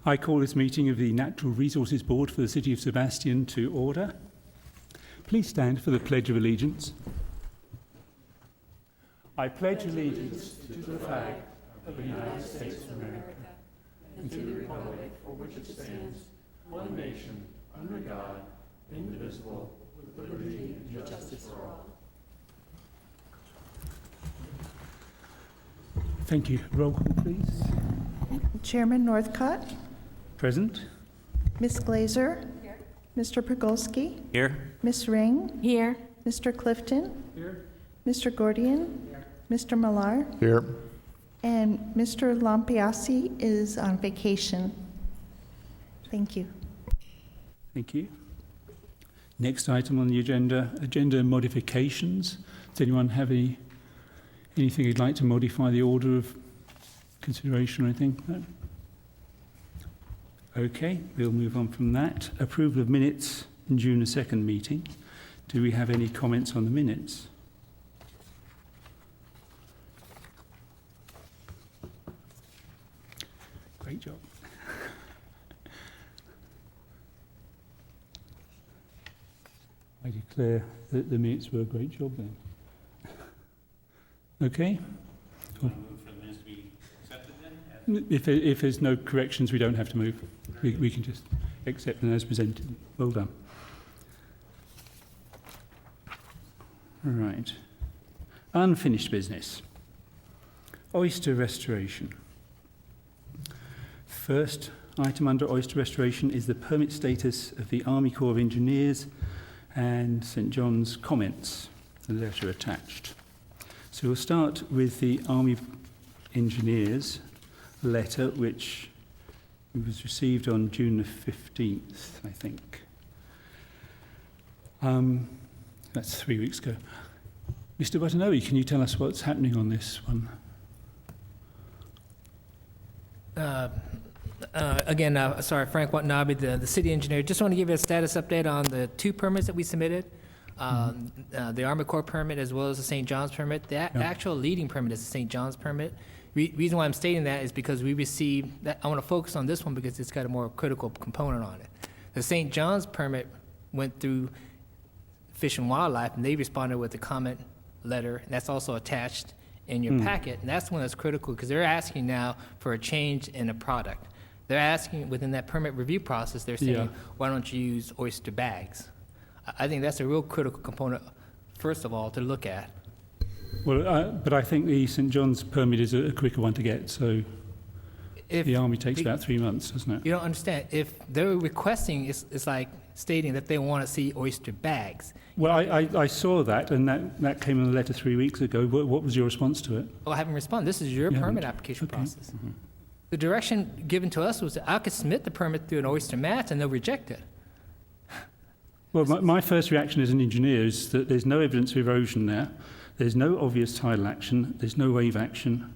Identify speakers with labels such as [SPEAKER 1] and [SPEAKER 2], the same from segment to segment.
[SPEAKER 1] I call this meeting of the Natural Resources Board for the City of Sebastian to order. Please stand for the Pledge of Allegiance. I pledge allegiance to the flag of the United States of America and to the republic for which it stands, one nation, under God, indivisible, with liberty and justice for all. Thank you. Roll call, please.
[SPEAKER 2] Chairman Northcott.
[SPEAKER 1] Present.
[SPEAKER 2] Ms. Glazer. Here. Mr. Pogolski.
[SPEAKER 3] Here.
[SPEAKER 2] Ms. Ring.
[SPEAKER 4] Here.
[SPEAKER 2] Mr. Clifton.
[SPEAKER 1] Here.
[SPEAKER 2] Mr. Gordian. Here. Mr. Millar.
[SPEAKER 5] Here.
[SPEAKER 2] And Mr. Lampiasi is on vacation. Thank you.
[SPEAKER 1] Thank you. Next item on the agenda modifications. Does anyone have anything you'd like to modify the order of consideration or anything? No? Okay, we'll move on from that. Approval of minutes in June the 2nd meeting. Do we have any comments on the minutes? Great job. I declare that the minutes were a great job then. Okay. Cool.
[SPEAKER 3] For the minutes to be accepted then?
[SPEAKER 1] If there's no corrections, we don't have to move. We can just accept them as presented. Well done. All right. Unfinished business. Oyster restoration. First item under oyster restoration is the permit status of the Army Corps of Engineers and St John's comments, the letter attached. So we'll start with the Army Engineers letter, which was received on June the 15th, I think. That's 3 weeks ago. Mr. Watanabe, can you tell us what's happening on this one?
[SPEAKER 4] Sorry, Frank Watanabe, the city engineer. Just want to give you a status update on the two permits that we submitted. The Army Corps permit as well as the St. John's permit. The actual leading permit is the St. John's permit. Reason why I'm stating that is because we received that. I want to focus on this one because it's got a more critical component on it. The St. John's permit went through Fish and Wildlife, and they responded with a comment letter, and that's also attached in your packet. And that's one that's critical because they're asking now for a change in the product. They're asking within that permit review process, they're saying, why don't you use oyster bags? I think that's a real critical component, first of all, to look at.
[SPEAKER 1] Well, but I think the St John's permit is a quicker one to get, so if the Army takes about 3 months, doesn't it?
[SPEAKER 4] You don't understand. If they're requesting, it's like stating that they want to see oyster bags.
[SPEAKER 1] Well, I saw that, and that came in the letter 3 weeks ago. What was your response to it?
[SPEAKER 4] Well, I haven't responded. This is your permit application process. The direction given to us was that I could submit the permit through an oyster mat and they'll reject it.
[SPEAKER 1] Well, my first reaction as an engineer is that there's no evidence of erosion there. There's no obvious tidal action. There's no wave action.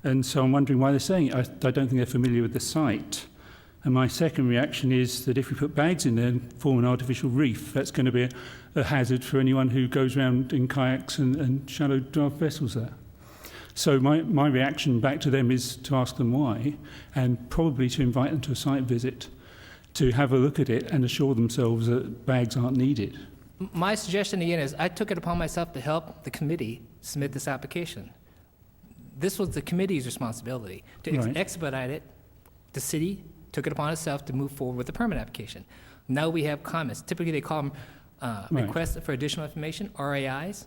[SPEAKER 1] And so I'm wondering why they're saying it. I don't think they're familiar with the site. And my second reaction is that if we put bags in there and form an artificial reef, that's going to be a hazard for anyone who goes around in kayaks and shallow draft vessels there. So my reaction back to them is to ask them why, and probably to invite them to a site visit to have a look at it and assure themselves that bags aren't needed.
[SPEAKER 4] My suggestion again is I took it upon myself to help the committee submit this application. This was the committee's responsibility to expedite it. The city took it upon itself to move forward with the permit application. Now we have comments. Typically they call them requests for additional information, RAIs.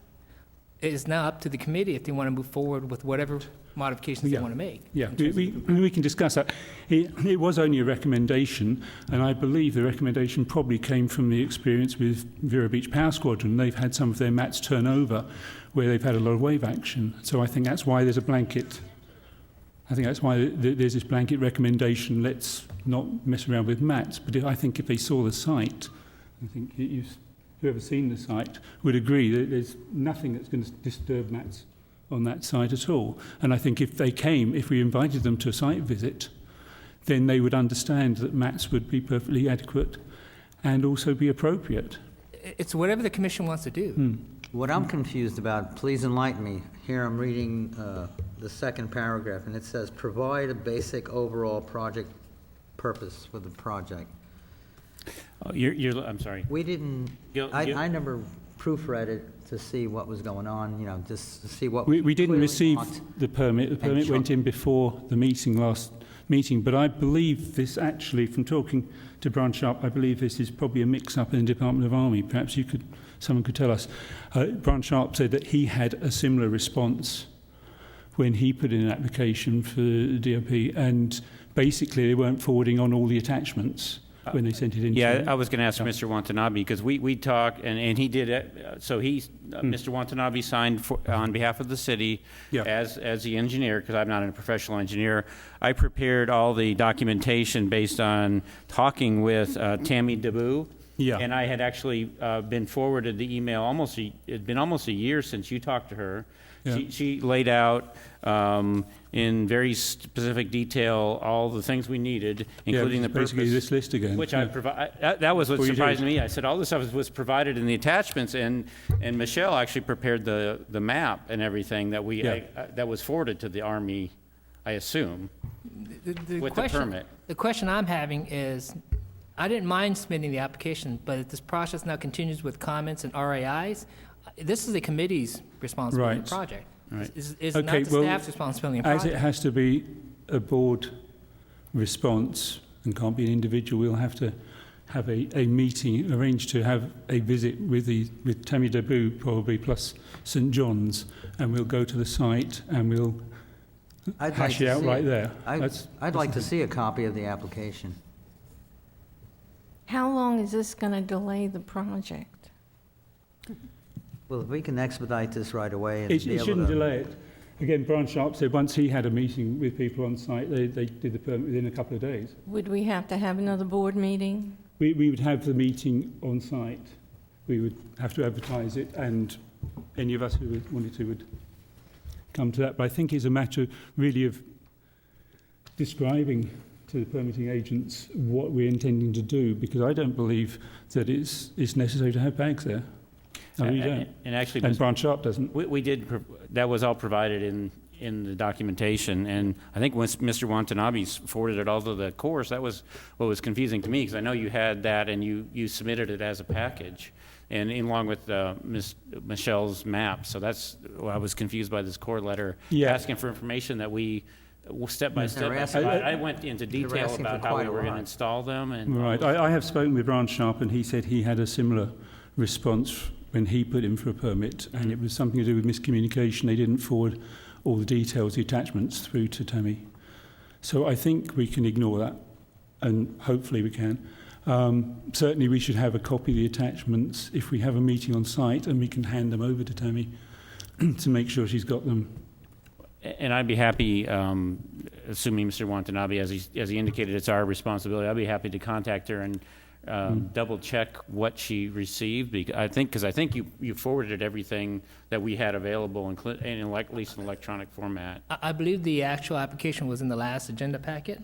[SPEAKER 4] It is now up to the committee if they want to move forward with whatever modifications they want to make. Yeah,
[SPEAKER 1] we can discuss that. It was only a recommendation, and I believe the recommendation probably came from the experience with Vero Beach Power Squadron. They've had some of their mats turn over where they've had a lot of wave action. So I think that's why there's a blanket. I think that's why there's this blanket recommendation, let's not mess around with mats. But I think if they saw the site, I think whoever's seen the site would agree that there's nothing that's going to disturb mats on that site at all. And I think if we invited them to a site visit, then they would understand that mats would be perfectly adequate and also be appropriate.
[SPEAKER 4] It's whatever the commission wants to do.
[SPEAKER 6] What I'm confused about, please enlighten me. Here I'm reading the second paragraph, and it says, provide a basic overall project purpose for the project.
[SPEAKER 3] I'm sorry.
[SPEAKER 6] We didn't,
[SPEAKER 3] Gil-
[SPEAKER 6] I never proofread it to see what was going on, you know, just to see what.
[SPEAKER 1] We didn't
[SPEAKER 6] clearly
[SPEAKER 1] receive
[SPEAKER 6] marked.
[SPEAKER 1] the permit. The permit went in before the last meeting, but I believe this actually, from talking to Brian Sharp, I believe this is probably a mix-up in the Department of Army. Perhaps someone could tell us. Brian Sharp said that he had a similar response when he put in an application for the DOP, and basically they weren't forwarding on all the attachments when they sent it in.
[SPEAKER 3] Yeah, I was going to ask Mr. Watanabe, because we talked, and he did it, so Mr. Watanabe signed on behalf of the city
[SPEAKER 1] Yeah.
[SPEAKER 3] as the engineer, because I'm not a professional engineer. I prepared all the documentation based on talking with Tammy DeBoo.
[SPEAKER 1] Yeah.
[SPEAKER 3] And I had actually been forwarded the email it'd been almost a year since you talked to her.
[SPEAKER 1] Yeah.
[SPEAKER 3] She laid out in very specific detail all the things we needed, including the purpose.
[SPEAKER 1] Basically this list again.
[SPEAKER 3] Which
[SPEAKER 1] yeah.
[SPEAKER 3] I provide. That was what
[SPEAKER 1] Well, you
[SPEAKER 3] surprised
[SPEAKER 1] did.
[SPEAKER 3] me. I said all this stuff was provided in the attachments, and Michelle actually prepared the map and everything that that was forwarded to the Army, I assume, with the permit.
[SPEAKER 4] The question I'm having is, I didn't mind submitting the application, but if this process now continues with comments and RAIs, this is the committee's responsibility in the
[SPEAKER 1] Right.
[SPEAKER 4] project.
[SPEAKER 3] Right.
[SPEAKER 4] It's not the staff's responsibility in the
[SPEAKER 1] As it
[SPEAKER 4] project.
[SPEAKER 1] has to be a board response and can't be an individual, we'll have to have a meeting, arrange to have a visit with Tammy DeBoo probably, plus St John's, and we'll go to the site and we'll hash it out right there.
[SPEAKER 6] I'd like to see a copy of the application.
[SPEAKER 5] How long is this going to delay the project?
[SPEAKER 6] Well, if we can expedite this right away and
[SPEAKER 1] It
[SPEAKER 6] be able
[SPEAKER 1] shouldn't
[SPEAKER 6] to.
[SPEAKER 1] delay it. Again, Brian Sharp said once he had a meeting with people on site, they did the permit within a couple of days.
[SPEAKER 5] Would we have to have another board meeting?
[SPEAKER 1] We would have the meeting on site. We would have to advertise it, and any of us who wanted to would come to that. But I think it's a matter really of describing to the permitting agents what we're intending to do, because I don't believe that it's necessary to have bags there. I really don't.
[SPEAKER 3] And actually,
[SPEAKER 1] And Brian Sharp doesn't.
[SPEAKER 3] we did, that was all provided in the documentation, and I think once Mr. Watanabe forwarded it all to the course, that was what was confusing to me, because I know you had that and you submitted it as a package, and along with Michelle's map, so that's, I was confused by this core letter,
[SPEAKER 1] Yeah.
[SPEAKER 3] asking for information that we, step by step,
[SPEAKER 6] They're asking-
[SPEAKER 3] I went into
[SPEAKER 6] They were
[SPEAKER 3] detail
[SPEAKER 6] asking
[SPEAKER 3] about
[SPEAKER 6] for
[SPEAKER 3] how we
[SPEAKER 6] quite a
[SPEAKER 3] were going to
[SPEAKER 6] lot.
[SPEAKER 3] install them, and.
[SPEAKER 1] Right. I have spoken with Brian Sharp, and he said he had a similar response when he put in for a permit, and it was something to do with miscommunication. They didn't forward all the details, the attachments, through to Tammy. So I think we can ignore that, and hopefully we can. Certainly we should have a copy of the attachments if we have a meeting on site, and we can hand them over to Tammy to make sure she's got them.
[SPEAKER 3] And I'd be happy, assuming Mr. Watanabe, as he indicated, it's our responsibility, I'd be happy to contact her and double check what she received, because I think you forwarded everything that we had available in at least an electronic format.
[SPEAKER 4] I believe the actual application was in the last agenda packet.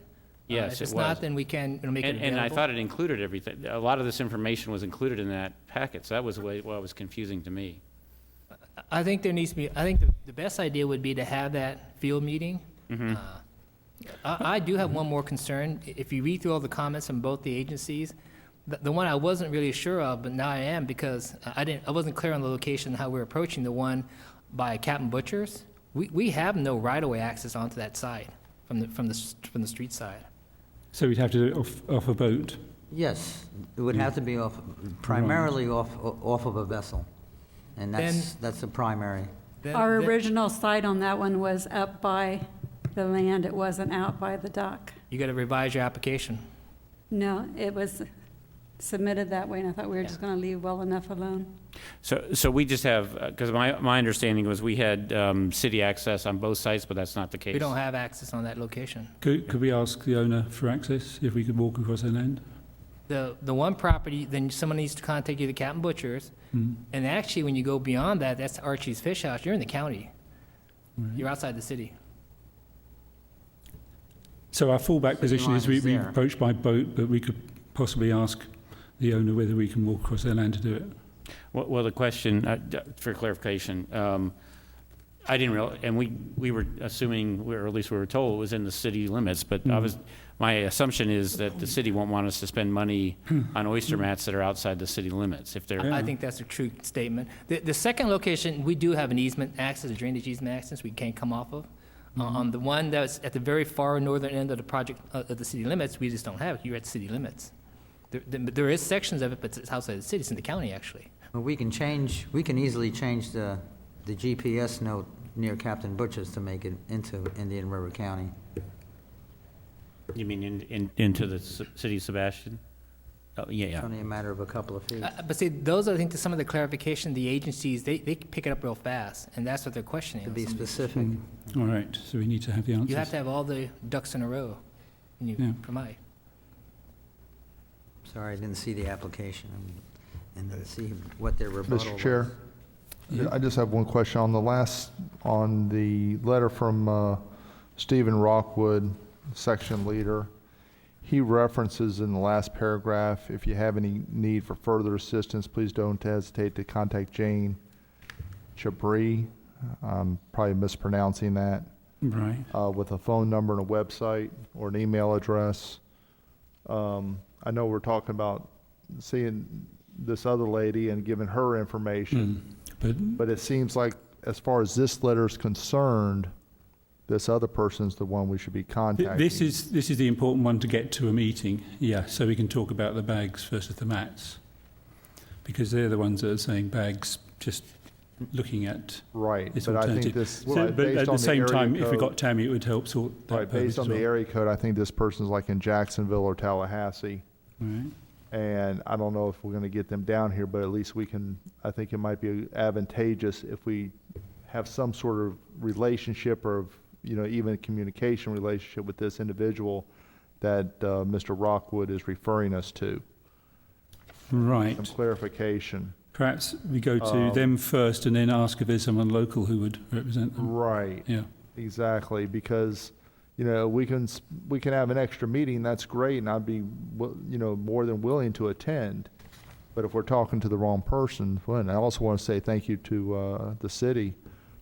[SPEAKER 3] Yes,
[SPEAKER 4] If
[SPEAKER 3] it
[SPEAKER 4] it's
[SPEAKER 3] was.
[SPEAKER 4] not, then we can make it available.
[SPEAKER 3] And I thought it included everything. A lot of this information was included in that packet, so that was what was confusing to me.
[SPEAKER 4] I think there needs to be, I think the best idea would be to have that field meeting. I do have one more concern. If you read through all the comments from both the agencies, the one I wasn't really sure of, but now I am, because I wasn't clear on the location, how we're approaching the one by Captain Butcher's. We have no right-of-way access onto that side from the street side.
[SPEAKER 1] So we'd have to do it off a boat.
[SPEAKER 6] Yes, it would have to be primarily off of a vessel, and that's the primary.
[SPEAKER 7] Our original site on that one was up by the land. It wasn't out by the dock.
[SPEAKER 4] You got to revise your application.
[SPEAKER 7] No, it was submitted that way, and I thought we were just going to leave well enough alone.
[SPEAKER 3] So we just have, because my understanding was we had city access on both sites, but that's not the case.
[SPEAKER 4] We don't have access on that location.
[SPEAKER 1] Could we ask the owner for access, if we could walk across their land?
[SPEAKER 4] The one property, then someone needs to contact either Captain Butcher's, and actually, when you go beyond that, that's Archie's Fish House. You're in the county. You're outside the city.
[SPEAKER 1] So our fallback position is we
[SPEAKER 6] there.
[SPEAKER 1] approach by boat, but we could possibly ask the owner whether we can walk across their land to do it.
[SPEAKER 3] Well, the question, for clarification, I didn't realize, and we were assuming, or at least we were told, it was in the city limits, but my assumption is that the city won't want us to spend money on oyster mats that are outside the city limits, if they're,
[SPEAKER 4] I think that's a true statement. The second location, we do have an easement access, a drainage easement access we can't come off of. On the one that's at the very far northern end of the project, of the city limits, we just don't have it. You're at city limits. There is sections of it, but it's outside the city. It's in the county, actually.
[SPEAKER 6] Well, we can easily change the GPS note near Captain Butcher's to make it into Indian River County.
[SPEAKER 3] you mean into the city of Sebastian? Oh,
[SPEAKER 6] It's
[SPEAKER 3] yeah.
[SPEAKER 6] only a matter of a couple of feet.
[SPEAKER 4] But see, those are, I think, some of the clarification, the agencies, they pick it up real fast, and that's what they're questioning.
[SPEAKER 6] To
[SPEAKER 4] on
[SPEAKER 6] be
[SPEAKER 4] some of these.
[SPEAKER 6] specific.
[SPEAKER 1] All right, so we need to have the answers.
[SPEAKER 4] You have to have all the ducks in a row when you
[SPEAKER 1] Yeah.
[SPEAKER 4] provide.
[SPEAKER 6] Sorry, I didn't see the application and didn't see what their rebuttal
[SPEAKER 8] Mr.
[SPEAKER 6] was.
[SPEAKER 8] Chair, I just have one question. On the letter from Stephen Rockwood, section leader, he references in the last paragraph, if you have any need for further assistance, please don't hesitate to contact Jane Chabri. I'm probably mispronouncing that.
[SPEAKER 1] Right.
[SPEAKER 8] With a phone number and a website or an email address. I know we're talking about seeing this other lady and giving her information, but it seems like as far as this letter is concerned, this other person's the one we should be contacting.
[SPEAKER 1] This is the important one to get to a meeting, yeah, so we can talk about the bags versus the mats. Because they're the ones that are saying bags, just looking at
[SPEAKER 8] Right,
[SPEAKER 1] this
[SPEAKER 8] but I think
[SPEAKER 1] alternative.
[SPEAKER 8] this,
[SPEAKER 1] So, but
[SPEAKER 8] based
[SPEAKER 1] at
[SPEAKER 8] on
[SPEAKER 1] the same
[SPEAKER 8] area
[SPEAKER 1] time, if we
[SPEAKER 8] code-
[SPEAKER 1] got Tammy, it would help sort that
[SPEAKER 8] Right,
[SPEAKER 1] purpose
[SPEAKER 8] based on
[SPEAKER 1] as
[SPEAKER 8] the
[SPEAKER 1] well.
[SPEAKER 8] area code, I think this person's like in Jacksonville or Tallahassee.
[SPEAKER 1] Right.
[SPEAKER 8] And I don't know if we're gonna get them down here, but at least we can, I think it might be advantageous if we have some sort of relationship or, even communication relationship with this individual that Mr. Rockwood is referring us to.
[SPEAKER 1] Right.
[SPEAKER 8] Some clarification.
[SPEAKER 1] Perhaps we go to them first and then ask if there's someone local who would represent them.
[SPEAKER 8] Right.
[SPEAKER 1] Yeah.
[SPEAKER 8] Exactly, because, we can have an extra meeting, that's great, and I'd be, more than willing to attend. But if we're talking to the wrong person, well, and I also want to say thank you to the city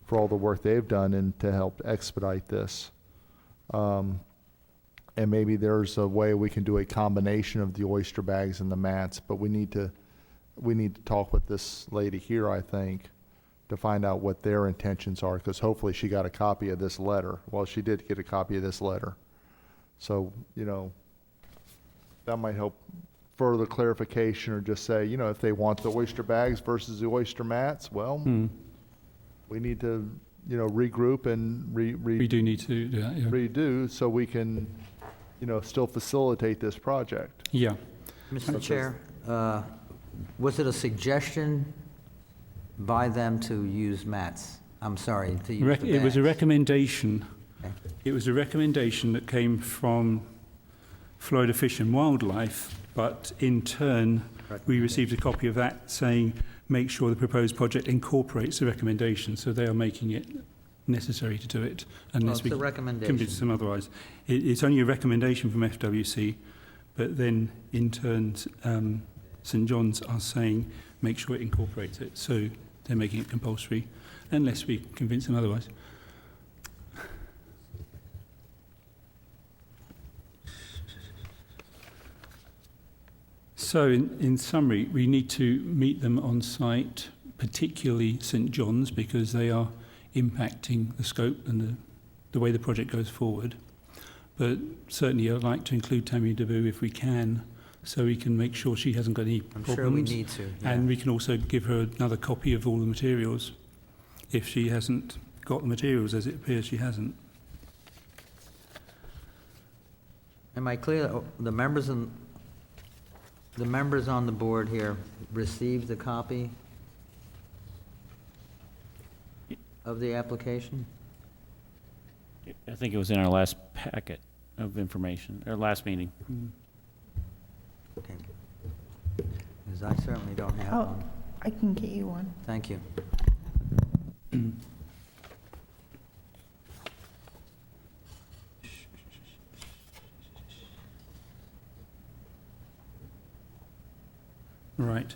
[SPEAKER 8] for all the work they've done and to help expedite this. And maybe there's a way we can do a combination of the oyster bags and the mats, but we need to talk with this lady here, I think, to find out what their intentions are, because hopefully she got a copy of this letter. Well, she did get a copy of this letter. So, that might help further clarification, or just say, if they want the oyster bags versus the oyster mats, well, we need to, regroup and
[SPEAKER 1] We do need to do that, yeah.
[SPEAKER 8] redo so we can, still facilitate this project.
[SPEAKER 1] Yeah.
[SPEAKER 6] Mr. Chair, was it a suggestion by them to use mats? I'm sorry, to use the
[SPEAKER 1] It was a
[SPEAKER 6] bags?
[SPEAKER 1] recommendation.
[SPEAKER 6] Okay.
[SPEAKER 1] It was a recommendation that came from Florida Fish and Wildlife, but in turn, we received a copy of that saying, make sure the proposed project incorporates the recommendation, so they are making it necessary to do it, unless
[SPEAKER 6] it's
[SPEAKER 1] we
[SPEAKER 6] a
[SPEAKER 1] can
[SPEAKER 6] recommendation.
[SPEAKER 1] convince them otherwise. It's only a recommendation from FWC, but then in turn, St John's are saying, make sure it incorporates it, so they're making it compulsory, unless we convince them otherwise. So in summary, we need to meet them on site, particularly St John's, because they are impacting the scope and the way the project goes forward. But certainly I'd like to include Tammy DeVue if we can, so we can make sure she hasn't got any
[SPEAKER 6] I'm
[SPEAKER 1] problems.
[SPEAKER 6] sure we need to, yeah.
[SPEAKER 1] And we can also give her another copy of all the materials, if she hasn't got the materials, as it appears she hasn't.
[SPEAKER 6] Am I clear, that the members on the board here received a copy of the application?
[SPEAKER 3] I think it was in our last packet of information, our last meeting.
[SPEAKER 6] Okay. Because I certainly don't have
[SPEAKER 2] Oh,
[SPEAKER 6] one.
[SPEAKER 2] I can get you one.
[SPEAKER 6] Thank you.
[SPEAKER 1] Right.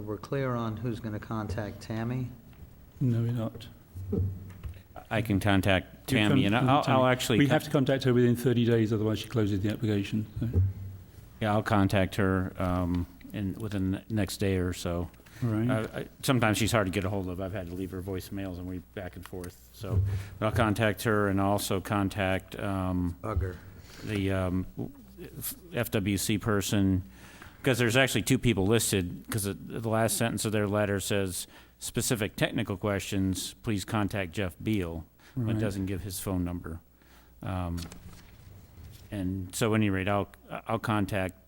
[SPEAKER 6] we're clear on who's going to contact Tammy?
[SPEAKER 1] No, we're not.
[SPEAKER 3] I can contact
[SPEAKER 1] You
[SPEAKER 3] Tammy,
[SPEAKER 1] can-
[SPEAKER 3] and I'll actually.
[SPEAKER 1] We have to contact her within 30 days, otherwise she closes the application. So.
[SPEAKER 3] Yeah, I'll contact her within the next day or so.
[SPEAKER 1] All right.
[SPEAKER 3] Sometimes she's hard to get a hold of. I've had to leave her voicemails and we back and forth. So but I'll contact her and also contact
[SPEAKER 6] Bugger.
[SPEAKER 3] the FWC person, because there's actually two people listed, because the last sentence of their letter says, specific technical questions, please contact Jeff Beal. But
[SPEAKER 1] Right.
[SPEAKER 3] it doesn't give his phone number. And so at any rate, I'll contact,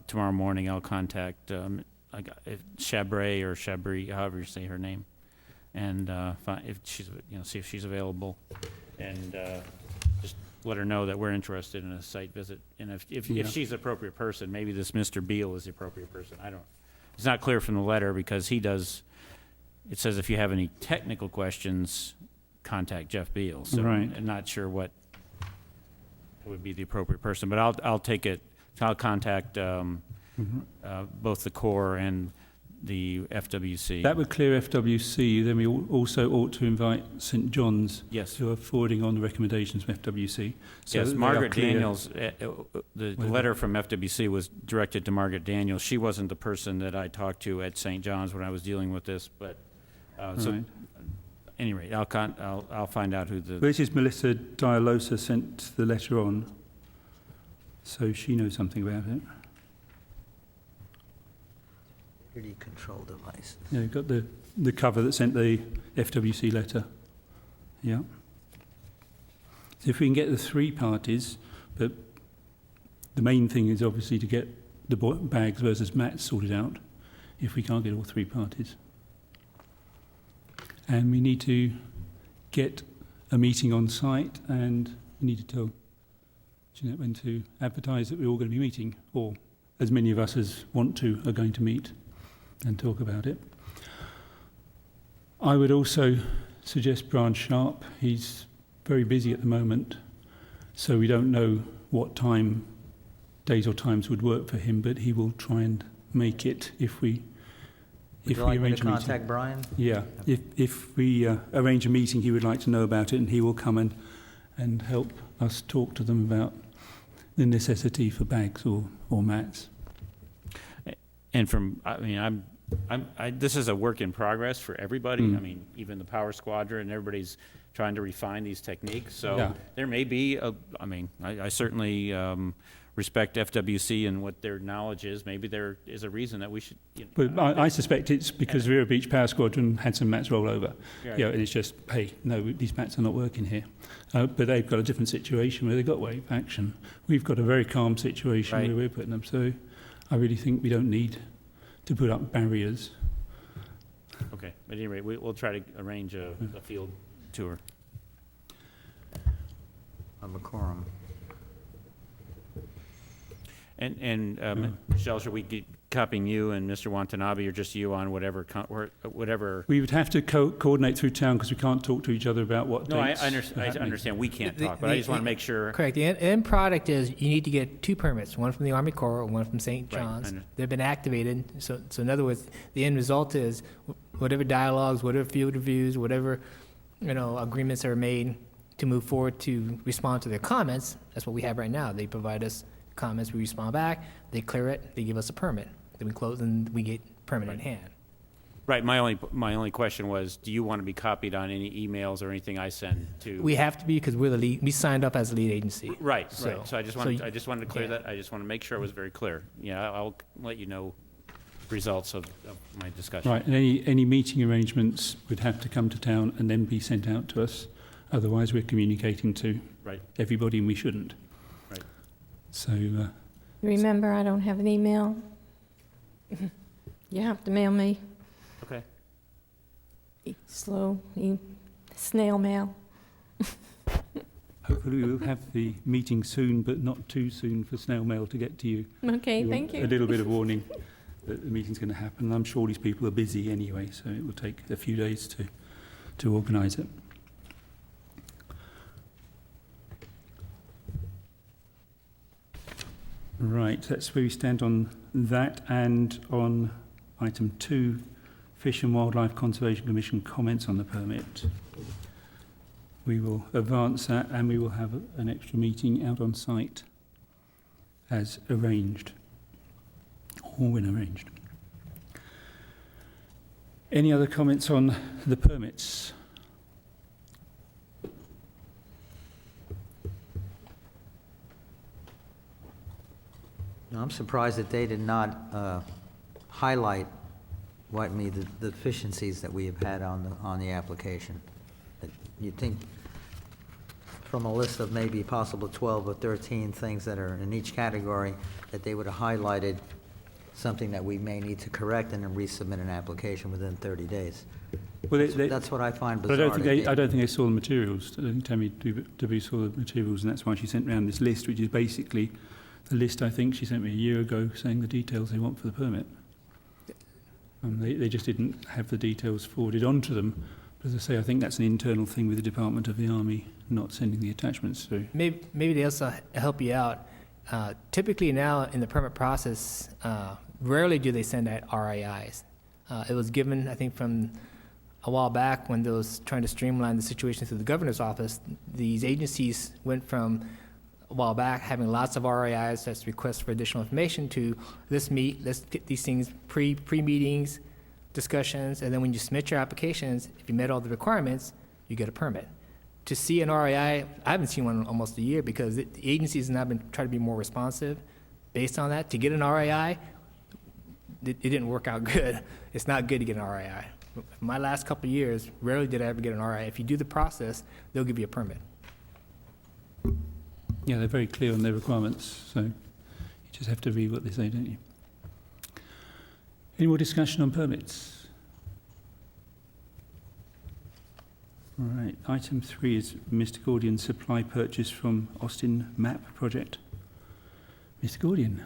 [SPEAKER 3] tomorrow morning, I'll contact Chabray or Chabri, however you say her name, and if she's, see if she's available, and just let her know that we're interested in a site visit. And if
[SPEAKER 1] Yeah.
[SPEAKER 3] she's the appropriate person, maybe this Mr. Beal is the appropriate person. It's not clear from the letter, because he does, it says if you have any technical questions, contact Jeff Beal. So
[SPEAKER 1] Right.
[SPEAKER 3] I'm not sure what would be the appropriate person, but I'll take it, I'll contact both the Corps and the FWC.
[SPEAKER 1] That would clear FWC. Then we also ought to invite St. John's,
[SPEAKER 3] Yes.
[SPEAKER 1] who are forwarding on the recommendations from FWC. So
[SPEAKER 3] Yes,
[SPEAKER 1] that they are
[SPEAKER 3] Margaret
[SPEAKER 1] clear.
[SPEAKER 3] Daniels, the letter from FWC was directed to Margaret Daniels. She wasn't the person that I talked to at St. John's when I was dealing with this, but, so,
[SPEAKER 1] Right.
[SPEAKER 3] at any rate, I'll find out who the,
[SPEAKER 1] This is Melissa Dialosa sent the letter on, so she knows something about it.
[SPEAKER 6] Security control devices.
[SPEAKER 1] Yeah, you've got the cover that sent the FWC letter. Yeah. So if we can get the three parties, but the main thing is obviously to get the bags versus mats sorted out, if we can't get all three parties. And we need to get a meeting on site, and we need to tell Jeanette when to advertise that we're all going to be meeting, or as many of us as want to are going to meet and talk about it. I would also suggest Brian Sharp. He's very busy at the moment, so we don't know what days or times would work for him, but he will try and make it if we
[SPEAKER 6] Would you like me
[SPEAKER 1] arrange
[SPEAKER 6] to
[SPEAKER 1] a meeting.
[SPEAKER 6] contact Brian?
[SPEAKER 1] Yeah, if we arrange a meeting, he would like to know about it, and he will come and help us talk to them about the necessity for bags or mats.
[SPEAKER 3] and this is a work in progress for everybody.
[SPEAKER 1] Mm.
[SPEAKER 3] I mean, even the Power Squadron, everybody's trying to refine these techniques. So
[SPEAKER 1] Yeah.
[SPEAKER 3] there may be, I certainly respect FWC and what their knowledge is. Maybe there is a reason that we should.
[SPEAKER 1] But I suspect it's because Vero Beach Power Squadron had some mats roll over.
[SPEAKER 3] Right.
[SPEAKER 1] Yeah, and it's just, hey, no, these mats are not working here. But they've got a different situation where they've got wave action. We've got a very calm situation
[SPEAKER 3] Right.
[SPEAKER 1] where we're putting them. So I really think we don't need to put up barriers.
[SPEAKER 3] Okay, at any rate, we'll try to arrange a field tour.
[SPEAKER 6] On the quorum.
[SPEAKER 3] And Michelle, should we be copying you and Mr. Watanabe, or just you on whatever?
[SPEAKER 1] We would have to coordinate through town because we can't talk to each other about what
[SPEAKER 3] No, I
[SPEAKER 1] dates. are happening.
[SPEAKER 3] understand we can't
[SPEAKER 4] The-
[SPEAKER 3] talk, but I
[SPEAKER 4] the-
[SPEAKER 3] just want to make sure.
[SPEAKER 4] Correct. The end product is you need to get two permits, one from the Army Corps and one from St.
[SPEAKER 3] Right, I
[SPEAKER 4] John's.
[SPEAKER 3] know.
[SPEAKER 4] They've been activated. So in other words, the end result is whatever dialogues, whatever field reviews, whatever, agreements are made to move forward to respond to their comments. That's what we have right now. They provide us comments, we respond back, they clear it, they give us a permit. Then we close and we get permit in hand.
[SPEAKER 3] Right, my only question was, do you want to be copied on any emails or anything I send to?
[SPEAKER 4] We have to be because we're the lead, we signed up as the lead agency.
[SPEAKER 3] Right,
[SPEAKER 4] So-
[SPEAKER 3] right. So I just
[SPEAKER 4] so
[SPEAKER 3] wanted,
[SPEAKER 4] you-
[SPEAKER 3] I just wanted to clear
[SPEAKER 4] yeah.
[SPEAKER 3] that. I just want to make sure it was very clear. Yeah, I'll let you know results of my discussion.
[SPEAKER 1] Right, and any meeting arrangements would have to come to town and then be sent out to us. Otherwise, we're communicating to
[SPEAKER 3] Right.
[SPEAKER 1] everybody, and we shouldn't.
[SPEAKER 3] Right.
[SPEAKER 1] So,
[SPEAKER 5] Remember, I don't have an email. You have to mail me.
[SPEAKER 3] Okay.
[SPEAKER 5] Snail mail.
[SPEAKER 1] hopefully we'll have the meeting soon, but not too soon for snail mail to get to you.
[SPEAKER 5] Okay,
[SPEAKER 1] We
[SPEAKER 5] thank
[SPEAKER 1] want
[SPEAKER 5] you.
[SPEAKER 1] A little bit of warning that the meeting's going to happen. I'm sure these people are busy anyway, so it will take a few days to organise it. Right, that's where we stand on that and on Item 2, Fish and Wildlife Conservation Commission comments on the permit. We will advance that and we will have an extra meeting out on site as arranged, or when arranged. Any other comments on the permits?
[SPEAKER 6] No, I'm surprised that they did not highlight the deficiencies that we have had on the application. You'd think from a list of maybe possible 12 or 13 things that are in each category, that they would have highlighted something that we may need to correct and then resubmit an application within 30 days.
[SPEAKER 1] Well,
[SPEAKER 6] That's what I find
[SPEAKER 1] but
[SPEAKER 6] bizarre.
[SPEAKER 1] I don't think they saw the materials. I don't think Tammy Debby saw the materials, and that's why she sent around this list, which is basically the list I think she sent me a year ago saying the details they want for the permit. They just didn't have the details forwarded on to them. But as I say, I think that's an internal thing with the Department of the Army not sending the attachments through.
[SPEAKER 4] Maybe they also help you out. Typically now in the permit process, rarely do they send out RAIs. It was given, I think, from a while back when they was trying to streamline the situation through the governor's office. These agencies went from a while back having lots of RAIs, that's requests for additional information, to let's meet, let's get these things pre-meetings, discussions, and then when you submit your applications, if you met all the requirements, you get a permit. To see an RAI, I haven't seen one in almost a year because the agencies have now been trying to be more responsive based on that. To get an RAI, it didn't work out good. It's not good to get an RAI. My last couple of years, rarely did I ever get an RAI. If you do the process, they'll give you a permit.
[SPEAKER 1] Yeah, they're very clear on their requirements, so you just have to read what they say, don't you? Any more discussion on permits? All right, item 3 is Mr. Gordian's supply purchase from Austin Map Project. Mr. Gordian,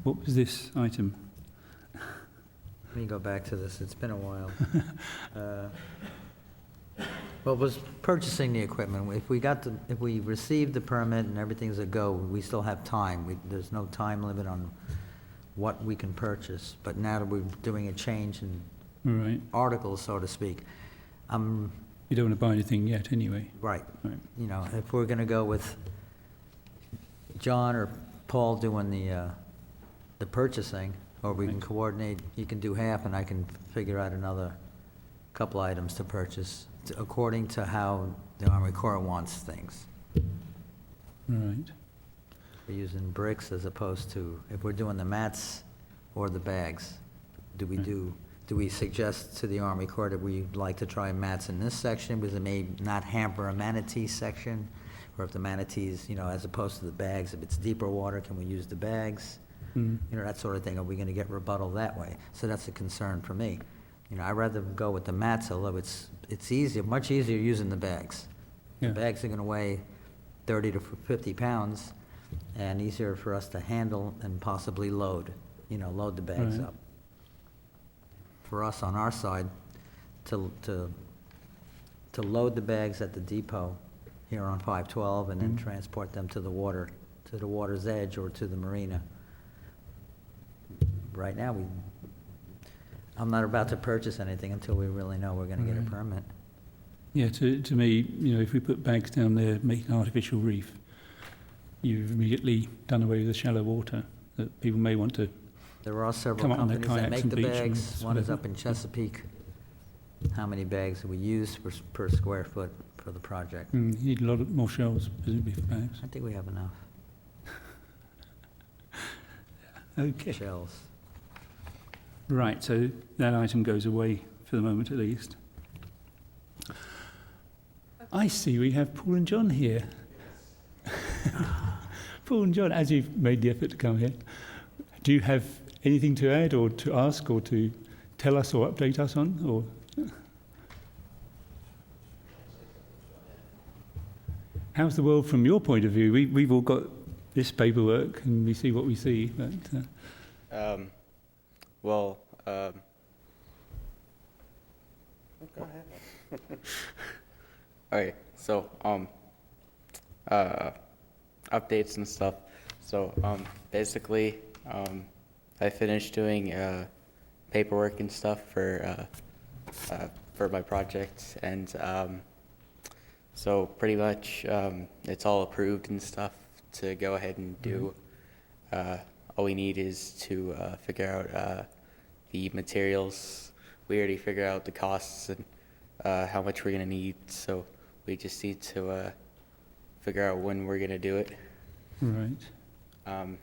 [SPEAKER 1] what was this item?
[SPEAKER 6] Let me go back to this. It's been a while. Well, it was purchasing the equipment. If we received the permit and everything's a go, we still have time. There's no time limit on what we can purchase. But now that we're doing a change in
[SPEAKER 1] Right.
[SPEAKER 6] articles, so to speak,
[SPEAKER 1] You don't want to buy anything yet anyway.
[SPEAKER 6] right.
[SPEAKER 1] Right.
[SPEAKER 6] You know, if we're going to go with John or Paul doing the purchasing, or we can
[SPEAKER 1] Right.
[SPEAKER 6] coordinate, you can do half and I can figure out another couple items to purchase according to how the Army Corps wants things.
[SPEAKER 1] Right.
[SPEAKER 6] We're using bricks as opposed to, if we're doing the mats or the bags, do we suggest to the Army Corps that we'd like to try mats in this section because it may not hamper a manatee section? Or if the manatees, as opposed to the bags, if it's deeper water, can we use the bags? That sort of thing. Are we going to get rebuttal that way? So that's a concern for me. I'd rather go with the mats, although it's easier, much easier using the bags.
[SPEAKER 1] Yeah.
[SPEAKER 6] The bags are going to weigh 30 to 50 pounds and easier for us to handle and possibly load the bags
[SPEAKER 1] Right.
[SPEAKER 6] up. For us on our side, to load the bags at the depot here on 512 and then transport them to the water's edge or to the marina. Right now, I'm not about to purchase anything until we really know we're going to get a
[SPEAKER 1] Right.
[SPEAKER 6] permit.
[SPEAKER 1] Yeah, to me, if we put bags down there, make an artificial reef, you've immediately done away with the shallow water that people may want to.
[SPEAKER 6] There are several
[SPEAKER 1] Come on, their
[SPEAKER 6] companies that
[SPEAKER 1] kayaks
[SPEAKER 6] make
[SPEAKER 1] and
[SPEAKER 6] the
[SPEAKER 1] beach
[SPEAKER 6] bags.
[SPEAKER 1] ones,
[SPEAKER 6] One is
[SPEAKER 1] whatever.
[SPEAKER 6] up in Chesapeake. How many bags do we use per square foot for the project?
[SPEAKER 1] You need a lot more shells, presumably, for bags.
[SPEAKER 6] I think we have enough
[SPEAKER 1] Okay.
[SPEAKER 6] shells.
[SPEAKER 1] Right, so that item goes away for the moment at least. I see we have Paul and John here. Paul and John, as you've made the effort to come here, do you have anything to add or to ask or to tell us or update us on? Or how's the world from your point of view? We've all got this paperwork and we see what we see, but
[SPEAKER 9] Well, go ahead. Okay, so updates and stuff. So basically, I finished doing paperwork and stuff for my project, and so pretty much it's all approved and stuff to go ahead and do. All we need is to figure out the materials. We already figured out the costs and how much we're gonna need, so we just need to figure out when we're gonna do it.
[SPEAKER 1] Right.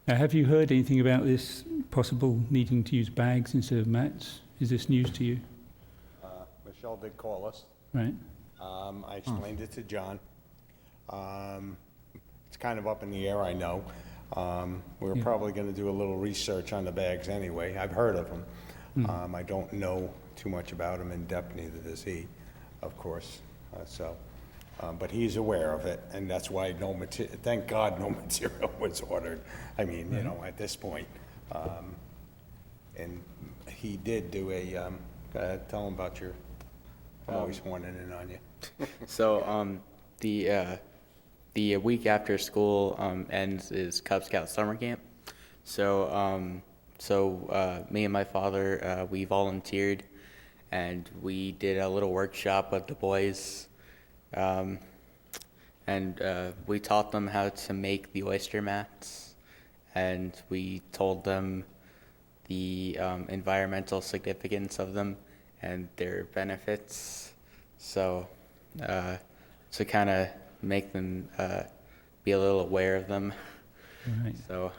[SPEAKER 1] Now, have you heard anything about this possible needing to use bags instead of mats? Is this news to you?
[SPEAKER 10] Michelle did call us.
[SPEAKER 1] Right.
[SPEAKER 10] I explained it to John. It's kind of up in the air, I know. We're probably going to do a little research on the bags anyway. I've heard of them. I don't know too much about them in depth, neither does he, of course. But he's aware of it, and that's why thank God no material was ordered. I mean, you know, at this point. And he did do a, go ahead, tell him about your, I'm always horning in on you.
[SPEAKER 9] So the week after school ends is Cub Scout summer camp. So me and my father, we volunteered, and we did a little workshop with the boys. And we taught them how to make the oyster mats, and we told them the environmental significance of them and their benefits. So to kind of make them be a little aware of them.
[SPEAKER 1] Right.
[SPEAKER 9] So.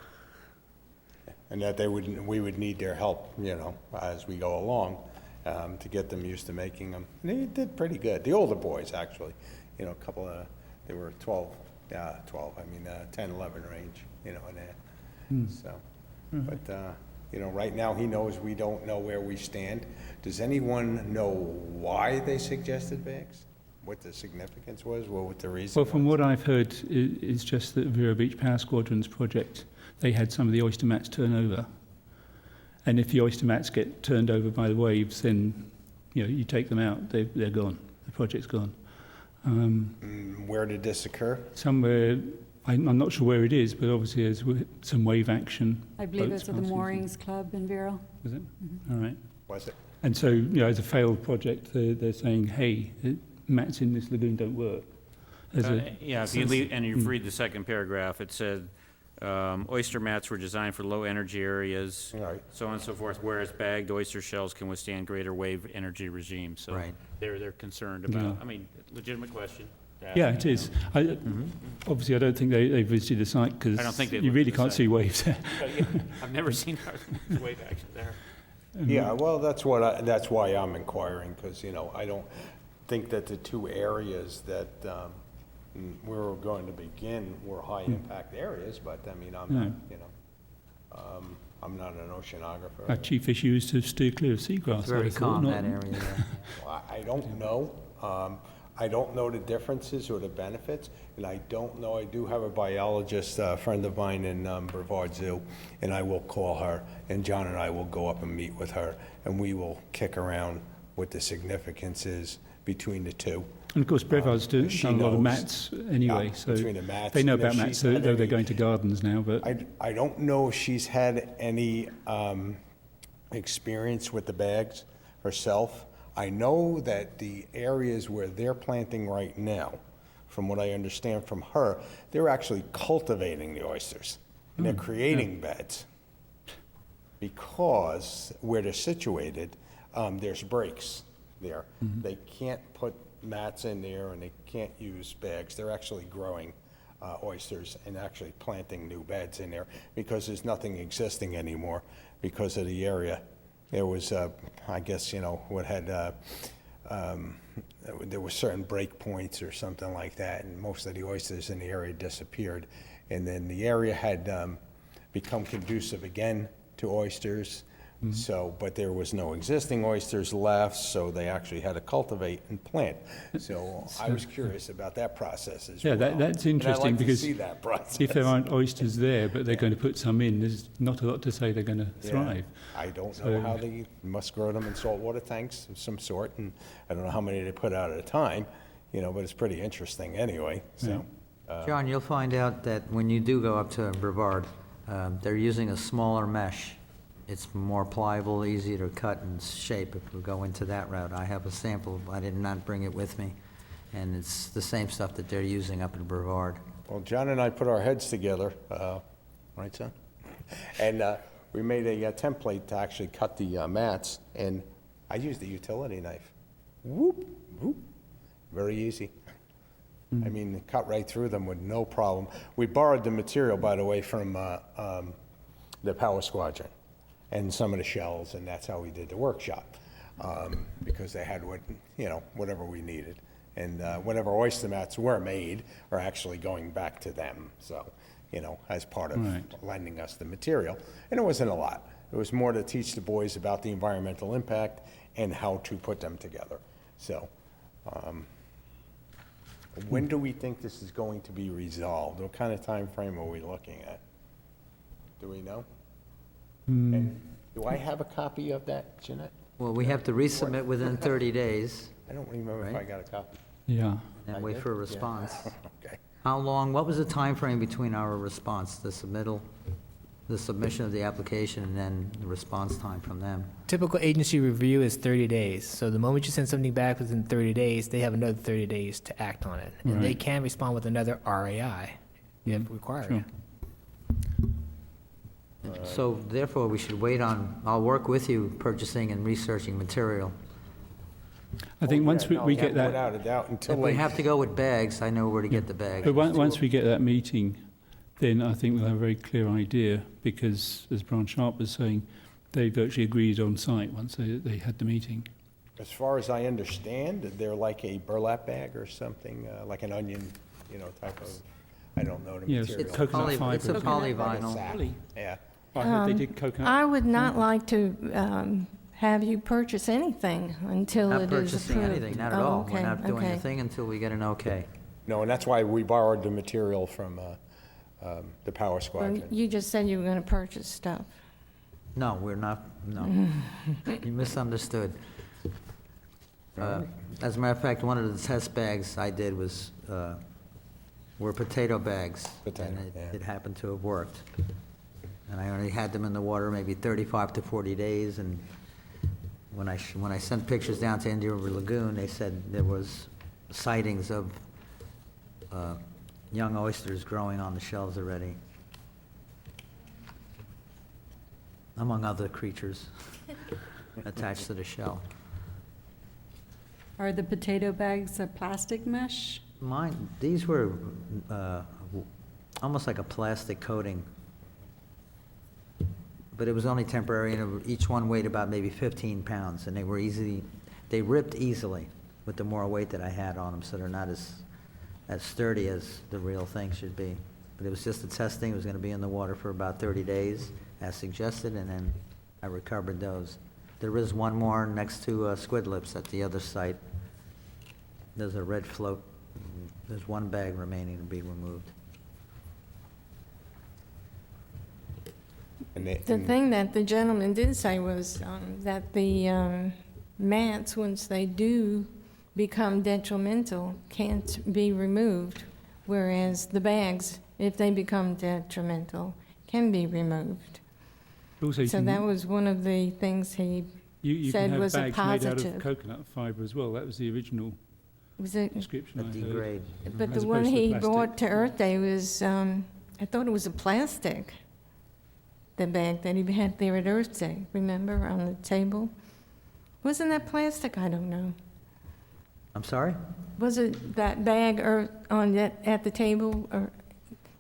[SPEAKER 10] And that we would need their help, you know, as we go along, to get them used to making them. And they did pretty good. The older boys, actually, you know, a couple of, they were 10, 11 range, you know, in that. So, but, you know, right now he knows we don't know where we stand. Does anyone know why they suggested bags? What the significance was, what the reason
[SPEAKER 1] Well, from
[SPEAKER 10] was?
[SPEAKER 1] what I've heard, it's just that Vero Beach Power Squadron's project, they had some of the oyster mats turn over. And if the oyster mats get turned over by the waves, then, you know, you take them out, they're gone. The project's gone.
[SPEAKER 10] Where did this occur?
[SPEAKER 1] Somewhere, I'm not sure where it is, but obviously there's some wave action.
[SPEAKER 7] I believe
[SPEAKER 1] boats
[SPEAKER 7] it's at the
[SPEAKER 1] passing.
[SPEAKER 7] Moorings Club in Vero.
[SPEAKER 1] Is it? All right.
[SPEAKER 10] Was it?
[SPEAKER 1] And so, you know, as a failed project, they're saying, hey, mats in this lagoon don't work.
[SPEAKER 3] Yeah, if you read the second paragraph, it said, oyster mats were designed for low energy areas,
[SPEAKER 10] Right.
[SPEAKER 3] so on and so forth, whereas bagged oyster shells can withstand greater wave energy regimes. So
[SPEAKER 6] Right.
[SPEAKER 3] they're concerned about,
[SPEAKER 1] Yeah.
[SPEAKER 3] I mean, legitimate question. to ask.
[SPEAKER 1] Yeah, it is. Obviously, I don't think they visited the site because
[SPEAKER 3] I don't think they've
[SPEAKER 1] you
[SPEAKER 3] looked
[SPEAKER 1] really
[SPEAKER 3] at the
[SPEAKER 1] can't
[SPEAKER 3] site.
[SPEAKER 1] see waves.
[SPEAKER 3] I've never seen wave action there.
[SPEAKER 10] Yeah, well, that's why I'm inquiring, because, you know, I don't think that the two areas that we're going to begin were high-impact areas, but, I mean, I'm not, you know, I'm not an oceanographer.
[SPEAKER 1] Our chief issue is to steer clear of seagrass.
[SPEAKER 6] It's very
[SPEAKER 1] I thought,
[SPEAKER 6] calm,
[SPEAKER 1] not-
[SPEAKER 6] that area there.
[SPEAKER 10] Well, I don't know. I don't know the differences or the benefits, and I don't know, I do have a biologist, friend of mine in Brevard Zoo, and I will call her, and John and I will go up and meet with her, and we will kick around what the significance is between the two.
[SPEAKER 1] And of course, Brevard's done
[SPEAKER 10] she
[SPEAKER 1] a lot of
[SPEAKER 10] knows.
[SPEAKER 1] mats anyway,
[SPEAKER 10] Yeah,
[SPEAKER 1] so
[SPEAKER 10] between the mats,
[SPEAKER 1] they know
[SPEAKER 10] and if
[SPEAKER 1] about mats,
[SPEAKER 10] she's
[SPEAKER 1] though
[SPEAKER 10] had
[SPEAKER 1] they're
[SPEAKER 10] any-
[SPEAKER 1] going to gardens now. But
[SPEAKER 10] I don't know if she's had any experience with the bags herself. I know that the areas where they're planting right now, from what I understand from her, they're actually cultivating the oysters. And they're creating beds. Because where they're situated, there's breaks there. They can't put mats in there and they can't use bags. They're actually growing oysters and actually planting new beds in there because there's nothing existing anymore because of the area. There was, I guess, you know, what had, there were certain break points or something like that, and most of the oysters in the area disappeared. And then the area had become conducive again to oysters. So, but there was no existing oysters left, so they actually had to cultivate and plant. So I was curious about that process as well.
[SPEAKER 1] yeah, that's interesting
[SPEAKER 10] And I'd like
[SPEAKER 1] because
[SPEAKER 10] to see that process.
[SPEAKER 1] if there aren't oysters there, but they're going to put some in, there's not a lot to say they're going to
[SPEAKER 10] Yeah.
[SPEAKER 1] thrive.
[SPEAKER 10] I don't
[SPEAKER 1] So-
[SPEAKER 10] know how they must grow them in saltwater tanks of some sort, and I don't know how many they put out at a time, you know, but it's pretty interesting anyway, so.
[SPEAKER 6] John, you'll find out that when you do go up to Brevard, they're using a smaller mesh it's more pliable, easier to cut and shape if we go into that route. I have a sample, I did not bring it with me, and it's the same stuff that they're using up in Brevard.
[SPEAKER 10] Well, John and I put our heads together, right, son? And we made a template to actually cut the mats, and I used a utility knife. Whoop, whoop, very easy. I mean, cut right through them with no problem. We borrowed the material, by the way, from the Power Squadron and some of the shells, and that's how we did the workshop, because they had what, you know, whatever we needed. And whatever oyster mats were made are actually going back to them, so, you know, as part of
[SPEAKER 1] Right.
[SPEAKER 10] lending us the material. And it wasn't a lot. It was more to teach the boys about the environmental impact and how to put them together. So, when do we think this is going to be resolved? What kind of time frame are we looking at? Do we know? And do I have a copy of that, Jeanette?
[SPEAKER 6] Well, we have to resubmit within 30 days
[SPEAKER 10] I don't remember if I
[SPEAKER 6] Right.
[SPEAKER 10] got a copy.
[SPEAKER 1] Yeah.
[SPEAKER 6] and wait for a response.
[SPEAKER 10] Okay.
[SPEAKER 6] How long, what was the time frame between our response, the submittal, the submission of the application, and then the response time from them?
[SPEAKER 4] Typical agency review is 30 days. So the moment you send something back within 30 days, they have another 30 days to act on it. And they
[SPEAKER 1] Right.
[SPEAKER 4] can respond with another RAI if required.
[SPEAKER 1] Sure.
[SPEAKER 6] So therefore, we should wait on, I'll work with you purchasing and researching material.
[SPEAKER 1] I think once we
[SPEAKER 10] Yeah,
[SPEAKER 1] get that,
[SPEAKER 10] without a doubt, until
[SPEAKER 6] If we
[SPEAKER 10] they,
[SPEAKER 6] have to go with bags, I know where to get the bags.
[SPEAKER 1] but once we get that meeting, then I think we'll have a very clear idea, because as Brian Sharp was saying, they virtually agreed on site once they had the meeting.
[SPEAKER 10] as far as I understand, they're like a burlap bag or something, like an onion, you know, type of, I don't know the
[SPEAKER 1] Yes,
[SPEAKER 10] material.
[SPEAKER 6] It's
[SPEAKER 1] coconut
[SPEAKER 6] poly-
[SPEAKER 1] fibre.
[SPEAKER 6] It's a
[SPEAKER 10] Like a
[SPEAKER 6] polyvinyl.
[SPEAKER 10] sack. Yeah.
[SPEAKER 1] I heard they did coconut.
[SPEAKER 5] I would not like to have you purchase anything until
[SPEAKER 6] Not
[SPEAKER 5] it is
[SPEAKER 6] purchasing
[SPEAKER 5] approved.
[SPEAKER 6] anything, not at
[SPEAKER 5] Oh,
[SPEAKER 6] all. We're
[SPEAKER 5] okay,
[SPEAKER 6] not doing a
[SPEAKER 5] okay.
[SPEAKER 6] thing until we get an okay.
[SPEAKER 10] No, and that's why we borrowed the material from the Power
[SPEAKER 5] Well,
[SPEAKER 10] Squadron.
[SPEAKER 5] you just said you were going to purchase stuff.
[SPEAKER 6] No, we're not, no. You misunderstood. As a matter of fact, one of the test bags I did was, were potato bags.
[SPEAKER 10] Potato,
[SPEAKER 6] And
[SPEAKER 10] yeah.
[SPEAKER 6] it happened to have worked. And I only had them in the water maybe 35 to 40 days, and when I sent pictures down to Indian River Lagoon, they said there was sightings of young oysters growing on the shells already, among other creatures attached to the shell.
[SPEAKER 7] Are the potato bags a plastic mesh?
[SPEAKER 6] Mine, these were almost like a plastic coating, but it was only temporary, and each one weighed about maybe 15 pounds, and they ripped easily with the more weight that I had on them, so they're not as sturdy as the real thing should be. But it was just a testing. It was going to be in the water for about 30 days, as suggested, and then I recovered those. There is one more next to Squid Lips at the other site. There's a red float. There's one bag remaining to be removed.
[SPEAKER 10] And they-
[SPEAKER 5] The
[SPEAKER 10] and-
[SPEAKER 5] thing that the gentleman did say was that the mats, once they do become detrimental, can't be removed, whereas the bags, if they become detrimental, can be removed.
[SPEAKER 1] Also, you
[SPEAKER 5] So
[SPEAKER 1] can-
[SPEAKER 5] that was one of the things he
[SPEAKER 1] you
[SPEAKER 5] said
[SPEAKER 1] can have
[SPEAKER 5] was a
[SPEAKER 1] bags made out of
[SPEAKER 5] positive.
[SPEAKER 1] coconut fibre as well. That was the original
[SPEAKER 5] was. It,
[SPEAKER 1] description
[SPEAKER 6] That
[SPEAKER 1] I heard.
[SPEAKER 6] degrade.
[SPEAKER 5] but
[SPEAKER 1] As
[SPEAKER 5] the one
[SPEAKER 1] opposed to
[SPEAKER 5] he
[SPEAKER 1] plastic.
[SPEAKER 5] brought to Earth Day was, I thought it was a plastic. The bag that he had there at Earth Day, remember, on the table? Wasn't that plastic? I don't know.
[SPEAKER 6] I'm sorry?
[SPEAKER 5] Was it that bag or on that at the table, or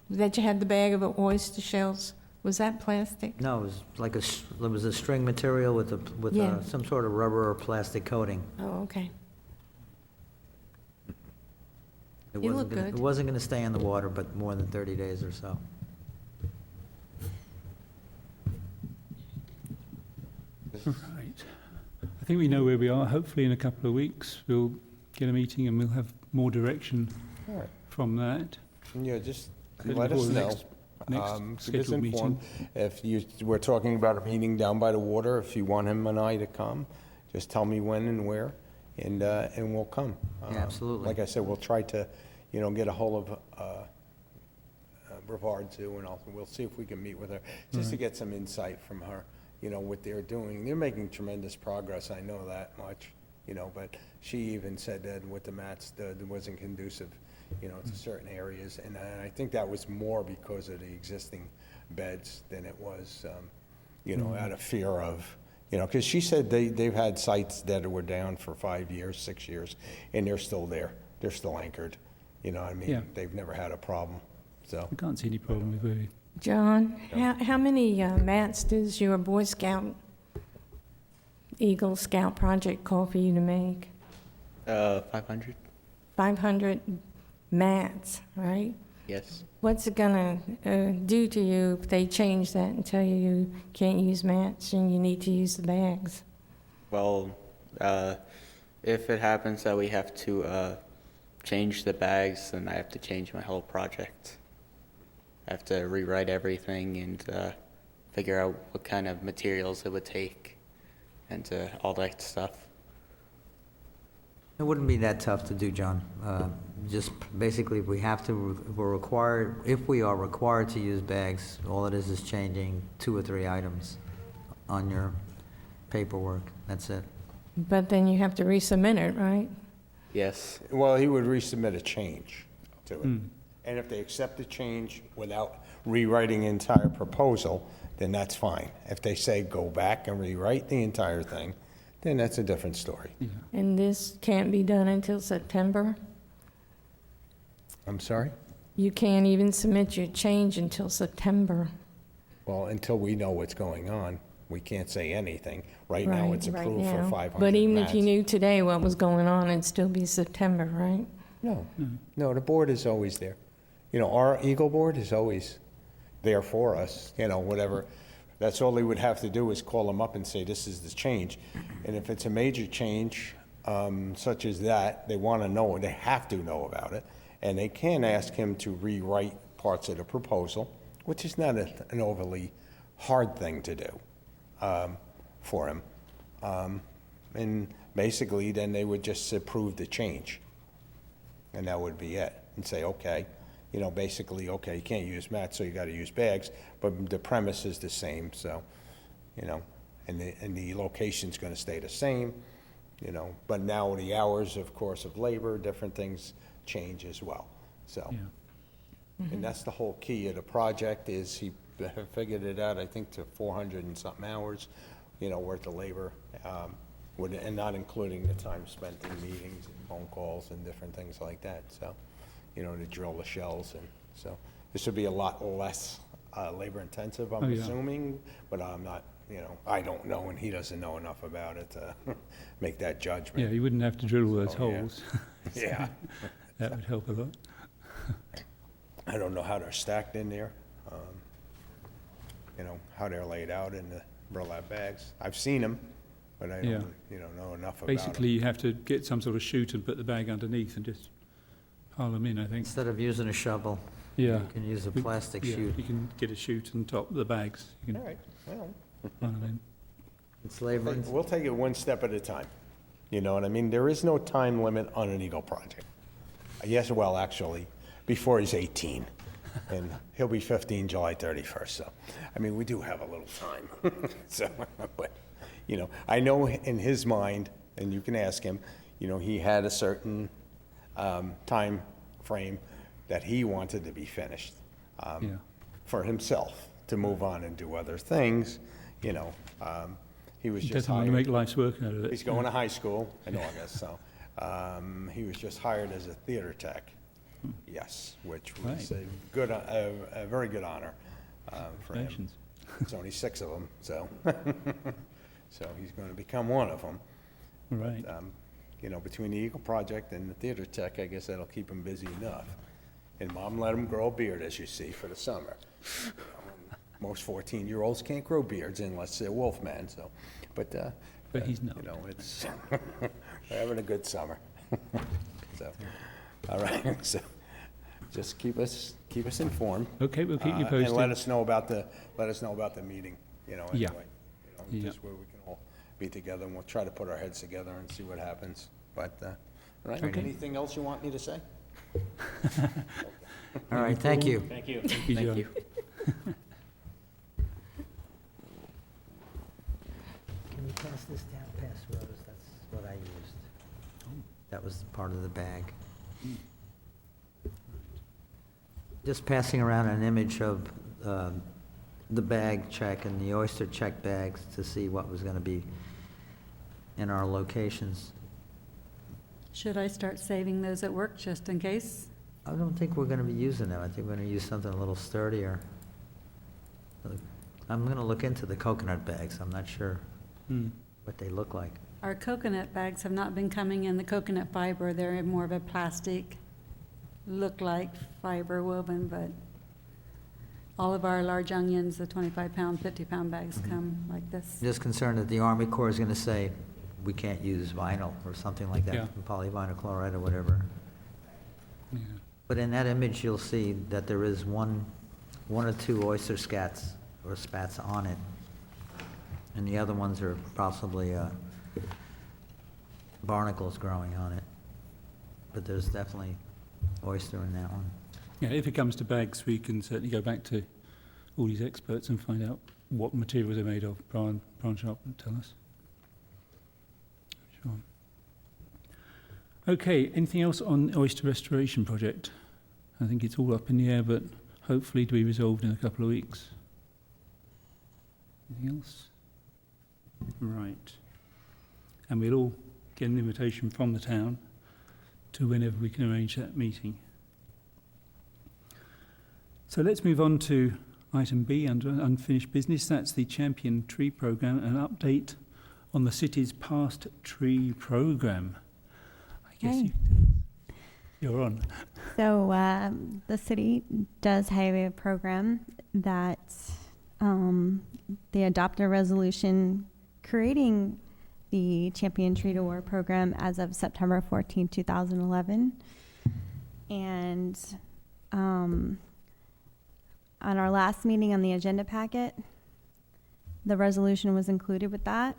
[SPEAKER 5] that you had the bag of oyster shells? Was that plastic?
[SPEAKER 6] No, it was like it was a string material with
[SPEAKER 5] Yeah.
[SPEAKER 6] some sort of rubber or plastic coating.
[SPEAKER 5] Oh, okay.
[SPEAKER 6] It
[SPEAKER 5] You
[SPEAKER 6] wasn't
[SPEAKER 5] look
[SPEAKER 6] gonna-
[SPEAKER 5] good.
[SPEAKER 6] It wasn't going to stay in the water but more than 30 days or so.
[SPEAKER 1] Right. I think we know where we are. Hopefully in a couple of weeks, we'll get a meeting and we'll have more direction
[SPEAKER 10] All right.
[SPEAKER 1] from that.
[SPEAKER 10] Yeah, just
[SPEAKER 1] Good.
[SPEAKER 10] let us
[SPEAKER 1] Before the
[SPEAKER 10] know.
[SPEAKER 1] next
[SPEAKER 10] Keep us
[SPEAKER 1] scheduled meeting.
[SPEAKER 10] informed. If we're talking about a meeting down by the water, if you want him and I to come, just tell me when and where, and we'll come.
[SPEAKER 6] Yeah, absolutely.
[SPEAKER 10] Like I said, we'll try to, get a hold of Brevard too, and we'll see if we can meet with her, just to get some insight from her, what they're doing. They're making tremendous progress, I know that much, but she even said that with the mats, that it wasn't conducive, to certain areas. And I think that was more because of the existing beds than it was, out of fear of, because she said they've had sites that were down for 5 years, 6 years, and they're still there. They're still anchored.
[SPEAKER 1] Yeah.
[SPEAKER 10] They've never had a problem, so.
[SPEAKER 1] I can't see any problem with it.
[SPEAKER 5] John, how many mats does your Boy Scout, Eagle Scout project call for you to make?
[SPEAKER 9] 500?
[SPEAKER 5] 500 mats, right?
[SPEAKER 9] Yes.
[SPEAKER 5] What's it gonna do to you if they change that and tell you can't use mats and you need to use the bags?
[SPEAKER 9] Well, if it happens that we have to change the bags, then I have to change my whole project. I have to rewrite everything and figure out what kind of materials it would take and all that stuff.
[SPEAKER 6] It wouldn't be that tough to do, John. Just basically, if we are required to use bags, all it is changing 2 or 3 items on your paperwork. That's it.
[SPEAKER 5] But then you have to resubmit it, right?
[SPEAKER 9] Yes.
[SPEAKER 10] Well, he would resubmit a change to it. And if they accept the change without rewriting the entire proposal, then that's fine. If they say go back and rewrite the entire thing, then that's a different story.
[SPEAKER 5] And this can't be done until September?
[SPEAKER 10] I'm sorry?
[SPEAKER 5] You can't even submit your change until September.
[SPEAKER 10] Well, until we know what's going on, we can't say anything. Right now, it's
[SPEAKER 5] Right
[SPEAKER 10] approved for
[SPEAKER 5] now.
[SPEAKER 10] 500
[SPEAKER 5] But even if you
[SPEAKER 10] mats.
[SPEAKER 5] knew today what was going on, it'd still be September, right?
[SPEAKER 10] No, the board is always there. Our Eagle board is always there for us, whatever. That's all they would have to do is call them up and say, this is the change. And if it's a major change, such as that, they want to know, they have to know about it. And they can ask him to rewrite parts of the proposal, which is not an overly hard thing to do for him. And basically, then they would just approve the change. And that would be it. And say, okay, basically, okay, you can't use mats, so you got to use bags, but the premise is the same, so, and the location's going to stay the same, but now the hours, of course, of labor, different things change as well, so.
[SPEAKER 1] Yeah.
[SPEAKER 10] And that's the whole key of the project, is he figured it out, I think, to 400 and something hours, worth of labor, and not including the time spent in meetings and phone calls and different things like that, so, to drill the shells, and so this would be a lot less labor intensive, I'm assuming, but I'm not, I don't know, and he doesn't know enough about it to make that judgment.
[SPEAKER 1] Yeah, you wouldn't have to drill all those
[SPEAKER 10] Oh, yeah.
[SPEAKER 1] holes.
[SPEAKER 10] Yeah.
[SPEAKER 1] That would help a lot.
[SPEAKER 10] I don't know how they're stacked in there, how they're laid out in the burlap bags. I've seen them, but I don't, know enough about them.
[SPEAKER 1] Basically, you have to get some sort of chute and put the bag underneath and just pile them in, I think.
[SPEAKER 6] Instead of using a shovel,
[SPEAKER 1] Yeah.
[SPEAKER 6] you can use a plastic
[SPEAKER 1] Yeah,
[SPEAKER 6] chute.
[SPEAKER 1] you can get a chute on top of the bags. You
[SPEAKER 10] All
[SPEAKER 1] can
[SPEAKER 10] right, well,
[SPEAKER 1] pile them in.
[SPEAKER 6] It's labor.
[SPEAKER 10] we'll take it one step at a time. You know what I mean? There is no time limit on an Eagle project. Yes, well, actually, before he's 18, and he'll be 15 July 31st, so, I mean, we do have a little time. So, but, I know in his mind, and you can ask him, he had a certain time frame that he wanted to be finished
[SPEAKER 1] Yeah.
[SPEAKER 10] for himself, to move on and do other things, he was
[SPEAKER 1] He
[SPEAKER 10] just
[SPEAKER 1] doesn't want to
[SPEAKER 10] hired.
[SPEAKER 1] make life's work out of it.
[SPEAKER 10] He's going to high school in August, so he was just hired as a theater tech. Yes, which was
[SPEAKER 1] Right.
[SPEAKER 10] a very good honor for him.
[SPEAKER 1] Congratulations.
[SPEAKER 10] There's only 6 of them, so so he's going to become one of them.
[SPEAKER 1] Right.
[SPEAKER 10] Between the Eagle Project and the theater tech, I guess that'll keep him busy enough. And Mom let him grow a beard, as you see, for the summer. Most 14-year-olds can't grow beards unless they're Wolfman, so, but
[SPEAKER 1] But he's not.
[SPEAKER 10] it's, we're having a good summer. So, all right, so just keep us informed.
[SPEAKER 1] Okay, we'll keep you
[SPEAKER 10] And
[SPEAKER 1] posted.
[SPEAKER 10] let us know about the meeting, anyway.
[SPEAKER 1] Yeah. Yeah.
[SPEAKER 10] Just where we can all be together, and we'll try to put our heads together and see what happens. But, all right,
[SPEAKER 1] Okay.
[SPEAKER 10] anything else you want me to say?
[SPEAKER 6] All right, thank you.
[SPEAKER 3] Thank you.
[SPEAKER 1] Thank you, John.
[SPEAKER 6] this down past Rose? That's what I used. That was part of the bag. Just passing around an image of the bag check and the oyster check bags to see what was going to be in our locations.
[SPEAKER 7] Should I start saving those at work just in case?
[SPEAKER 6] I don't think we're going to be using them. I think we're going to use something a little sturdier. I'm going to look into the coconut bags. I'm not sure what they look like.
[SPEAKER 7] Our coconut bags have not been coming in the coconut fiber. They're in more of a plastic, look like fiber woven, but all of our large onions, the 25-pound, 50-pound bags come like this.
[SPEAKER 6] Just concerned that the Army Corps is going to say, we can't use vinyl or something like that,
[SPEAKER 1] Yeah.
[SPEAKER 6] polyvinyl chloride or whatever.
[SPEAKER 1] Yeah.
[SPEAKER 6] But in that image, you'll see that there is one or two oyster scats or spats on it. And the other ones are possibly barnacles growing on it. But there's definitely oyster in that one.
[SPEAKER 1] Yeah, if it comes to bags, we can certainly go back to all these experts and find out what materials they're made of. Brian Sharp will tell us. Sure. Okay, anything else on the oyster restoration project? I think it's all up in the air, but hopefully to be resolved in a couple of weeks. Anything else? Right. And we'll all get an invitation from the town to whenever we can arrange that meeting. So let's move on to item B under unfinished business. That's the Champion Tree Programme, an update on the city's past tree programme. I guess you're on.
[SPEAKER 11] So the city does have a program that they adopted a resolution creating the Champion Tree to War program as of September 14, 2011. And on our last meeting on the agenda packet, the resolution was included with that.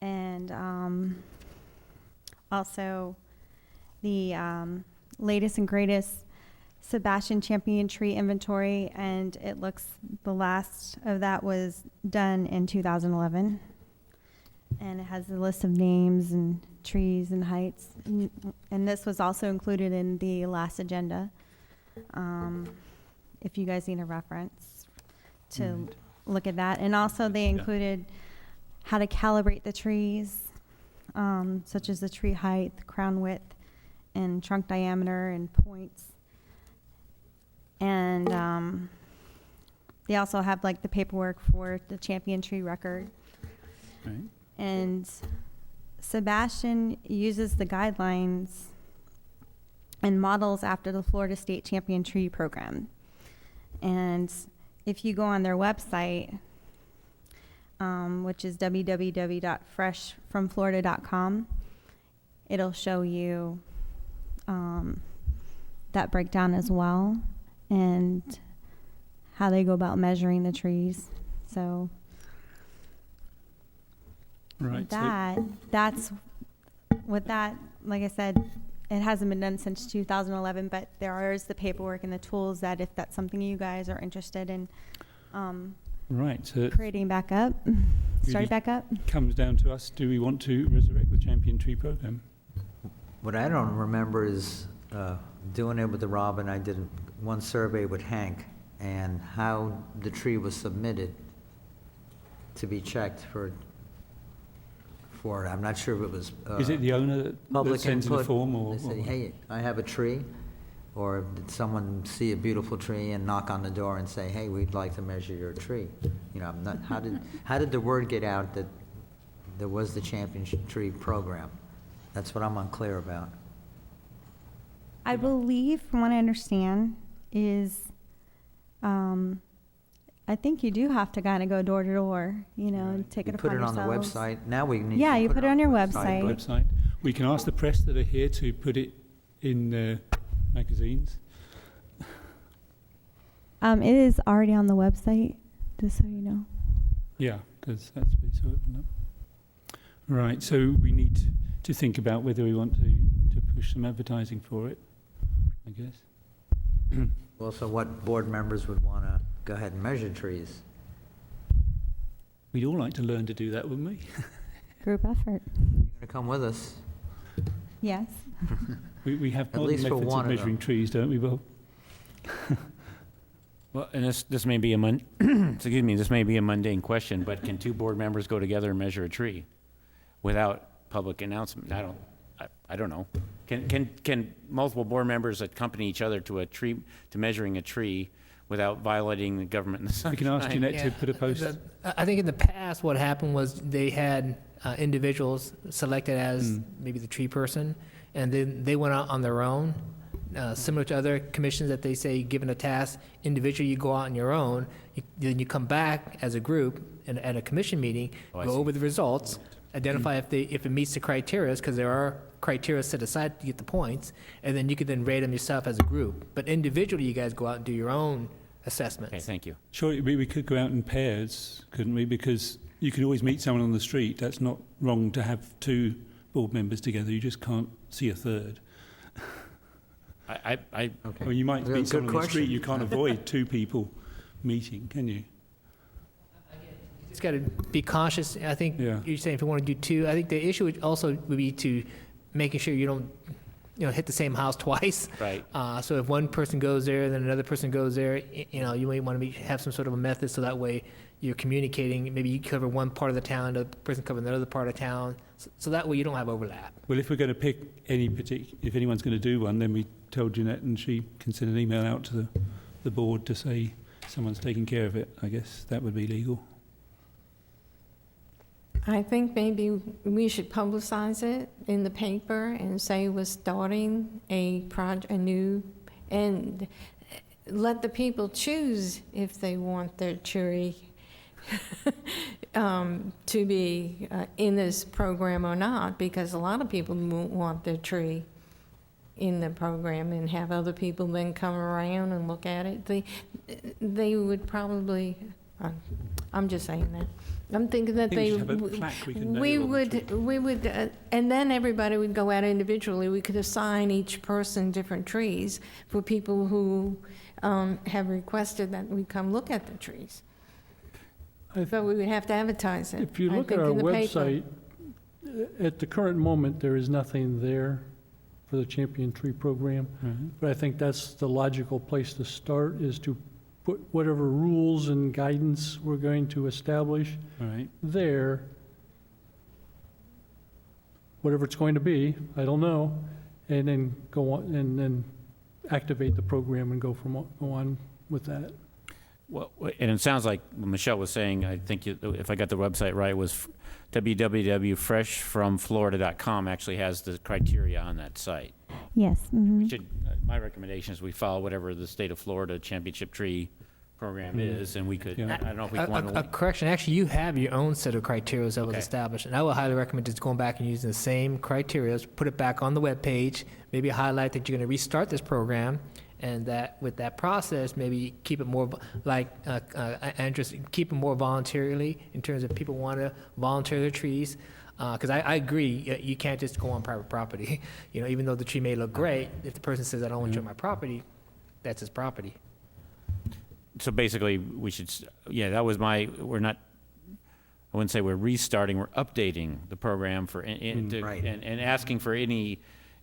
[SPEAKER 11] And also the latest and greatest Sebastian Champion Tree Inventory, and it looks the last of that was done in 2011. And it has a list of names and trees and heights. And this was also included in the last agenda. If you guys need a reference to look at that. And also they included how to calibrate the trees, such as the tree height, crown width, and trunk diameter and points. And they also have like the paperwork for the Champion Tree record.
[SPEAKER 1] Right.
[SPEAKER 11] And Sebastian uses the guidelines and models after the Florida State Champion Tree Program. And if you go on their website, which is www.freshfromflorida.com, it'll show you that breakdown as well and how they go about measuring the trees. So
[SPEAKER 1] Right.
[SPEAKER 11] that's with that, like I said, it hasn't been done since 2011, but there is the paperwork and the tools that if that's something you guys are interested in
[SPEAKER 1] Right. So
[SPEAKER 11] creating back up, start back up.
[SPEAKER 1] comes down to us. Do we want to resurrect the Champion Tree Programme?
[SPEAKER 6] What I don't remember is doing it with the Robin. I did one survey with Hank and how the tree was submitted to be checked for it. I'm not sure if it was
[SPEAKER 1] Is it the owner that
[SPEAKER 6] public
[SPEAKER 1] sends in a
[SPEAKER 6] input.
[SPEAKER 1] form or?
[SPEAKER 6] They say, hey, I have a tree. Or did someone see a beautiful tree and knock on the door and say, hey, we'd like to measure your tree? You know, how did the word get out that there was the Champion Tree Program? That's what I'm unclear about.
[SPEAKER 11] I believe, from what I understand, is I think you do have to kind of go door to door, you know, and take it
[SPEAKER 6] You put
[SPEAKER 11] upon
[SPEAKER 6] it on the
[SPEAKER 11] yourselves.
[SPEAKER 6] website. Now we need
[SPEAKER 11] Yeah,
[SPEAKER 6] to
[SPEAKER 11] you put it on your
[SPEAKER 6] the
[SPEAKER 11] website.
[SPEAKER 1] Website. We can ask the press that are here to put it in magazines.
[SPEAKER 11] It is already on the website, just so you know.
[SPEAKER 1] Yeah, because that's what sort of. Right. So we need to think about whether we want to push some advertising for it, I guess.
[SPEAKER 6] Also, what board members would want to go ahead and measure trees?
[SPEAKER 1] We'd all like to learn to do that, wouldn't we?
[SPEAKER 11] Group effort.
[SPEAKER 6] You're going to come with us.
[SPEAKER 11] Yes.
[SPEAKER 1] We have
[SPEAKER 6] At
[SPEAKER 1] modern
[SPEAKER 6] least for
[SPEAKER 1] methods
[SPEAKER 6] one
[SPEAKER 1] of
[SPEAKER 6] of
[SPEAKER 1] measuring
[SPEAKER 6] them.
[SPEAKER 1] trees, don't we, Bob?
[SPEAKER 3] Well, and this may be a excuse me, this may be a mundane question, but can two board members go together and measure a tree without public announcement? I don't know. Can multiple board members accompany each other to measuring a tree without violating the government and the
[SPEAKER 1] We
[SPEAKER 3] sunshine?
[SPEAKER 1] can ask Jeanette to
[SPEAKER 4] Yeah.
[SPEAKER 1] put a post.
[SPEAKER 4] I think in the past, what happened was they had individuals selected as maybe the tree person, and then they went out on their own, similar to other commissions that they say, given a task, individually you go out on your own, then you come back as a group and at a commission meeting,
[SPEAKER 3] Oh, I
[SPEAKER 4] go
[SPEAKER 3] see.
[SPEAKER 4] over the results, identify if it meets the criteria, because there are criteria set aside to get the points, and then you could then rate them yourself as a group. But individually, you guys go out and do your own assessments.
[SPEAKER 3] Okay, thank you.
[SPEAKER 1] Surely we could go out in pairs, couldn't we? Because you could always meet someone on the street. That's not wrong to have two board members together. You just can't see a third.
[SPEAKER 3] I
[SPEAKER 1] I mean, you might
[SPEAKER 6] Good
[SPEAKER 1] meet someone on the
[SPEAKER 6] question.
[SPEAKER 1] street. You can't avoid two people meeting, can you?
[SPEAKER 4] Just got to be cautious. I think
[SPEAKER 1] Yeah.
[SPEAKER 4] you're saying if you want to do two, I think the issue would be to making sure you don't, hit the same house twice.
[SPEAKER 3] Right.
[SPEAKER 4] So if one person goes there, then another person goes there, you may want to have some sort of a method so that way you're communicating. Maybe you cover one part of the town, the person covers another part of town, so that way you don't have overlap.
[SPEAKER 1] Well, if we're going to pick if anyone's going to do one, then we tell Jeanette and she can send an email out to the board to say someone's taking care of it. I guess that would be legal.
[SPEAKER 5] I think maybe we should publicize it in the paper and say we're starting a new, and let the people choose if they want their tree to be in this program or not, because a lot of people won't want their tree in the program and have other people then come around and look at it. They would probably, I'm just saying that. I'm thinking that
[SPEAKER 1] I think we should have a plaque we can nail on the tree.
[SPEAKER 5] we would, and then everybody would go out individually. We could assign each person different trees for people who have requested that we come look at the trees. But we would have to advertise it.
[SPEAKER 12] If you
[SPEAKER 5] I
[SPEAKER 12] look at
[SPEAKER 5] think,
[SPEAKER 12] our
[SPEAKER 5] in the paper.
[SPEAKER 12] website, at the current moment, there is nothing there for the Champion Tree Program.
[SPEAKER 1] Right.
[SPEAKER 12] But I think that's the logical place to start, is to put whatever rules and guidance we're going to establish
[SPEAKER 1] All right.
[SPEAKER 12] there, whatever it's going to be, I don't know, and then go on, and then activate the program and go on with that.
[SPEAKER 3] Well, and it sounds like what Michelle was saying, I think if I got the website right, was www.freshfromflorida.com actually has the criteria on that site.
[SPEAKER 11] Yes.
[SPEAKER 3] We should, my recommendation is we follow whatever the state of Florida championship tree program is, and we could,
[SPEAKER 1] Yeah.
[SPEAKER 3] I don't know if we want
[SPEAKER 4] A
[SPEAKER 3] to.
[SPEAKER 4] correction, actually, you have your own set of criteria that was
[SPEAKER 3] Okay.
[SPEAKER 4] established, and I would highly recommend just going back and using the same criteria, put it back on the webpage, maybe highlight that you're going to restart this program, and that with that process, maybe keep it more Andrew, keep it more voluntarily in terms of people want to volunteer their trees. Because I agree, you can't just go on private property. Even though the tree may look great, if the person says, I don't want you on my property, that's his property.
[SPEAKER 3] So basically, we should, that was we're not, I wouldn't say we're restarting, we're updating the program for,
[SPEAKER 6] Right.
[SPEAKER 3] and asking for any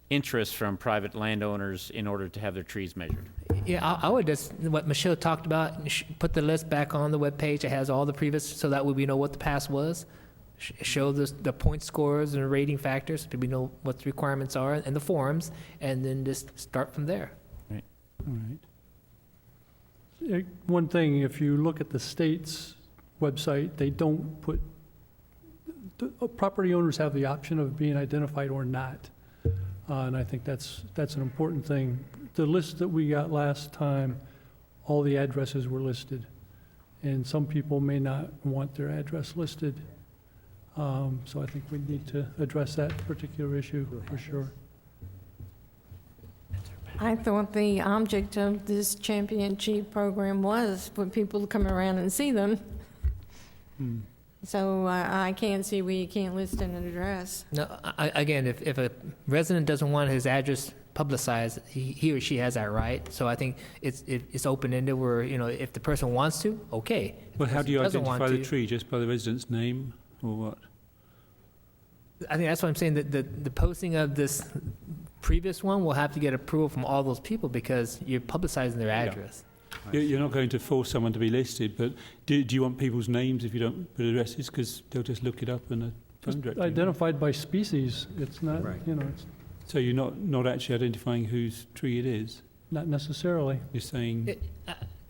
[SPEAKER 3] interest from private landowners in order to have their trees measured.
[SPEAKER 4] Yeah, I would just, what Michelle talked about, put the list back on the webpage. It has all the previous, so that way we know what the past was. Show the point scores and rating factors, so we know what the requirements are and the forms, and then just start from there.
[SPEAKER 1] All right.
[SPEAKER 12] One thing, if you look at the state's website, they don't put, property owners have the option of being identified or not. And I think that's an important thing. The list that we got last time, all the addresses were listed. And some people may not want their address listed. So I think we need to address that particular issue for sure.
[SPEAKER 5] I thought the object of this championship program was for people to come around and see them. So I can't see where you can't list an address.
[SPEAKER 4] No, again, if a resident doesn't want his address publicize, he or she has that right. So I think it's open-ended where, if the person wants to, okay. If
[SPEAKER 1] Well,
[SPEAKER 4] the
[SPEAKER 1] how do you
[SPEAKER 4] person doesn't
[SPEAKER 1] identify
[SPEAKER 4] want
[SPEAKER 1] the
[SPEAKER 4] to-
[SPEAKER 1] tree? Just by the resident's name or what?
[SPEAKER 4] I think that's what I'm saying, that the posting of this previous one will have to get approval from all those people because you're publicizing their address.
[SPEAKER 1] You're not going to force someone to be listed, but do you want people's names if you don't put addresses? Because they'll just look it up in a phone directory.
[SPEAKER 12] Identified by species, it's not,
[SPEAKER 6] Right.
[SPEAKER 12] it's
[SPEAKER 1] So you're not actually identifying whose tree it is?
[SPEAKER 12] not necessarily.
[SPEAKER 1] You're saying,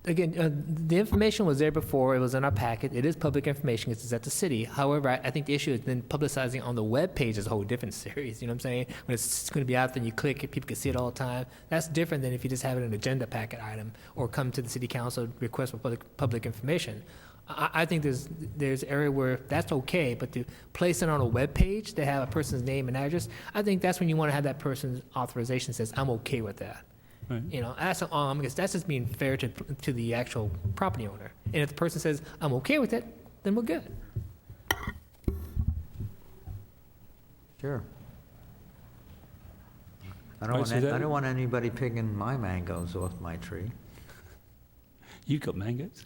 [SPEAKER 4] Again, the information was there before, it was in our packet, it is public information, it's at the city. However, I think the issue is then publicizing on the web page is a whole different series, you know what I'm saying? When it's going to be out there and you click it, people can see it all the time. That's different than if you just have it in an agenda packet item or come to the city council request for public information. I think there's area where that's okay, but to place it on a web page to have a person's name and address, I think that's when you want to have that person's authorization says, I'm okay with that.
[SPEAKER 1] right.
[SPEAKER 4] Because that's just being fair to the actual property owner. And if the person says, I'm okay with it, then we're good.
[SPEAKER 6] Sure. I
[SPEAKER 1] Right, so that-
[SPEAKER 6] don't want anybody picking my mangoes off my tree.
[SPEAKER 1] You've got mangoes.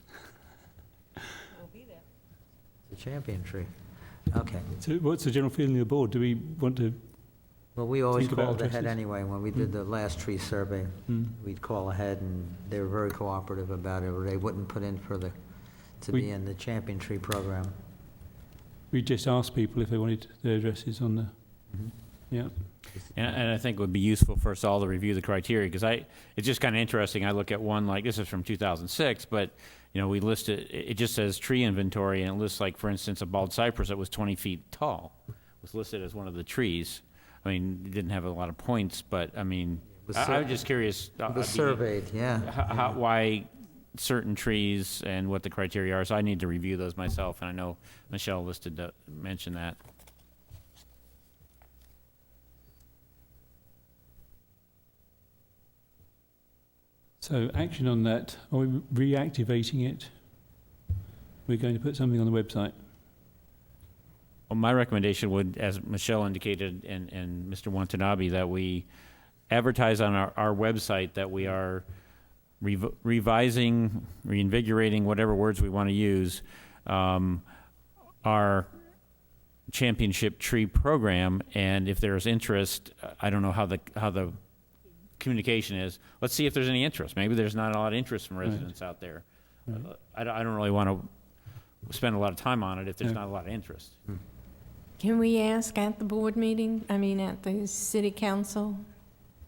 [SPEAKER 6] It's a champion tree. Okay.
[SPEAKER 1] So what's the general feeling of the board? Do we want to?
[SPEAKER 6] Well, we always
[SPEAKER 1] Think about
[SPEAKER 6] called ahead
[SPEAKER 1] addresses.
[SPEAKER 6] anyway. When we did the last tree survey, we'd call ahead, and they were very cooperative about it, or they wouldn't put in to
[SPEAKER 1] We-
[SPEAKER 6] be in the champion tree program.
[SPEAKER 1] We just asked people if they wanted their addresses on the.
[SPEAKER 6] Mhm.
[SPEAKER 1] Yeah.
[SPEAKER 3] And I think it would be useful for us all to review the criteria, because it's just kind of interesting. I look at one, like, this is from 2006, but, we listed, it just says tree inventory, and it lists, like, for instance, a bald cypress that was 20 feet tall was listed as one of the trees. I mean, it didn't have a lot of points, but, I mean,
[SPEAKER 6] was
[SPEAKER 3] I was just curious.
[SPEAKER 6] It was surveyed, yeah.
[SPEAKER 3] Why certain trees and what the criteria are, so I need to review those myself, and I know Michelle mentioned that.
[SPEAKER 1] So action on that. Are we reactivating it? We're going to put something on the website.
[SPEAKER 3] Well, my recommendation would, as Michelle indicated and Mr. Watanabe, that we advertise on our website that we are revising, reinvigorating, whatever words we want to use, our championship tree program. And if there's interest, I don't know how the communication is. Let's see if there's any interest. Maybe there's not a lot of interest from residents out there.
[SPEAKER 1] Right.
[SPEAKER 3] I don't really want to spend a lot of time on it if there's not a lot of interest.
[SPEAKER 5] Can we ask at the board meeting, at the city council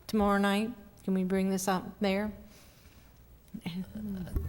[SPEAKER 5] tomorrow night? Can we bring this up there?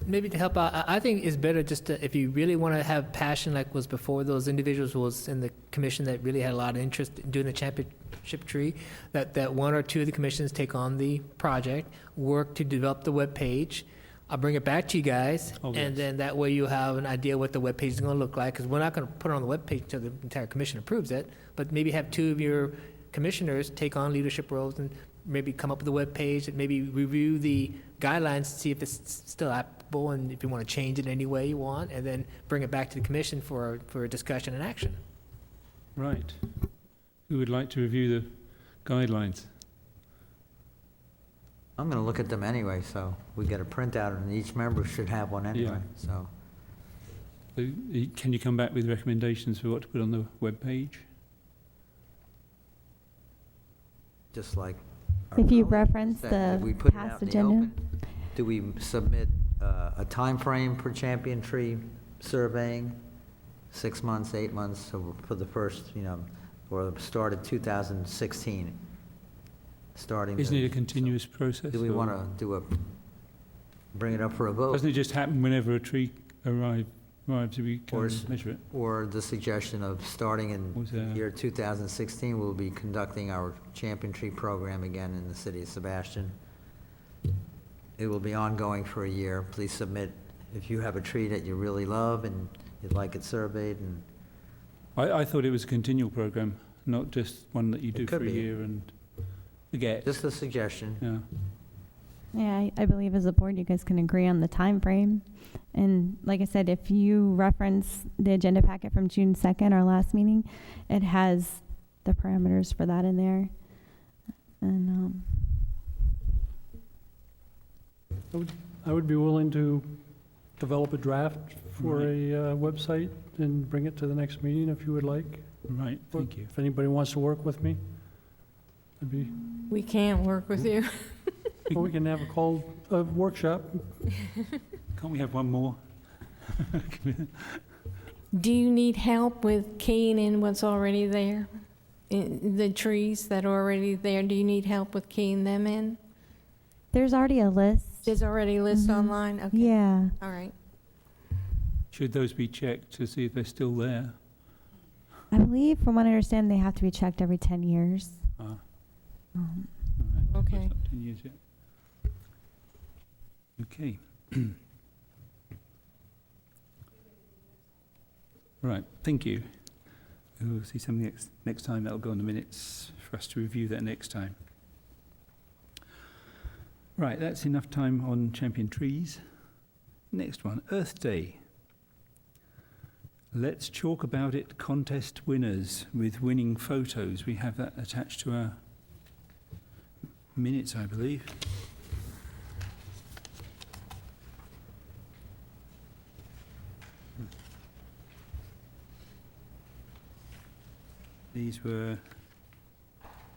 [SPEAKER 4] Maybe to help out, I think it's better just to, if you really want to have passion like was before, those individuals who was in the commission that really had a lot of interest in doing the championship tree, that one or two of the commissions take on the project, work to develop the web page. I'll bring it back to you guys,
[SPEAKER 1] Oh, yes.
[SPEAKER 4] and then that way you have an idea what the web page is going to look like, because we're not going to put it on the web page until the entire commission approves it, but maybe have two of your commissioners take on leadership roles and maybe come up with a web page and maybe review the guidelines to see if it's still applicable and if you want to change it any way you want, and then bring it back to the commission for a discussion and action.
[SPEAKER 1] Right. Who would like to review the guidelines?
[SPEAKER 6] I'm going to look at them anyway, so we get a printout, and each member should have one anyway, so.
[SPEAKER 1] So, can you come back with recommendations for what to put on the web page?
[SPEAKER 6] Just like.
[SPEAKER 11] If you
[SPEAKER 6] our-
[SPEAKER 11] reference
[SPEAKER 6] that
[SPEAKER 11] the
[SPEAKER 6] we put it
[SPEAKER 11] past
[SPEAKER 6] out in the
[SPEAKER 11] agenda.
[SPEAKER 6] open? Do we submit a time frame for champion tree surveying? 6 months, 8 months, so for the first, or started 2016? Starting.
[SPEAKER 1] Isn't it a
[SPEAKER 6] the-
[SPEAKER 1] continuous process?
[SPEAKER 6] Do we
[SPEAKER 1] or-
[SPEAKER 6] want to bring it up for a vote?
[SPEAKER 1] Doesn't it just happen whenever a tree arrives, we go
[SPEAKER 6] Or
[SPEAKER 1] and measure it?
[SPEAKER 6] Or the suggestion of starting in
[SPEAKER 1] Was,
[SPEAKER 6] the year 2016, we'll be conducting our champion tree program again in the city of Sebastian. It will be ongoing for a year. Please submit if you have a tree that you really love and you'd like it surveyed, and
[SPEAKER 1] I thought it was a continual program, not just one that you do
[SPEAKER 6] could
[SPEAKER 1] for a
[SPEAKER 6] be.
[SPEAKER 1] year and forget.
[SPEAKER 6] just a suggestion.
[SPEAKER 1] Yeah.
[SPEAKER 11] Yeah, I believe as a board, you guys can agree on the time frame. And like I said, if you reference the agenda packet from June 2nd, our last meeting, it has the parameters for that in there. And
[SPEAKER 12] I would be willing to develop a draft for a website and bring it to the next meeting if you would like.
[SPEAKER 1] Right, thank you.
[SPEAKER 12] If anybody wants to work with me, I'd be,
[SPEAKER 5] We can't work with you.
[SPEAKER 12] well, we can have a workshop.
[SPEAKER 1] Can't we have one more?
[SPEAKER 5] Do you need help with keying in what's already there? The trees that are already there, do you need help with keying them in?
[SPEAKER 11] There's already a list.
[SPEAKER 5] There's already a list online? Okay.
[SPEAKER 11] Yeah.
[SPEAKER 5] All right.
[SPEAKER 1] Should those be checked to see if they're still there?
[SPEAKER 11] I believe, from what I understand, they have to be checked every 10 years.
[SPEAKER 1] Ah, all
[SPEAKER 11] Um,
[SPEAKER 1] right. So it's
[SPEAKER 5] Okay.
[SPEAKER 1] not 10 years yet. Okay. Right, thank you. We'll see something next time. That'll go on the minutes for us to review that next time. Right, that's enough time on champion trees. Next one, Earth Day. Let's Chalk About It contest winners with winning photos. We have that attached to our minutes, I believe. These were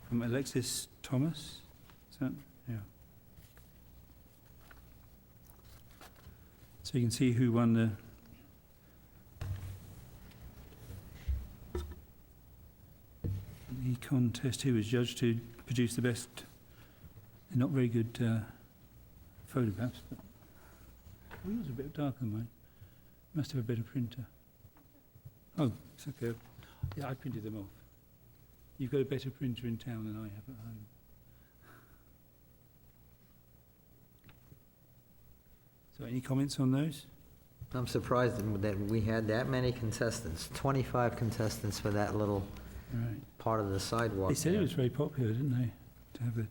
[SPEAKER 1] from Alexis Thomas. Is that? Yeah. So you can see who won the contest, who was judged to produce the best, not very good photographs. But yours are a bit darker than mine. Must have a better printer. Oh, it's okay. Yeah, I printed them off. You've got a better printer in town than I have at home. So any comments on those?
[SPEAKER 6] I'm surprised that we had that many contestants, 25 contestants for that little
[SPEAKER 1] Right.
[SPEAKER 6] part of the sidewalk.
[SPEAKER 1] They said it
[SPEAKER 6] there.
[SPEAKER 1] was very popular, didn't they? To have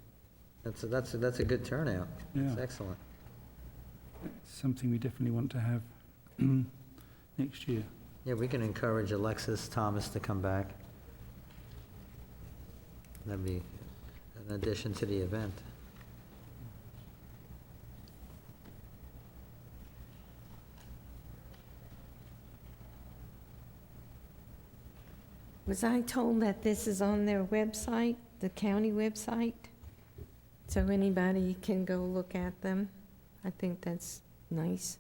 [SPEAKER 6] That's a good turnout.
[SPEAKER 1] Yeah.
[SPEAKER 6] That's excellent.
[SPEAKER 1] something we definitely want to have next year.
[SPEAKER 6] Yeah, we can encourage Alexis Thomas to come back. That'd be an addition to the event.
[SPEAKER 5] Was I told that this is on their website, the county website? So anybody can go look at them? I think that's nice.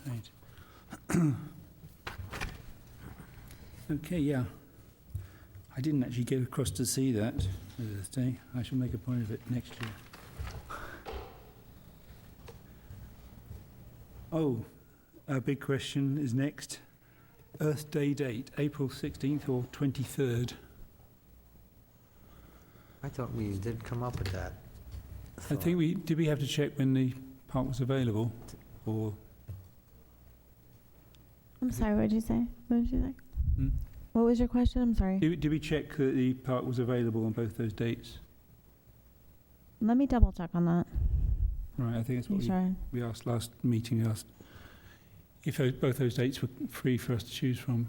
[SPEAKER 1] Right. Okay, yeah. I didn't actually get across to see that this day. I shall make a point of it next year. Oh, our big question is next. Earth Day date, April 16th or 23rd?
[SPEAKER 6] I thought we did come up with that.
[SPEAKER 1] I think did we have to check when the park was available? Or,
[SPEAKER 11] I'm sorry, what did you say? What did you say?
[SPEAKER 1] hmm?
[SPEAKER 11] What was your question? I'm sorry.
[SPEAKER 1] Did we check that the park was available on both those dates?
[SPEAKER 11] Let me double check on that.
[SPEAKER 1] Right, I think that's what
[SPEAKER 11] Make sure.
[SPEAKER 1] we asked last meeting. We asked if both those dates were free for us to choose from.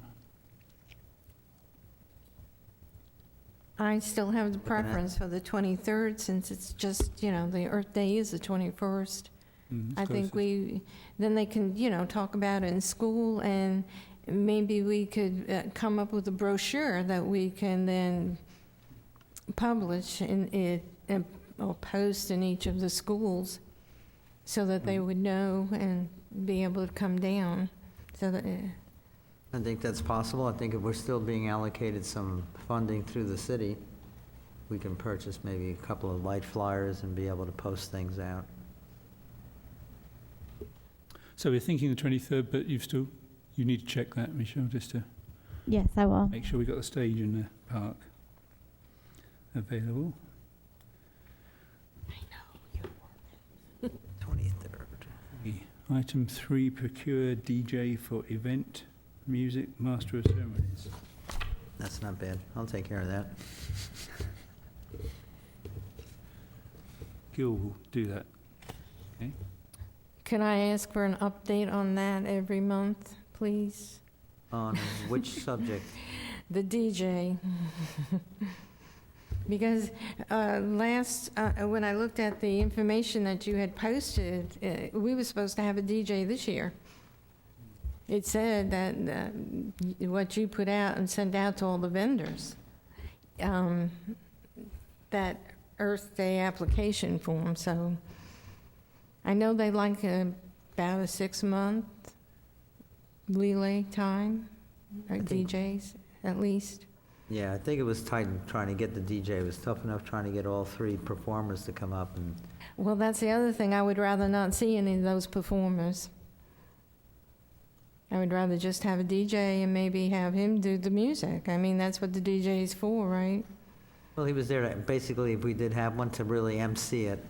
[SPEAKER 5] I still have the
[SPEAKER 6] Looking at-
[SPEAKER 5] preference for the 23rd, since it's just, the Earth Day is the 21st.
[SPEAKER 1] It's
[SPEAKER 5] I think
[SPEAKER 1] closest.
[SPEAKER 5] then they can, talk about it in school, and maybe we could come up with a brochure that we can then publish or post in each of the schools, so that they would know and be able to come down. So that,
[SPEAKER 6] I think that's possible. I think if we're still being allocated some funding through the city, we can purchase maybe a couple of light flyers and be able to post things out.
[SPEAKER 1] So we're thinking the 23rd, but you need to check that, Michelle, just to
[SPEAKER 11] Yes, I will.
[SPEAKER 1] make sure we got the stage in the park available.
[SPEAKER 6] 23rd.
[SPEAKER 1] Item 3, procure DJ for event, music, master of ceremonies.
[SPEAKER 6] That's not bad. I'll take care of that.
[SPEAKER 1] Gil will do that.
[SPEAKER 3] Okay.
[SPEAKER 5] Can I ask for an update on that every month, please?
[SPEAKER 6] On which subject?
[SPEAKER 5] The DJ. Because when I looked at the information that you had posted, we were supposed to have a DJ this year. It said that what you put out and sent out to all the vendors, that Earth Day application form. So I know they like about a 6-month leeway time, DJs at least.
[SPEAKER 6] Yeah, I think it was tight in trying to get the DJ. It was tough enough trying to get all 3 performers to come up and.
[SPEAKER 5] Well, that's the other thing. I would rather not see any of those performers. I would rather just have a DJ and maybe have him do the music. I mean, that's what the DJ is for, right?
[SPEAKER 6] Well, he was there to, basically, if we did have one, to really MC it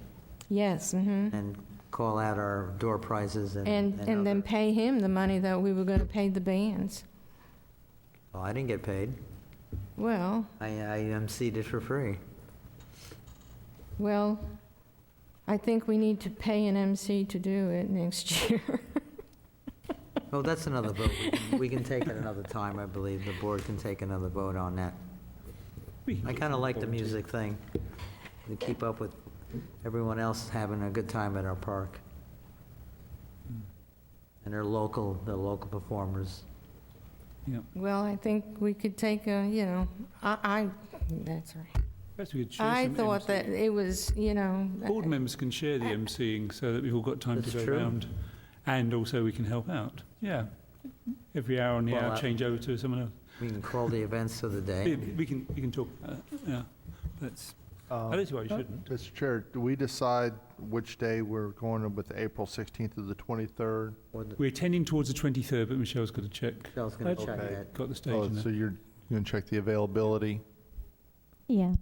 [SPEAKER 5] Yes,
[SPEAKER 6] and call out our door prizes
[SPEAKER 5] and then
[SPEAKER 6] other-
[SPEAKER 5] pay him the money that we were going to pay the bands.
[SPEAKER 6] Well, I didn't get paid.
[SPEAKER 5] Well,
[SPEAKER 6] I MC'd it for free.
[SPEAKER 5] well, I think we need to pay an MC to do it next year.
[SPEAKER 6] Oh, that's another vote. We can take it another time, I believe. The board can take another vote on that. I kind of like the music thing, to keep up with everyone else having a good time at our park. And they're local performers.
[SPEAKER 1] Yeah.
[SPEAKER 5] Well, I think we could take a, that's right.
[SPEAKER 1] Perhaps we could share
[SPEAKER 5] I
[SPEAKER 1] some
[SPEAKER 5] thought
[SPEAKER 1] MC.
[SPEAKER 5] that it was,
[SPEAKER 1] Board members can share the emceeing so that we've all got time
[SPEAKER 6] That's
[SPEAKER 1] to go
[SPEAKER 6] true.
[SPEAKER 1] around, and also we can help out. Yeah. Every hour on the
[SPEAKER 6] Well,
[SPEAKER 1] hour, change over to someone else.
[SPEAKER 6] We can call the events of the
[SPEAKER 1] Yeah,
[SPEAKER 6] day.
[SPEAKER 1] we can talk about that. Yeah. That's, I don't see why you shouldn't.
[SPEAKER 8] Mr. Chair, do we decide which day we're going with April 16th to the 23rd?
[SPEAKER 6] Or the-
[SPEAKER 1] We're tending towards the 23rd, but Michelle's got to check.
[SPEAKER 6] Michelle's going to check
[SPEAKER 8] Okay.
[SPEAKER 6] that.
[SPEAKER 1] Got the stage
[SPEAKER 8] Oh,
[SPEAKER 1] in
[SPEAKER 8] so
[SPEAKER 1] there.
[SPEAKER 8] you're going to check the availability?
[SPEAKER 11] Yeah.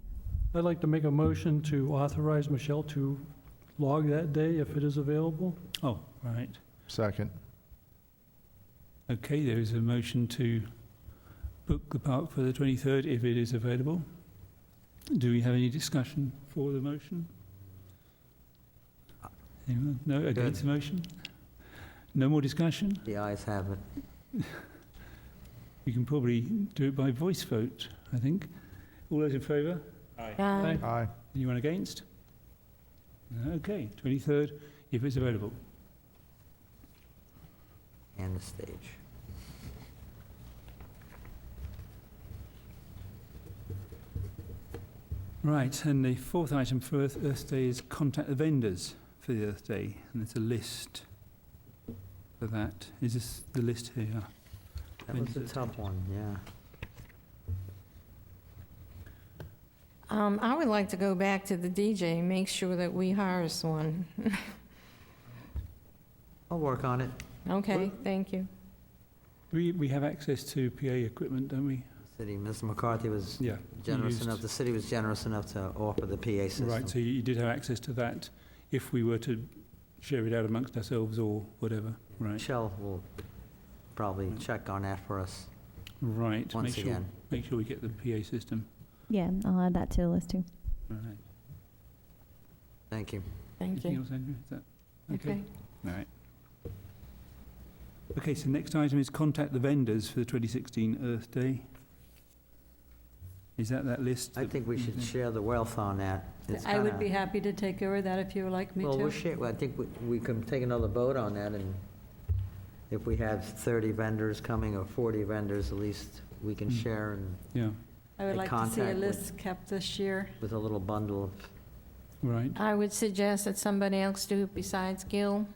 [SPEAKER 12] I'd like to make a motion to authorize Michelle to log that day if it is available.
[SPEAKER 1] Oh, right.
[SPEAKER 8] Second.
[SPEAKER 1] Okay, there is a motion to book the park for the 23rd if it is available. Do we have any discussion for the motion? Anyone? No, against the motion? No more discussion?
[SPEAKER 6] The ayes have it.
[SPEAKER 1] You can probably do it by voice vote, I think. All those in favour?
[SPEAKER 12] Aye.
[SPEAKER 8] Aye.
[SPEAKER 1] Anyone against? Okay, 23rd if it's available.
[SPEAKER 6] And the stage.
[SPEAKER 1] Right, and the fourth item for Earth Day is contact the vendors for the Earth Day, and there's a list for that. Is this the list here?
[SPEAKER 6] That was a tough one, yeah.
[SPEAKER 5] I would like to go back to the DJ, make sure that we hire someone.
[SPEAKER 6] I'll work on it.
[SPEAKER 5] Okay, thank you.
[SPEAKER 1] We have access to PA equipment, don't we?
[SPEAKER 6] City, Mr. McCarthy was
[SPEAKER 1] Yeah.
[SPEAKER 6] generous
[SPEAKER 1] used-
[SPEAKER 6] enough, the city was generous enough to offer the PA system.
[SPEAKER 1] Right, so you did have access to that if we were to share it out amongst ourselves or whatever, right?
[SPEAKER 6] Michelle will probably check on that for us
[SPEAKER 1] Right,
[SPEAKER 6] once again.
[SPEAKER 1] make sure we get the PA system.
[SPEAKER 11] Yeah, I'll add that to the list too.
[SPEAKER 1] Right.
[SPEAKER 6] Thank you.
[SPEAKER 5] Thank
[SPEAKER 1] Anything
[SPEAKER 5] you.
[SPEAKER 1] else, Andrew? Is that okay?
[SPEAKER 5] Okay.
[SPEAKER 1] All right. Okay, so next item is contact the vendors for the 2016 Earth Day. Is that list?
[SPEAKER 6] I think we should share the wealth on that. It's
[SPEAKER 7] I would
[SPEAKER 6] kinda-
[SPEAKER 7] be happy to take over that if you would like me
[SPEAKER 6] Well, we'll
[SPEAKER 7] to.
[SPEAKER 6] share, I think we can take another vote on that, and if we have 30 vendors coming or 40 vendors, at least we can share and
[SPEAKER 1] Yeah,
[SPEAKER 7] I would
[SPEAKER 6] make
[SPEAKER 7] like to see a
[SPEAKER 6] contact with-
[SPEAKER 7] list kept this year.
[SPEAKER 6] with a little bundle of,
[SPEAKER 1] right.
[SPEAKER 5] I would suggest that somebody else do it besides Gil,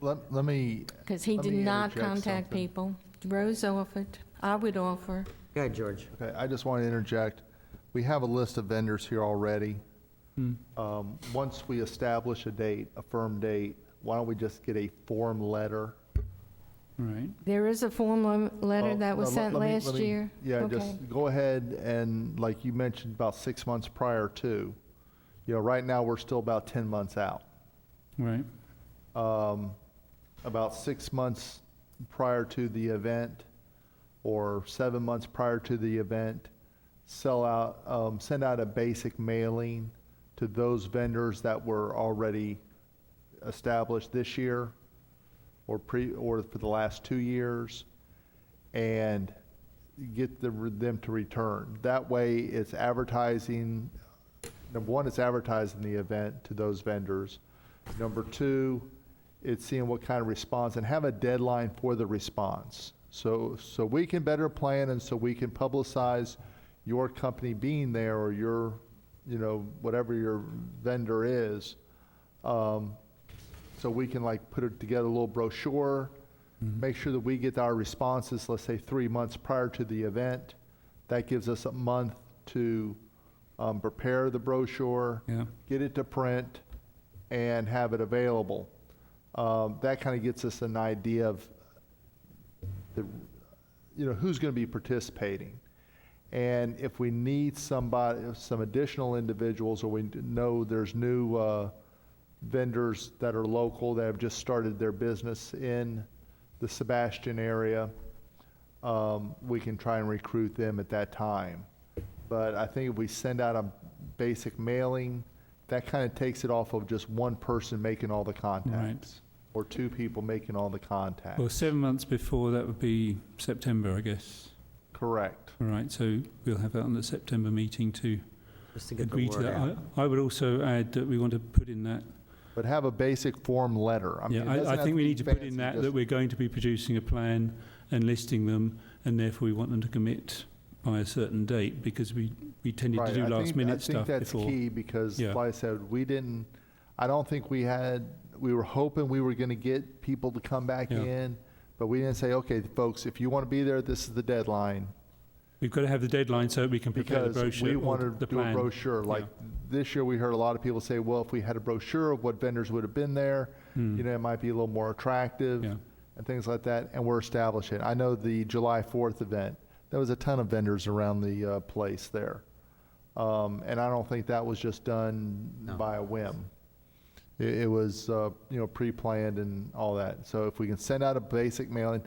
[SPEAKER 8] Let me,
[SPEAKER 5] because he
[SPEAKER 8] Let
[SPEAKER 5] did
[SPEAKER 8] me
[SPEAKER 5] not
[SPEAKER 8] interject
[SPEAKER 5] contact
[SPEAKER 8] something.
[SPEAKER 5] people. Rose offered, I would offer.
[SPEAKER 6] go ahead, George.
[SPEAKER 8] okay, I just want to interject. We have a list of vendors here already. Once we establish a date, a firm date, why don't we just get a form letter?
[SPEAKER 1] Right.
[SPEAKER 5] There is a form letter
[SPEAKER 8] Well,
[SPEAKER 5] that was
[SPEAKER 8] no,
[SPEAKER 5] sent
[SPEAKER 8] let me-
[SPEAKER 5] last
[SPEAKER 8] let me-
[SPEAKER 5] year.
[SPEAKER 8] Yeah,
[SPEAKER 5] Okay.
[SPEAKER 8] just go ahead and, like you mentioned, about 6 months prior to. Right now, we're still about 10 months out.
[SPEAKER 1] Right.
[SPEAKER 8] About 6 months prior to the event, or 7 months prior to the event, send out a basic mailing to those vendors that were already established this year or for the last 2 years and get them to return. That way it's advertising, number one, it's advertising the event to those vendors. Number two, it's seeing what kind of response and have a deadline for the response. So we can better plan and so we can publicize your company being there or your, whatever your vendor is. So we can like put it together a little brochure, make sure that we get our responses, let's say 3 months prior to the event. That gives us a month to prepare the brochure, get it to print, and have it available. That kind of gets us an idea of who's going to be participating. And if we need some additional individuals, or we know there's new vendors that are local that have just started their business in the Sebastian area, we can try and recruit them at that time. But I think if we send out a basic mailing, that kind of takes it off of just one person making all the contacts, or 2 people making all the contacts.
[SPEAKER 1] Well, 7 months before, that would be September, I guess.
[SPEAKER 8] Correct.
[SPEAKER 1] All right, so we'll have that on the September meeting to
[SPEAKER 6] Just to get
[SPEAKER 1] agree
[SPEAKER 6] the
[SPEAKER 1] to
[SPEAKER 6] word
[SPEAKER 1] that.
[SPEAKER 6] out.
[SPEAKER 1] I would also add that we want to put in that.
[SPEAKER 8] But have a basic form letter. I mean, it doesn't
[SPEAKER 1] I
[SPEAKER 8] have
[SPEAKER 1] think we
[SPEAKER 8] be
[SPEAKER 1] need to put
[SPEAKER 8] fancy,
[SPEAKER 1] in that
[SPEAKER 8] just-
[SPEAKER 1] we're going to be producing a plan and listing them, and therefore we want them to commit by a certain date, because we tended
[SPEAKER 8] Right,
[SPEAKER 1] to do last minute
[SPEAKER 8] I
[SPEAKER 1] stuff
[SPEAKER 8] think that's
[SPEAKER 1] before.
[SPEAKER 8] key because,
[SPEAKER 1] Yeah.
[SPEAKER 8] like I said, I don't think we were hoping we were going to get people to come back
[SPEAKER 1] Yeah.
[SPEAKER 8] in, but we didn't say, okay, folks, if you want to be there, this is the deadline.
[SPEAKER 1] We've got to have the deadline so we can prepare the
[SPEAKER 8] Because
[SPEAKER 1] brochure.
[SPEAKER 8] we
[SPEAKER 1] or
[SPEAKER 8] wanted
[SPEAKER 1] the
[SPEAKER 8] to do a
[SPEAKER 1] plan.
[SPEAKER 8] brochure. Like this year, we heard a lot of people say, well, if we had a brochure of what vendors would have been there, it might be a little more attractive
[SPEAKER 1] Yeah.
[SPEAKER 8] and things like that. And we're establishing. I know the July 4th event, there was a ton of vendors around the place there. And I don't think that was just done by a whim. It was, pre-planned and all that. So if we can send out a basic mailing,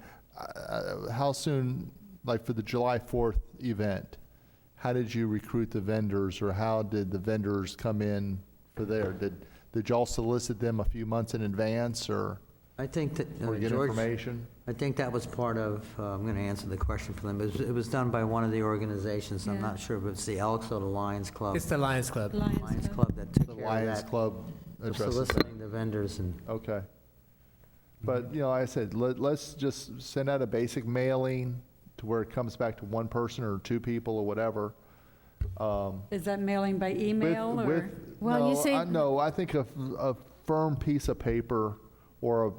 [SPEAKER 8] how soon, like for the July 4th event, how did you recruit the vendors, or how did the vendors come in for there? Did y'all solicit them a few months in advance, or
[SPEAKER 6] I think that,
[SPEAKER 8] get
[SPEAKER 6] George,
[SPEAKER 8] information?
[SPEAKER 6] I think that was part of, I'm going to answer the question for them. It was done by one of the organizations. I'm
[SPEAKER 7] Yeah.
[SPEAKER 6] not sure if it's the Elks or the Lions Club.
[SPEAKER 4] It's the Lions Club.
[SPEAKER 6] Lions Club that took
[SPEAKER 8] The
[SPEAKER 6] care
[SPEAKER 8] Lions
[SPEAKER 6] of that,
[SPEAKER 8] Club
[SPEAKER 6] of
[SPEAKER 8] addresses that.
[SPEAKER 6] soliciting the vendors and.
[SPEAKER 8] Okay. But, like I said, let's just send out a basic mailing to where it comes back to one person or 2 people or whatever.
[SPEAKER 7] Is that mailing by email or?
[SPEAKER 5] Well, you say-
[SPEAKER 8] No, I think a firm piece of paper or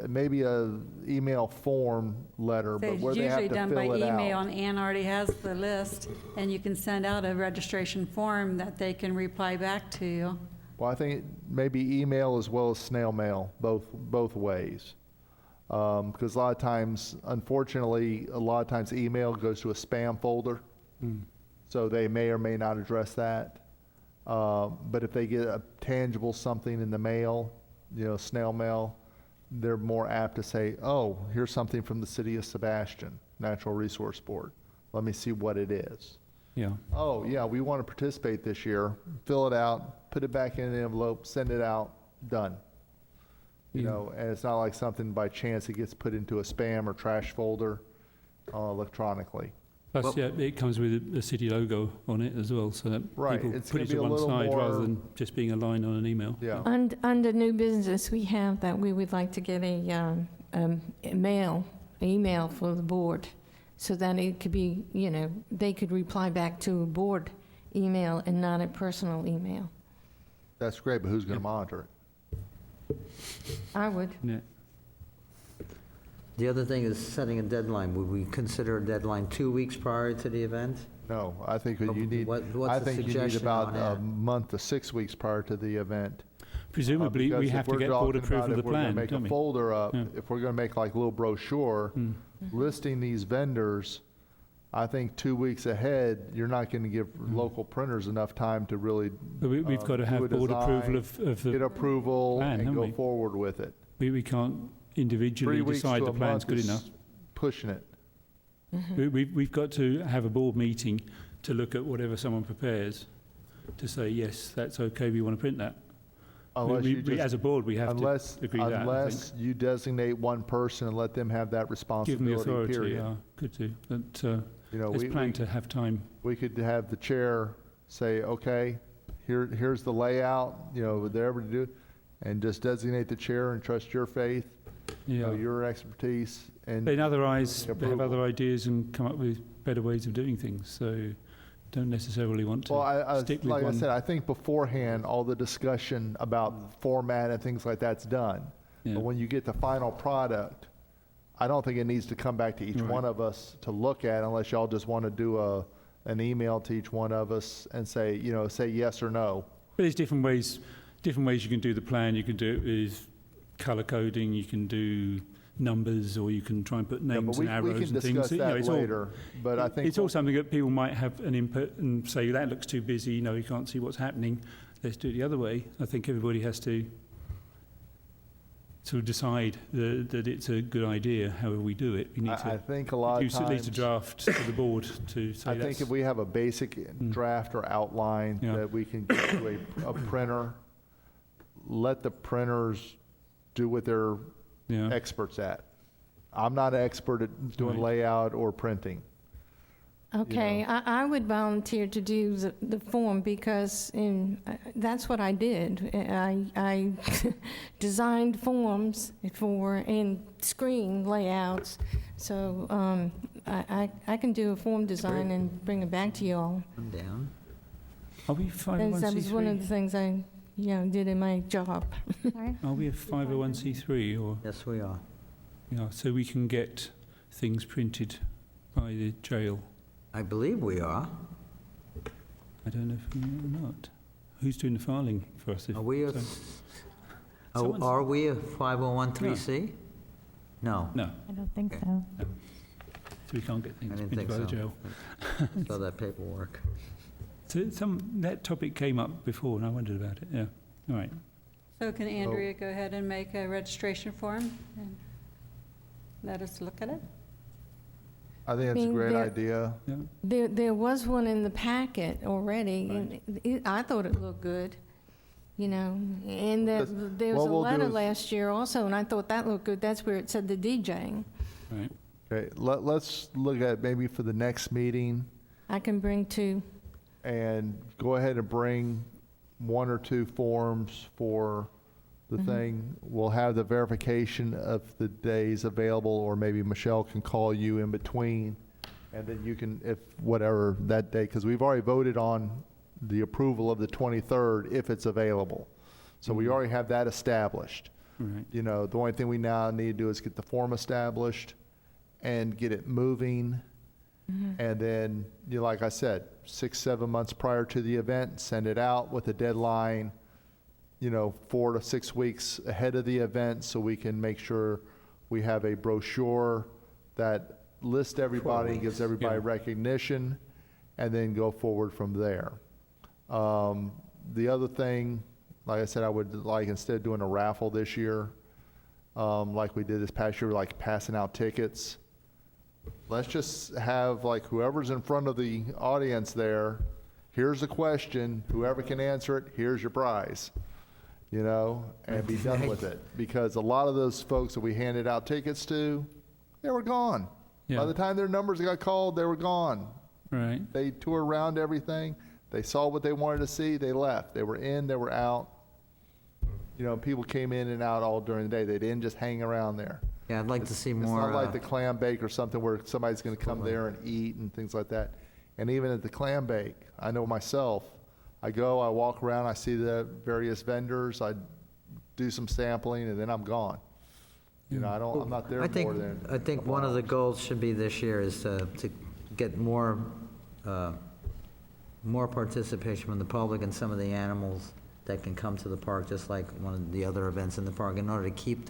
[SPEAKER 8] maybe a email form letter, but
[SPEAKER 7] It's
[SPEAKER 8] where they have
[SPEAKER 7] usually
[SPEAKER 8] to
[SPEAKER 7] done by
[SPEAKER 8] fill it
[SPEAKER 7] email,
[SPEAKER 8] out.
[SPEAKER 7] and Ann already has the list, and you can send out a registration form that they can reply back to you.
[SPEAKER 8] Well, I think maybe email as well as snail mail, both ways. Because a lot of times, unfortunately, email goes to a spam folder. So they may or may not address that. But if they get a tangible something in the mail, snail mail, they're more apt to say, oh, here's something from the City of Sebastian, Natural Resource Board. Let me see what it is.
[SPEAKER 1] Yeah.
[SPEAKER 8] Oh, yeah, we want to participate this year. Fill it out, put it back in an envelope, send it out, done. And it's not like something by chance it gets put into a spam or trash folder electronically.
[SPEAKER 1] Plus, it comes with a city logo on it as well, so that
[SPEAKER 8] Right,
[SPEAKER 1] people
[SPEAKER 8] it's
[SPEAKER 1] put
[SPEAKER 8] gonna
[SPEAKER 1] it
[SPEAKER 8] be
[SPEAKER 1] to
[SPEAKER 8] a
[SPEAKER 1] one
[SPEAKER 8] little
[SPEAKER 1] side rather
[SPEAKER 8] more-
[SPEAKER 1] than just being a line on an email.
[SPEAKER 8] Yeah.
[SPEAKER 5] Under new business, we have that we would like to get a email for the board, so that it could be, they could reply back to a board email and not a personal email.
[SPEAKER 8] That's great, but who's going to monitor it?
[SPEAKER 5] I would.
[SPEAKER 1] Yeah.
[SPEAKER 6] The other thing is setting a deadline. Would we consider a deadline 2 weeks prior to the event?
[SPEAKER 8] No, I think that you need,
[SPEAKER 6] What's
[SPEAKER 8] I
[SPEAKER 6] the
[SPEAKER 8] think you need
[SPEAKER 6] suggestion
[SPEAKER 8] about
[SPEAKER 6] on
[SPEAKER 8] a
[SPEAKER 6] that?
[SPEAKER 8] month to 6 weeks prior to the event.
[SPEAKER 1] Presumably,
[SPEAKER 8] Because
[SPEAKER 1] we
[SPEAKER 8] if
[SPEAKER 1] have to
[SPEAKER 8] we're
[SPEAKER 1] get board
[SPEAKER 8] talking
[SPEAKER 1] approval
[SPEAKER 8] about
[SPEAKER 1] of the
[SPEAKER 8] if we're gonna
[SPEAKER 1] plan,
[SPEAKER 8] make
[SPEAKER 1] don't
[SPEAKER 8] a
[SPEAKER 1] we?
[SPEAKER 8] folder up,
[SPEAKER 1] Yeah.
[SPEAKER 8] if we're going to make like a little brochure listing these vendors, I think 2 weeks ahead, you're not going to give local printers enough time to really
[SPEAKER 1] But we've got to
[SPEAKER 8] do
[SPEAKER 1] have
[SPEAKER 8] a
[SPEAKER 1] board approval
[SPEAKER 8] design,
[SPEAKER 1] of
[SPEAKER 8] get
[SPEAKER 1] the.
[SPEAKER 8] approval
[SPEAKER 1] plan,
[SPEAKER 8] and
[SPEAKER 1] haven't
[SPEAKER 8] go
[SPEAKER 1] we?
[SPEAKER 8] forward with it.
[SPEAKER 1] We can't individually
[SPEAKER 8] 3 weeks
[SPEAKER 1] decide
[SPEAKER 8] to
[SPEAKER 1] the
[SPEAKER 8] a
[SPEAKER 1] plan's
[SPEAKER 8] month
[SPEAKER 1] good
[SPEAKER 8] is
[SPEAKER 1] enough.
[SPEAKER 8] pushing it.
[SPEAKER 1] We've got to have a board meeting to look at whatever someone prepares to say, yes, that's okay, we want to print that.
[SPEAKER 8] Unless you just,
[SPEAKER 1] as a board, we have
[SPEAKER 8] unless,
[SPEAKER 1] to agree that. I think.
[SPEAKER 8] unless you designate one person and let them have that
[SPEAKER 1] Give them the
[SPEAKER 8] responsibility,
[SPEAKER 1] authority,
[SPEAKER 8] period.
[SPEAKER 1] yeah, could do. But
[SPEAKER 8] You know,
[SPEAKER 1] let's
[SPEAKER 8] we
[SPEAKER 1] plan to have time.
[SPEAKER 8] could have the chair say, okay, here's the layout, you know, whatever to do, and just designate the chair and trust your faith, you know,
[SPEAKER 1] Yeah.
[SPEAKER 8] your expertise, and
[SPEAKER 1] But in other eyes,
[SPEAKER 8] Make
[SPEAKER 1] they have
[SPEAKER 8] approval.
[SPEAKER 1] other ideas and come up with better ways of doing things. So don't necessarily want to
[SPEAKER 8] well, I
[SPEAKER 1] stick with
[SPEAKER 8] like
[SPEAKER 1] one.
[SPEAKER 8] I said, I think beforehand, all the discussion about format and things like that's done.
[SPEAKER 1] Yeah.
[SPEAKER 8] But when you get the final product, I don't think it needs to come back to each
[SPEAKER 1] Right.
[SPEAKER 8] one of us to look at unless y'all just want to do an email to each one of us and say, you know, say yes or no.
[SPEAKER 1] But there's different ways you can do the plan. You can do it with colour coding. You can do numbers, or you can try and put
[SPEAKER 8] Yeah,
[SPEAKER 1] names
[SPEAKER 8] but we
[SPEAKER 1] and arrows
[SPEAKER 8] can
[SPEAKER 1] and things.
[SPEAKER 8] discuss
[SPEAKER 1] You know,
[SPEAKER 8] that
[SPEAKER 1] it's all-
[SPEAKER 8] later, but I think.
[SPEAKER 1] It's all something that people might have an input and say, that looks too busy, no, you can't see what's happening, let's do it the other way. I think everybody has to sort of decide that it's a good idea, however we do it. We need
[SPEAKER 8] I
[SPEAKER 1] to
[SPEAKER 8] think a lot of
[SPEAKER 1] produce at least a
[SPEAKER 8] times,
[SPEAKER 1] draft to the board to say
[SPEAKER 8] I think
[SPEAKER 1] that's...
[SPEAKER 8] if we have a basic draft or outline
[SPEAKER 1] Yeah.
[SPEAKER 8] that we can give to a printer, let the printers do what they're
[SPEAKER 1] Yeah,
[SPEAKER 8] experts at. I'm not an expert at doing
[SPEAKER 1] Right.
[SPEAKER 8] layout or printing.
[SPEAKER 5] Okay, I would volunteer to do the form because that's what I did. I designed forms and screen layouts. So I can do a form design and bring it back to you all.
[SPEAKER 6] I'm down.
[SPEAKER 1] are we
[SPEAKER 5] That was one of the
[SPEAKER 1] 501c3?
[SPEAKER 5] things I did in my job.
[SPEAKER 11] Sorry?
[SPEAKER 1] Are we a 501c3, or...
[SPEAKER 6] Yes, we are.
[SPEAKER 1] Yeah, so we can get things printed by the jail.
[SPEAKER 6] I believe we are.
[SPEAKER 1] I don't know if we are or not. Who's doing the filing for us?
[SPEAKER 6] Are we a,
[SPEAKER 1] Someone's-
[SPEAKER 6] are we a 5013C? No.
[SPEAKER 1] No,
[SPEAKER 11] I don't think
[SPEAKER 6] Okay.
[SPEAKER 11] so.
[SPEAKER 1] so we can't get
[SPEAKER 6] I
[SPEAKER 1] things
[SPEAKER 6] didn't
[SPEAKER 1] printed
[SPEAKER 6] think
[SPEAKER 1] by the
[SPEAKER 6] so.
[SPEAKER 1] jail.
[SPEAKER 6] Saw that paperwork.
[SPEAKER 1] So that topic came up before, and I wondered about it. Yeah, all right.
[SPEAKER 7] So can Andrea go ahead and make a registration form and let us look at it?
[SPEAKER 8] I think it's a
[SPEAKER 5] mean,
[SPEAKER 8] great
[SPEAKER 5] there-
[SPEAKER 8] idea.
[SPEAKER 1] Yeah.
[SPEAKER 5] There was one in the packet already, and I thought it looked good, and there was
[SPEAKER 8] What
[SPEAKER 5] a
[SPEAKER 8] we'll do
[SPEAKER 5] letter
[SPEAKER 8] is-
[SPEAKER 5] last year also, and I thought that looked good. That's where it said the DJing.
[SPEAKER 1] Right.
[SPEAKER 8] Okay, let's look at maybe for the next meeting
[SPEAKER 5] I can bring two.
[SPEAKER 8] and go ahead and bring one or two forms for the thing. We'll have the verification of the days available, or maybe Michelle can call you in between. And then you can, if whatever that day, because we've already voted on the approval of the 23rd if it's available. So we already have that established.
[SPEAKER 1] Right.
[SPEAKER 8] You know, the only thing we now need to do is get the form established and get it moving. And then, like I said, 6-7 months prior to the event, send it out with a deadline, 4 to 6 weeks ahead of the event, so we can make sure we have a brochure that lists everybody, gives everybody
[SPEAKER 1] Yeah.
[SPEAKER 8] recognition, and then go forward from there. The other thing, like I said, I would like, instead of doing a raffle this year, like we did this past year, like passing out tickets, let's just have, like, whoever's in front of the audience there, here's a question, whoever can answer it, here's your prize, and be done with it. Because a lot of those folks that we handed out tickets to, they were gone.
[SPEAKER 1] Yeah.
[SPEAKER 8] By the time their numbers got called, they were gone.
[SPEAKER 1] Right.
[SPEAKER 8] They toured around everything. They saw what they wanted to see. They left. They were in, they were out. People came in and out all during the day. They didn't just hang around there.
[SPEAKER 6] Yeah, I'd like to see more.
[SPEAKER 8] It's not like the clam bake or something where somebody's going to come there and eat and things like that. And even at the clam bake, I know myself, I go, I walk around, I see the various vendors, I do some sampling, and then I'm gone. I'm not there
[SPEAKER 6] I
[SPEAKER 8] more than.
[SPEAKER 6] I think one of the goals should be this year is to get more participation from the public and some of the animals that can come to the park, just like one of the other events in the park, in order to keep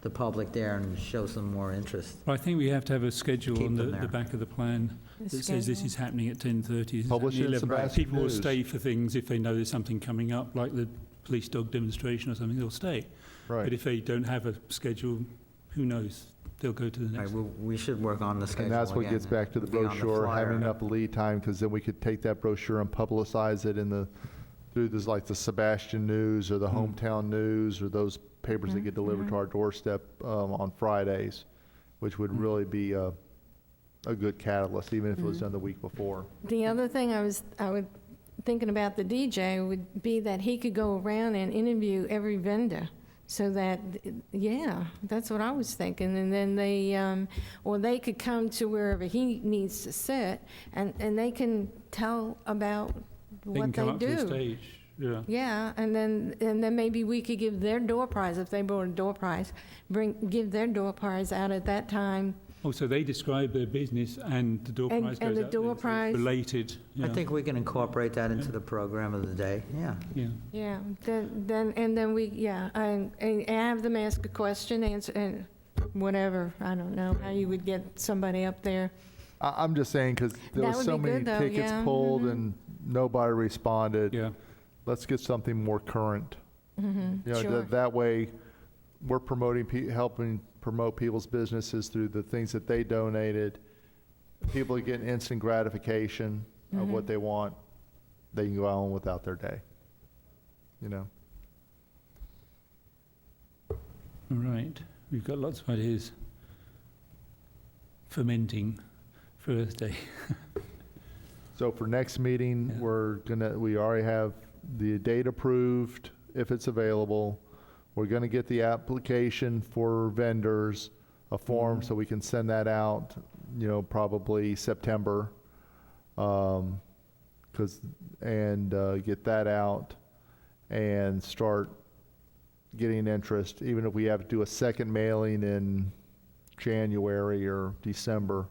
[SPEAKER 6] the public there and show some more interest.
[SPEAKER 1] Well, I think we have to have a schedule
[SPEAKER 6] Keep
[SPEAKER 1] on
[SPEAKER 6] them there.
[SPEAKER 1] the back of the plan
[SPEAKER 5] The
[SPEAKER 1] that says this
[SPEAKER 5] schedule.
[SPEAKER 1] is happening at 10:30.
[SPEAKER 8] Publish it in
[SPEAKER 1] 11.
[SPEAKER 8] Sebastian
[SPEAKER 1] People will
[SPEAKER 8] News.
[SPEAKER 1] stay for things if they know there's something coming up, like the police dog demonstration or something, they'll stay. But
[SPEAKER 8] Right.
[SPEAKER 1] if they don't have a schedule, who knows? They'll go to the
[SPEAKER 6] All
[SPEAKER 1] next.
[SPEAKER 6] right, we should work on the schedule
[SPEAKER 8] And that's what
[SPEAKER 6] again.
[SPEAKER 8] gets back to the
[SPEAKER 6] Be on
[SPEAKER 8] brochure,
[SPEAKER 6] flyer.
[SPEAKER 8] having enough lead time, because then we could take that brochure and publicize it in the through this, like the Sebastian News or the Hometown News or those papers that get delivered to our doorstep on Fridays, which would really be a good catalyst, even if it was done the week before.
[SPEAKER 5] The other thing I was thinking about the DJ would be that he could go around and interview every vendor. So that, yeah, that's what I was thinking. And then they, or they could come to wherever he needs to sit, and they can tell about
[SPEAKER 1] They
[SPEAKER 5] what
[SPEAKER 1] can come
[SPEAKER 5] they
[SPEAKER 1] up to the
[SPEAKER 5] do.
[SPEAKER 1] stage. Yeah.
[SPEAKER 5] Yeah, and then maybe we could give their door prize, if they brought a door prize, give their door prize out at that time.
[SPEAKER 1] Oh, so they describe their business and the door
[SPEAKER 5] And-
[SPEAKER 1] prize
[SPEAKER 5] and
[SPEAKER 1] goes
[SPEAKER 5] the
[SPEAKER 1] out
[SPEAKER 5] door
[SPEAKER 1] there, so it's
[SPEAKER 5] prize-
[SPEAKER 1] related.
[SPEAKER 6] I
[SPEAKER 1] Yeah.
[SPEAKER 6] think we can incorporate that into the program of the day, yeah.
[SPEAKER 1] Yeah.
[SPEAKER 5] Yeah, then we, yeah, and have them ask a question, answer, and whatever, I don't know how you would get somebody up there.
[SPEAKER 8] I'm just saying, because there
[SPEAKER 5] That
[SPEAKER 8] was
[SPEAKER 5] would
[SPEAKER 8] so
[SPEAKER 5] be
[SPEAKER 8] many
[SPEAKER 5] good, though,
[SPEAKER 8] tickets
[SPEAKER 5] yeah.
[SPEAKER 8] pulled
[SPEAKER 5] Mhm.
[SPEAKER 8] and nobody responded.
[SPEAKER 1] Yeah.
[SPEAKER 8] Let's get something more current. You know,
[SPEAKER 5] Sure.
[SPEAKER 8] that way, we're promoting, helping promote people's businesses through the things that they donated. People are getting instant gratification of what they want. They can go on without their day, you know?
[SPEAKER 1] All right. We've got lots of ideas fermenting for Earth Day.
[SPEAKER 8] So for next meeting,
[SPEAKER 1] Yeah.
[SPEAKER 8] we already have the date approved, if it's available. We're gonna get the application for vendors, a form, so we can send that out, you know, probably September. Get that out and start getting interest, even if we have to do a second mailing in January or December.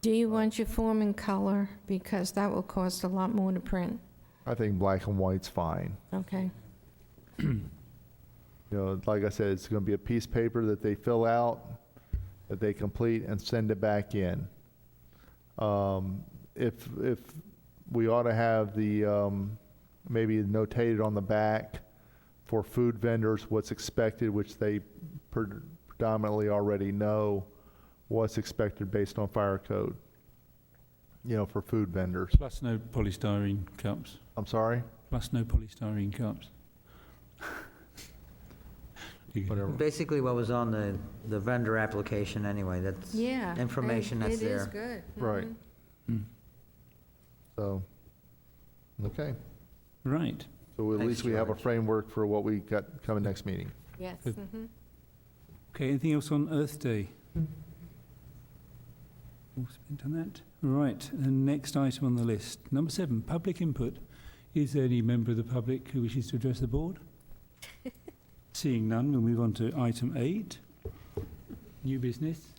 [SPEAKER 5] Do you want your form in color? Because that will cost a lot more to print.
[SPEAKER 8] I think black and white's fine.
[SPEAKER 5] Okay.
[SPEAKER 8] You know, like I said, it's going to be a piece of paper that they fill out, that they complete and send it back in. If we ought to have the, maybe notated on the back for food vendors, what's expected, which they predominantly already know what's expected based on fire code, you know, for food vendors.
[SPEAKER 1] Plus no polystyrene cups.
[SPEAKER 8] I'm sorry?
[SPEAKER 1] Plus no polystyrene cups.
[SPEAKER 8] Whatever.
[SPEAKER 6] Basically what was on the vendor application anyway, that's
[SPEAKER 5] Yeah.
[SPEAKER 6] information that's there.
[SPEAKER 5] It is good.
[SPEAKER 8] Right.
[SPEAKER 5] Mhm.
[SPEAKER 8] So, okay.
[SPEAKER 1] Right.
[SPEAKER 8] So at
[SPEAKER 6] Thanks,
[SPEAKER 8] least we have a
[SPEAKER 6] George.
[SPEAKER 8] framework for what we got coming next meeting.
[SPEAKER 5] Yes.
[SPEAKER 1] Good.
[SPEAKER 5] Mhm.
[SPEAKER 1] Okay, anything else on Earth Day? All spent on that? Right, the next item on the list. Number 7, public input. Is there any member of the public who wishes to address the board? Seeing none, we'll move on to item 8. New business.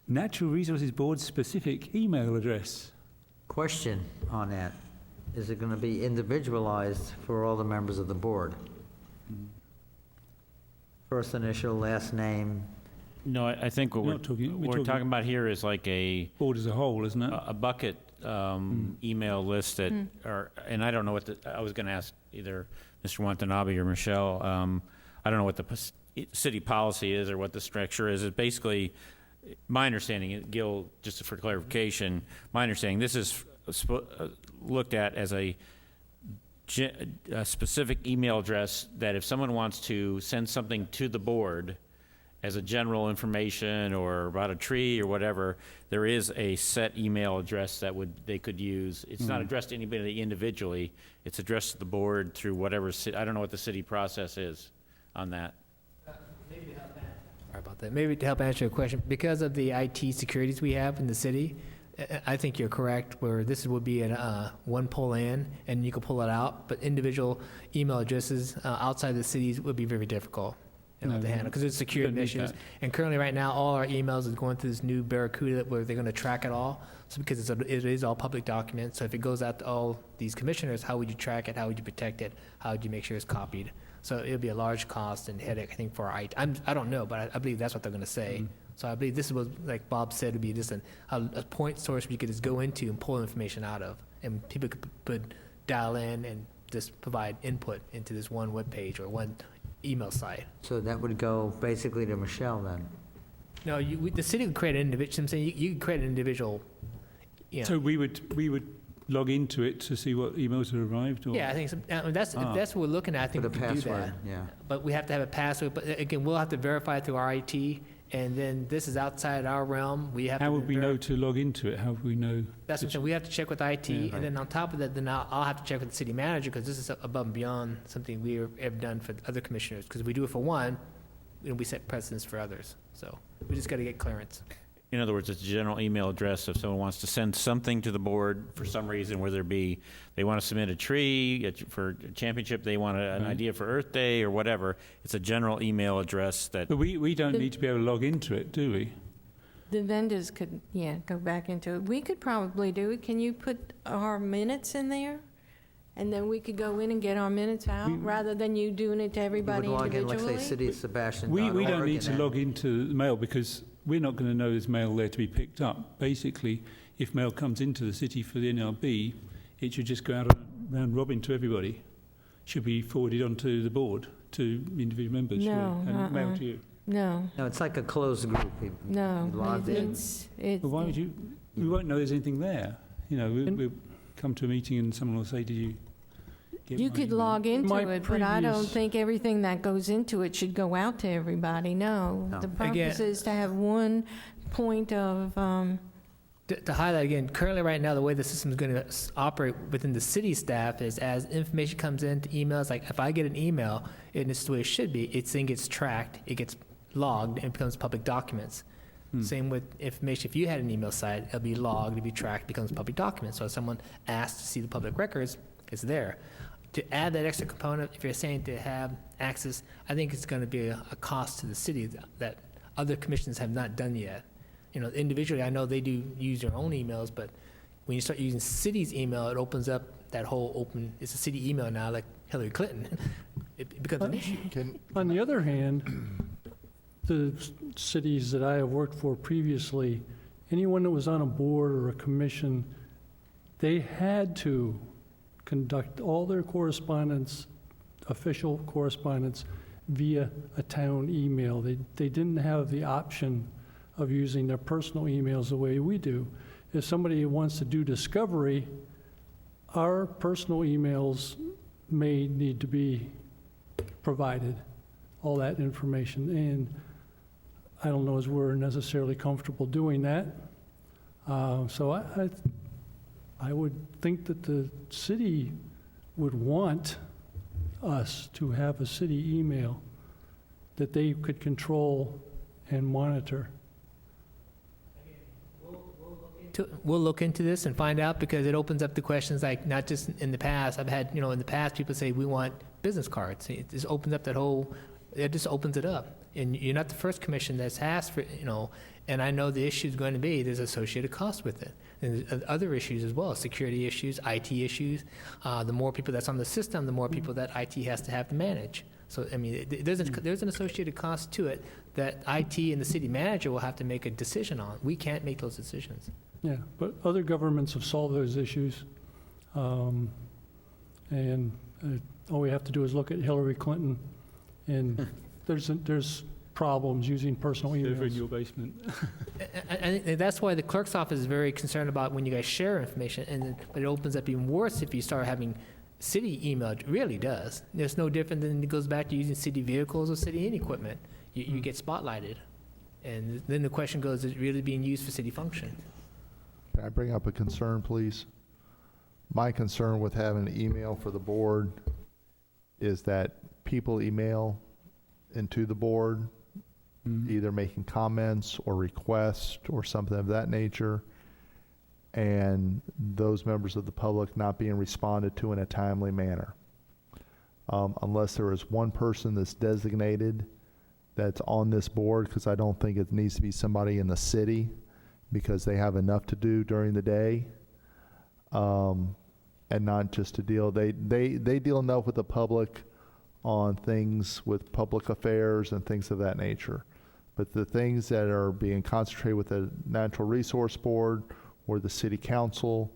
[SPEAKER 1] Natural Resources Board specific email address.
[SPEAKER 6] Question on that, is it going to be individualized for all the members of the board? First initial, last name,
[SPEAKER 3] No, I think what
[SPEAKER 1] We're
[SPEAKER 3] we're
[SPEAKER 1] not talking-
[SPEAKER 3] what we're talking about here is like a
[SPEAKER 1] Board as a whole, isn't it?
[SPEAKER 3] a bucket email list that are, and I don't know what I was going to ask either Mr. Watanabe or Michelle. I don't know what the city policy is or what the structure is. It's basically, my understanding, Gil, just for clarification, my understanding, this is looked at as a specific email address that if someone wants to send something to the board as a general information or about a tree or whatever, there is a set email address that they could use. It's not addressed to anybody individually. It's addressed to the board through whatever, I don't know what the city process is on that.
[SPEAKER 4] Sorry about that. Maybe to help answer your question, because of the IT securities we have in the city, I think you're correct, where this would be one pull in, and you could pull it out, but individual email addresses outside the cities would be very difficult to handle, because it's security
[SPEAKER 1] don't need
[SPEAKER 4] issues.
[SPEAKER 1] that.
[SPEAKER 4] And currently, right now, all our emails is going through this new Barracuda, where they're going to track it all, so because it is all public documents, so if it goes out to all these commissioners, how would you track it, how would you protect it, how would you make sure it's copied? So it'll be a large cost and headache, I think, for IT. I don't know, but I believe that's what they're going to say. So I believe this is what, like Bob said, would be just a point source we could just go into and pull information out of. And people could dial in and just provide input into this one web page or one email site.
[SPEAKER 6] so that would go basically to Michelle then?
[SPEAKER 4] No, the city would create an individual, I'm saying you could create an individual,
[SPEAKER 1] So we would log into it to see what emails have arrived? Or?
[SPEAKER 4] Yeah, I think if that's what we're looking at, I think
[SPEAKER 6] With
[SPEAKER 4] we
[SPEAKER 6] a
[SPEAKER 4] can do
[SPEAKER 6] password,
[SPEAKER 4] that.
[SPEAKER 6] yeah.
[SPEAKER 4] But we have to have a password, but again, we'll have to verify it through our IT, and then this is outside our realm. We have
[SPEAKER 1] How
[SPEAKER 4] to
[SPEAKER 1] would we know to log into it? How would we know?
[SPEAKER 4] That's what I'm saying. We have to check with IT,
[SPEAKER 1] Yeah.
[SPEAKER 4] and then on top of that, then I'll have to check with the city manager, because this is above and beyond something we have done for other commissioners. Because we do it for one, and we set precedents for others. So we just got to get clearance.
[SPEAKER 3] In other words, it's a general email address if someone wants to send something to the board for some reason, whether it be they want to submit a tree for a championship, they want an idea for Earth Day or whatever. It's a general email address that.
[SPEAKER 1] But we don't need to be able to log into it, do we?
[SPEAKER 5] The vendors could, go back into it. We could probably do it. Can you put our minutes in there? And then we could go in and get our minutes out, rather than you doing it to everybody
[SPEAKER 6] You would log in,
[SPEAKER 5] individually?
[SPEAKER 6] like say, City of Sebastian.
[SPEAKER 1] We don't need to log into the mail because we're not going to know there's mail there to be picked up. Basically, if mail comes into the city for the NLB, it should just go out round robin to everybody. Should be forwarded onto the board, to individual members,
[SPEAKER 5] No,
[SPEAKER 1] surely, and mailed to you.
[SPEAKER 5] No,
[SPEAKER 6] No, it's like a closed group.
[SPEAKER 5] no.
[SPEAKER 6] Logged in.
[SPEAKER 5] It's,
[SPEAKER 1] But why would you? We won't know there's anything there. You know, we'll come to a meeting and someone will say, "Did you get
[SPEAKER 5] you
[SPEAKER 1] my
[SPEAKER 5] could
[SPEAKER 1] email?"
[SPEAKER 5] log into
[SPEAKER 12] My
[SPEAKER 5] it, but I don't
[SPEAKER 12] previous-
[SPEAKER 5] think everything that goes into it should go out to everybody, no.
[SPEAKER 6] No.
[SPEAKER 5] The
[SPEAKER 4] Again-
[SPEAKER 5] purpose is to have one point of,
[SPEAKER 4] To highlight again, currently right now, the way the system is going to operate within the city staff is as information comes into emails, like if I get an email, and it's the way it should be, it then gets tracked, it gets logged, and becomes public documents. Same with information. If you had an email site, it'll be logged, it'll be tracked, becomes public documents. So if someone asks to see the public records, it's there. To add that extra component, if you're saying to have access, I think it's going to be a cost to the city that other commissions have not done yet. You know, individually, I know they do use their own emails, but when you start using city's email, it opens up that whole open, it's a city email now, like Hillary Clinton. It becomes an issue.
[SPEAKER 12] On the other hand, the cities that I have worked for previously, anyone that was on a board or a commission, they had to conduct all their correspondence, official correspondence, via a town email. They didn't have the option of using their personal emails the way we do. If somebody wants to do discovery, our personal emails may need to be provided, all that information. And I don't know as we're necessarily comfortable doing that. So I would think that the city would want us to have a city email that they could control and monitor.
[SPEAKER 4] We'll look into this and find out, because it opens up the questions, like not just in the past. I've had, in the past, people say, we want business cards. It just opens up it just opens it up. And you're not the first commission that's asked for, and I know the issue is going to be, there's associated costs with it. And there's other issues as well, security issues, IT issues. The more people that's on the system, the more people that IT has to have to manage. So, I mean, there's an associated cost to it that IT and the city manager will have to make a decision on. We can't make those decisions.
[SPEAKER 12] Yeah, but other governments have solved those issues. And all we have to do is look at Hillary Clinton, and there's problems using personal
[SPEAKER 1] Over in
[SPEAKER 12] emails.
[SPEAKER 1] your basement.
[SPEAKER 4] And that's why the clerk's office is very concerned about when you guys share information, but it opens up even worse if you start having city email. It really does. It's no different than it goes back to using city vehicles or city equipment. You get spotlighted. And then the question goes, is it really being used for city function?
[SPEAKER 8] Can I bring up a concern, please? My concern with having an email for the board is that people email into the board, either making comments or requests or something of that nature, and those members of the public not being responded to in a timely manner. Unless there is one person that's designated that's on this board, because I don't think it needs to be somebody in the city, because they have enough to do during the day, and not just to deal. They deal enough with the public on things with public affairs and things of that nature. But the things that are being concentrated with the Natural Resource Board or the City Council,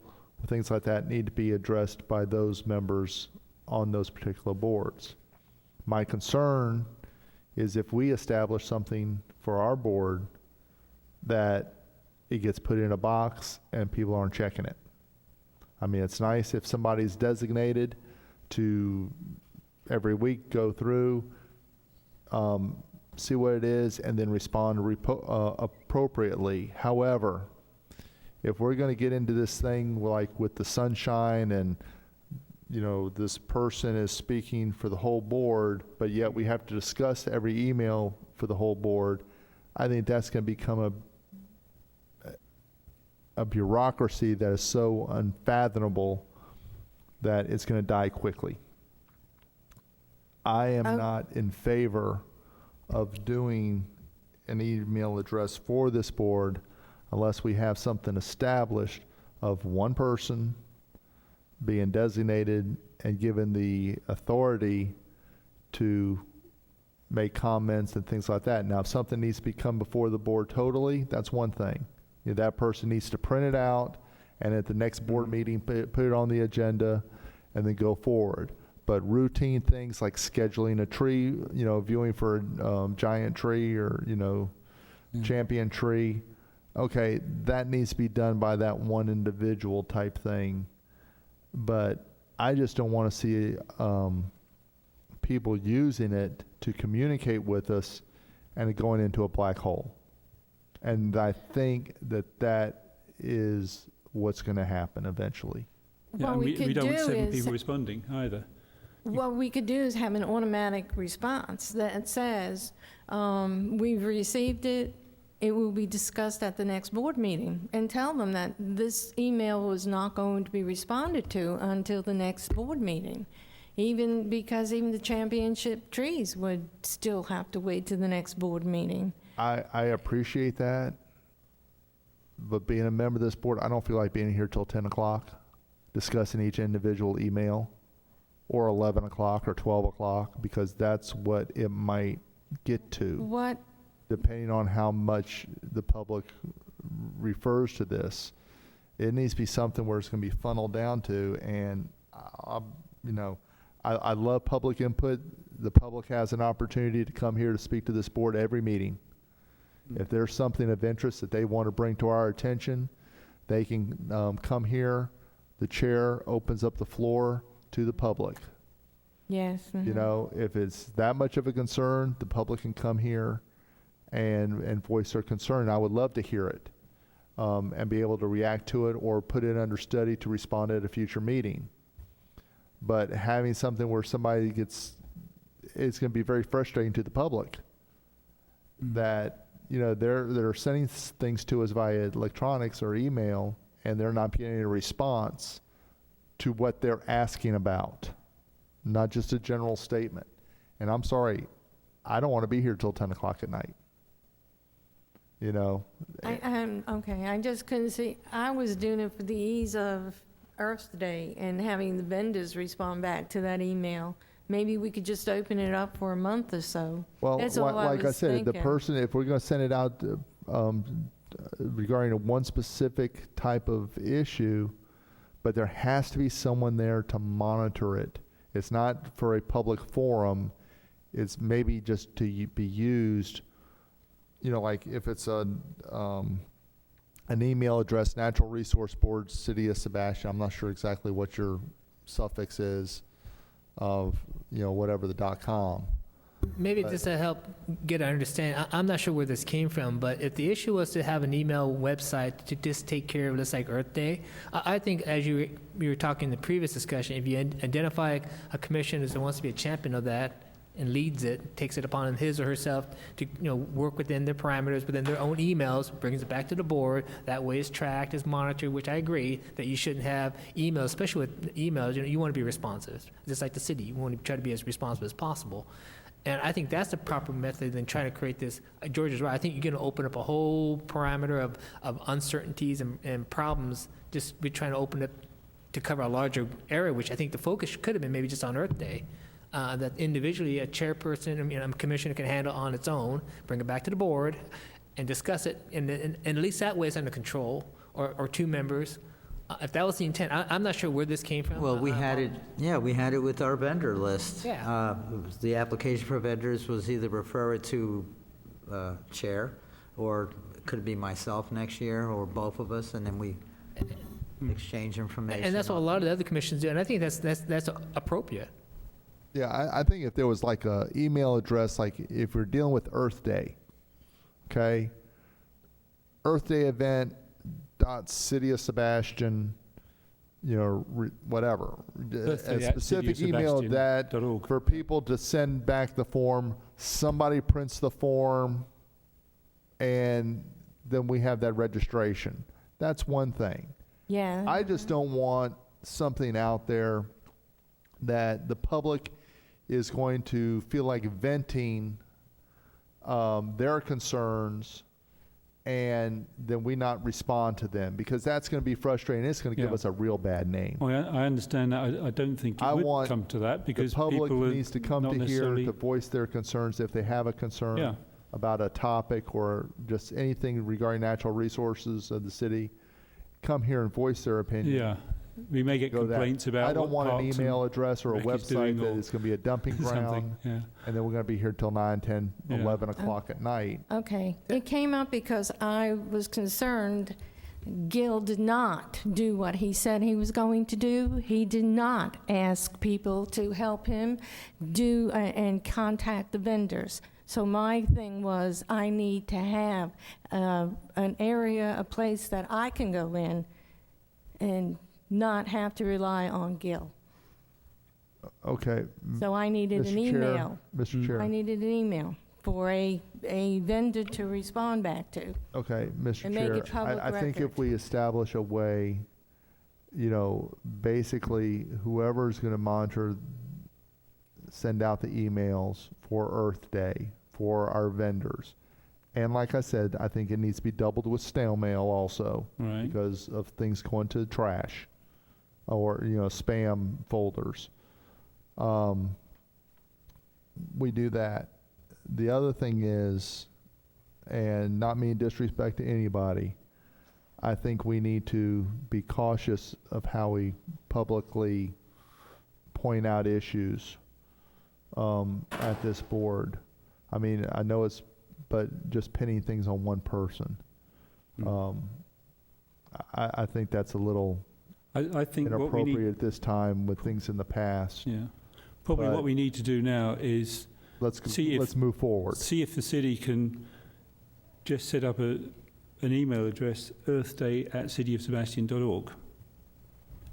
[SPEAKER 8] things like that, need to be addressed by those members on those particular boards. My concern is if we establish something for our board, that it gets put in a box and people aren't checking it. I mean, it's nice if somebody's designated to every week go through, see what it is, and then respond appropriately. However, if we're going to get into this thing like with the sunshine and, you know, this person is speaking for the whole board, but yet we have to discuss every email for the whole board, I think that's going to become a bureaucracy that is so unfathomable that it's going to die quickly. I am not in favor of doing an email address for this board unless we have something established of one person being designated and given the authority to make comments and things like that. Now, if something needs to come before the board totally, that's one thing. You know, that person needs to print it out and at the next board meeting put it on the agenda and then go forward. But routine things like scheduling a tree, you know, viewing for a giant tree or, you know, champion tree, okay, that needs to be done by that one individual type thing. But I just don't want to see people using it to communicate with us and it going into a black hole. And I think that is what's going to happen eventually.
[SPEAKER 1] Yeah, and we don't want 7 people responding either.
[SPEAKER 5] What we could do is have an automatic response that says, we've received it, it will be discussed at the next board meeting, and tell them that this email was not going to be responded to until the next board meeting. Because even the championship trees would still have to wait to the next board meeting.
[SPEAKER 8] I appreciate that, but being a member of this board, I don't feel like being here till 10 o'clock discussing each individual email, or 11 o'clock or 12 o'clock, because that's what it might get to. Depending on how much the public refers to this. It needs to be something where it's going to be funneled down to, and I love public input. The public has an opportunity to come here to speak to this board every meeting. If there's something of interest that they want to bring to our attention, they can come here. The chair opens up the floor to the public.
[SPEAKER 5] Yes. Mm-hmm.
[SPEAKER 8] You know, if it's that much of a concern, the public can come here and voice their concern. I would love to hear it and be able to react to it or put it under study to respond at a future meeting. But having something where somebody it's going to be very frustrating to the public that, you know, they're sending things to us via electronics or email and they're not getting a response to what they're asking about, not just a general statement. And I'm sorry, I don't want to be here till 10 o'clock at night. You know?
[SPEAKER 5] Okay, I just couldn't see, I was doing it for the ease of Earth Day and having the vendors respond back to that email. Maybe we could just open it up for a month or so.
[SPEAKER 8] Well,
[SPEAKER 5] that's all
[SPEAKER 8] like I said,
[SPEAKER 5] thinking.
[SPEAKER 8] the person, if we're going to send it out regarding one specific type of issue, but there has to be someone there to monitor it. It's not for a public forum. It's maybe just to be used, you know, like if it's an email address, Natural Resource Board, City of Sebastian. I'm not sure exactly what your suffix is of, you know, whatever the .com.
[SPEAKER 4] Maybe just to help get an understanding, I'm not sure where this came from, but if the issue was to have an email website to just take care of this like Earth Day, I think as you were talking in the previous discussion, if you identify a commissioner that wants to be a champion of that and leads it, takes it upon his or herself to, you know, work within their parameters, within their own emails, brings it back to the board, that way it's tracked, it's monitored, which I agree that you shouldn't have emails, especially with emails, you know, you want to be responsive. Just like the city, you want to try to be as responsive as possible. And I think that's the proper method than trying to create this. George is right. I think you're going to open up a whole parameter of uncertainties and problems. Just be trying to open it to cover a larger area, which I think the focus could have been maybe just on Earth Day. That individually a chairperson, a commissioner can handle on its own, bring it back to the board, and discuss it. And at least that way it's under control, or two members. If that was the intent, I'm not sure where this came from.
[SPEAKER 6] Well, we had it with our vendor list.
[SPEAKER 4] Yeah.
[SPEAKER 6] The application for vendors was either refer it to chair, or it could be myself next year, or both of us, and then we exchange information.
[SPEAKER 4] And that's what a lot of the other commissions do, and I think that's appropriate.
[SPEAKER 8] Yeah, I think if there was like a email address, like if we're dealing with Earth Day, okay? Earth Day event dot City of Sebastian, whatever.
[SPEAKER 1] Earth Day
[SPEAKER 8] A
[SPEAKER 1] at
[SPEAKER 8] specific email that
[SPEAKER 1] cityofsebastian.org.
[SPEAKER 8] for people to send back the form, somebody prints the form, and then we have that registration. That's one thing.
[SPEAKER 5] Yeah.
[SPEAKER 8] I just don't want something out there that the public is going to feel like venting their concerns, and then we not respond to them, because that's going to be frustrating. It's going to give
[SPEAKER 1] Yeah.
[SPEAKER 8] us a real bad name.
[SPEAKER 1] Well, I understand that. I don't think it
[SPEAKER 8] I
[SPEAKER 1] would
[SPEAKER 8] want
[SPEAKER 1] come to that because
[SPEAKER 8] The public
[SPEAKER 1] people are
[SPEAKER 8] needs to come
[SPEAKER 1] not
[SPEAKER 8] to here
[SPEAKER 1] necessarily-
[SPEAKER 8] to voice their concerns if they have a concern
[SPEAKER 1] Yeah.
[SPEAKER 8] about a topic or just anything regarding natural resources of the city. Come here and voice their opinion.
[SPEAKER 1] Yeah, we may get
[SPEAKER 8] Go that.
[SPEAKER 1] complaints about.
[SPEAKER 8] I don't
[SPEAKER 1] what
[SPEAKER 8] want an
[SPEAKER 1] parks
[SPEAKER 8] email
[SPEAKER 1] and
[SPEAKER 8] address or a
[SPEAKER 1] rec is
[SPEAKER 8] website
[SPEAKER 1] doing
[SPEAKER 8] that
[SPEAKER 1] or
[SPEAKER 8] is going to be a dumping ground,
[SPEAKER 1] something. Yeah.
[SPEAKER 8] and then we're going to be here till 9, 10,
[SPEAKER 1] Yeah.
[SPEAKER 8] 11 o'clock at night.
[SPEAKER 5] Okay. It came up because I was concerned Gil did not do what he said he was going to do. He did not ask people to help him do and contact the vendors. So my thing was, I need to have an area, a place that I can go in and not have to rely on Gil.
[SPEAKER 8] Okay.
[SPEAKER 5] So I needed an
[SPEAKER 8] Mr. Chair,
[SPEAKER 5] email.
[SPEAKER 8] Mr. Chair.
[SPEAKER 5] I needed an email for a vendor to respond back to.
[SPEAKER 8] Okay, Mr.
[SPEAKER 5] And make
[SPEAKER 8] Chair,
[SPEAKER 5] it public
[SPEAKER 8] I think
[SPEAKER 5] record.
[SPEAKER 8] if we establish a way, basically whoever's going to monitor, send out the emails for Earth Day for our vendors. And like I said, I think it needs to be doubled with snail mail also,
[SPEAKER 1] Right.
[SPEAKER 8] because of things going to trash or, spam folders. We do that. The other thing is, and not mean disrespect to anybody, I think we need to be cautious of how we publicly point out issues at this board. I mean, I know but just pinning things on one person. I think that's a little
[SPEAKER 1] I think what we
[SPEAKER 8] inappropriate
[SPEAKER 1] need.
[SPEAKER 8] at this time with things in the past.
[SPEAKER 1] Yeah. Probably
[SPEAKER 8] But-
[SPEAKER 1] what we need to do now is
[SPEAKER 8] Let's
[SPEAKER 1] See if-
[SPEAKER 8] let's move forward.
[SPEAKER 1] see if the city can just set up an email address, earthday@cityofsebastian.org,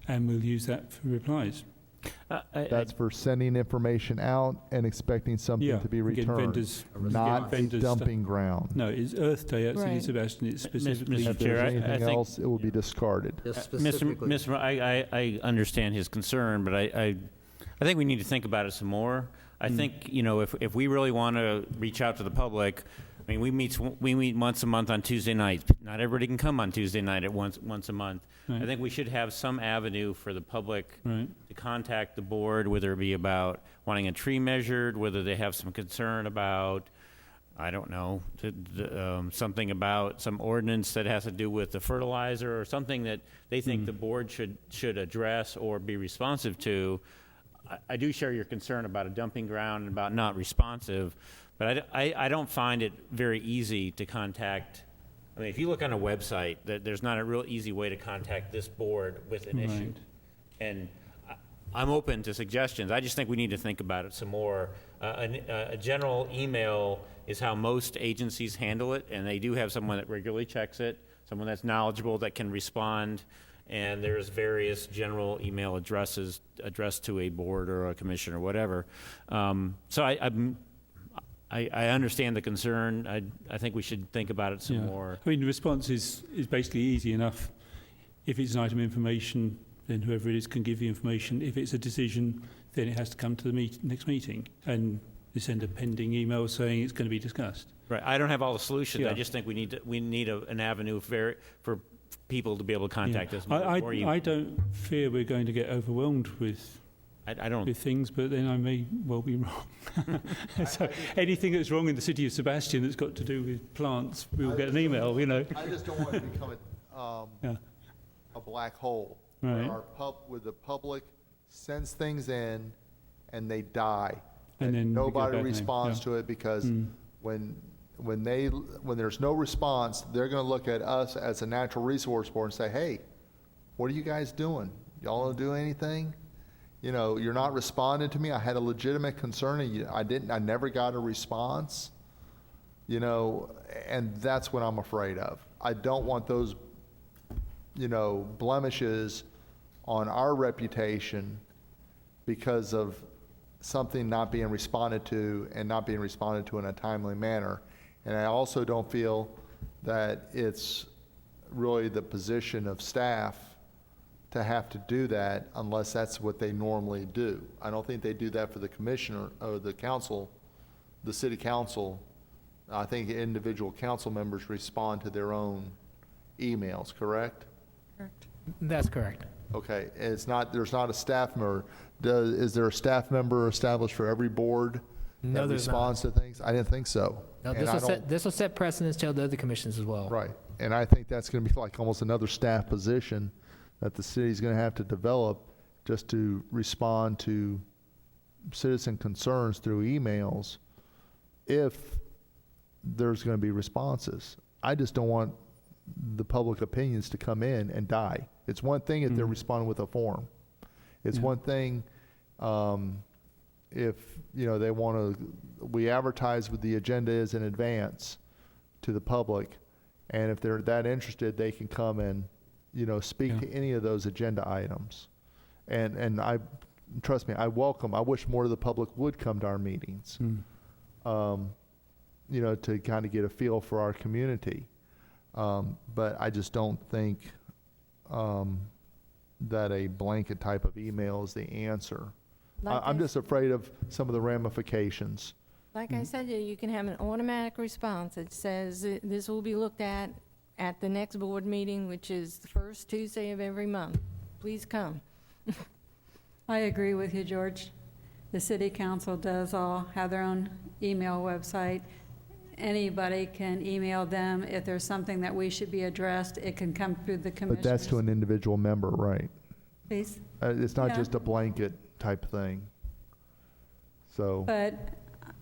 [SPEAKER 1] and we'll use that for replies.
[SPEAKER 8] That's for sending information out and expecting something
[SPEAKER 1] Yeah,
[SPEAKER 8] to be
[SPEAKER 1] we get
[SPEAKER 8] returned,
[SPEAKER 1] vendors-
[SPEAKER 8] not
[SPEAKER 1] get vendors
[SPEAKER 8] a dumping ground.
[SPEAKER 1] No, it's Earth Day at City
[SPEAKER 5] Right.
[SPEAKER 1] of Sebastian. It's
[SPEAKER 3] Mr.
[SPEAKER 1] specifically.
[SPEAKER 8] If
[SPEAKER 3] Chair,
[SPEAKER 8] there's
[SPEAKER 3] I
[SPEAKER 8] anything
[SPEAKER 3] think-
[SPEAKER 8] else, it will be discarded.
[SPEAKER 6] Just
[SPEAKER 3] Mr.
[SPEAKER 6] specifically.
[SPEAKER 3] Mr. I understand his concern, but I think we need to think about it some more. I think, if we really want to reach out to the public, I mean, we meet once a month on Tuesday nights. Not everybody can come on Tuesday night at once a month.
[SPEAKER 1] Right.
[SPEAKER 3] I think we should have some avenue for the public
[SPEAKER 1] Right.
[SPEAKER 3] to contact the board, whether it be about wanting a tree measured, whether they have some concern about, I don't know, something about some ordinance that has to do with the fertilizer or something that they think the board should address or be responsive to. I do share your concern about a dumping ground and about not responsive, but I don't find it very easy to contact. I mean, if you look on a website, there's not a real easy way to contact this board with an issue.
[SPEAKER 1] Right.
[SPEAKER 3] And I'm open to suggestions. I just think we need to think about it some more. A general email is how most agencies handle it, and they do have someone that regularly checks it, someone that's knowledgeable that can respond, and there's various general email addresses addressed to a board or a commission or whatever. So I understand the concern. I think we should think about it some more.
[SPEAKER 1] I mean, the response is basically easy enough. If it's an item of information, then whoever it is can give the information. If it's a decision, then it has to come to the next meeting, and they send a pending email saying it's going to be discussed.
[SPEAKER 3] Right. I don't have all the solutions.
[SPEAKER 1] Yeah.
[SPEAKER 3] I just think we need an avenue for people to be able to contact us.
[SPEAKER 1] I don't fear we're going to get overwhelmed with
[SPEAKER 3] I don't.
[SPEAKER 1] with things, but then I may well be wrong. So anything that's wrong in the city of Sebastian that's got to do with plants, we'll get an email.
[SPEAKER 8] I just don't want it to become a black hole.
[SPEAKER 1] Right.
[SPEAKER 8] Where the public sends things in and they die.
[SPEAKER 1] And then we get a
[SPEAKER 8] nobody
[SPEAKER 1] bad name.
[SPEAKER 8] responds
[SPEAKER 1] Yeah.
[SPEAKER 8] to it, because when there's no response, they're going to look at us as a natural resource board and say, hey, What are you guys doing? Y'all don't do anything? You know, you're not responding to me. I had a legitimate concern and I never got a response. You know, and that's what I'm afraid of. I don't want those, you know, blemishes on our reputation because of something not being responded to and not being responded to in a timely manner. And I also don't feel that it's really the position of staff to have to do that unless that's what they normally do. I don't think they do that for the commissioner or the council, the city council. I think individual council members respond to their own emails, correct?
[SPEAKER 5] Correct.
[SPEAKER 4] That's correct.
[SPEAKER 8] Okay, it's not, there's not a staff member. Is there a staff member established for every board
[SPEAKER 4] No,
[SPEAKER 8] that
[SPEAKER 4] there's
[SPEAKER 8] responds to things? I didn't think so.
[SPEAKER 4] No,
[SPEAKER 8] And I don't-
[SPEAKER 4] this will set precedence to the other commissions as well.
[SPEAKER 8] Right, and I think that's gonna be like almost another staff position that the city's gonna have to develop just to respond to citizen concerns through emails if there's gonna be responses. I just don't want the public opinions to come in and die. It's one thing if they're responding with a form. It's one thing if, you know, they want to, we advertise what the agenda is in advance to the public, and if they're that interested, they can come and, you know, speak to any of those agenda items. And I, trust me, I wish more of the public would come to our meetings, you know, to kind of get a feel for our community. But I just don't think that a blanket type of email is the answer. I'm just afraid of some of the ramifications.
[SPEAKER 5] Like I said, you can have an automatic response that says this will be looked at the next board meeting, which is the first Tuesday of every month. Please come.
[SPEAKER 7] I agree with you, George. The city council does all have their own email website. Anybody can email them. If there's something that we should be addressed, it can come through the commissioners.
[SPEAKER 8] But that's to an individual member, right?
[SPEAKER 7] Please.
[SPEAKER 8] It's not
[SPEAKER 7] Yeah.
[SPEAKER 8] just a blanket type thing. So,
[SPEAKER 7] But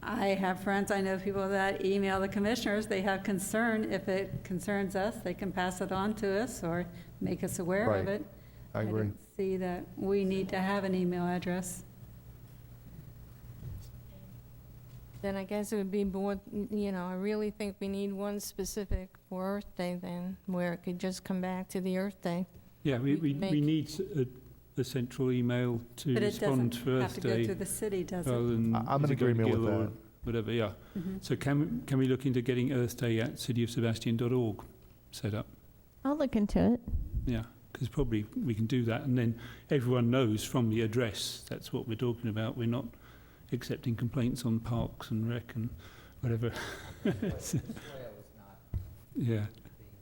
[SPEAKER 7] I have friends, I know people that email the commissioners. They have concern. If it concerns us, they can pass it on to us or make us aware of
[SPEAKER 8] Right.
[SPEAKER 7] it.
[SPEAKER 8] I agree.
[SPEAKER 7] don't see that we need to have an email address.
[SPEAKER 5] Then I guess it would be more, you know, I really think we need one specific for Earth Day then, where it could just come back to the Earth Day.
[SPEAKER 1] Yeah, we
[SPEAKER 5] make-
[SPEAKER 1] need a central email to
[SPEAKER 7] But it
[SPEAKER 1] respond
[SPEAKER 7] doesn't
[SPEAKER 1] for
[SPEAKER 7] have
[SPEAKER 1] Earth
[SPEAKER 7] to go
[SPEAKER 1] Day.
[SPEAKER 7] through the city, does
[SPEAKER 1] rather
[SPEAKER 7] it?
[SPEAKER 1] than
[SPEAKER 8] I'm
[SPEAKER 1] is
[SPEAKER 8] in
[SPEAKER 1] it going to
[SPEAKER 8] agreement with
[SPEAKER 1] Gill or
[SPEAKER 8] that.
[SPEAKER 1] Whatever, yeah.
[SPEAKER 7] Mhm.
[SPEAKER 1] So can we look into getting Earth Day at cityofsebastian.org set up?
[SPEAKER 2] I'll look into it.
[SPEAKER 1] Yeah, because probably we can do that, and then everyone knows from the address that's what we're talking about. We're not accepting complaints on parks and rec and whatever. Yeah,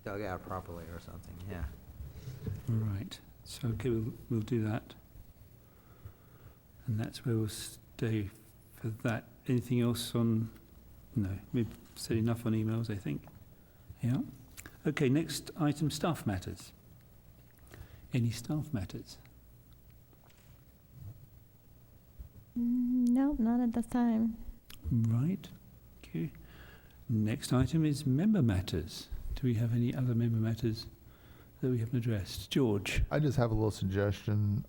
[SPEAKER 6] Dug out properly or something, yeah.
[SPEAKER 1] all right. So okay, we'll do that, and that's where we'll stay for that. Anything else on? No, we've said enough on emails, I think. Yeah. Okay, next item, staff matters. Any staff matters?
[SPEAKER 11] No, not at this time.
[SPEAKER 1] Right. Okay. Next item is member matters. Do we have any other member matters that we haven't addressed? George?
[SPEAKER 8] I just have a little suggestion.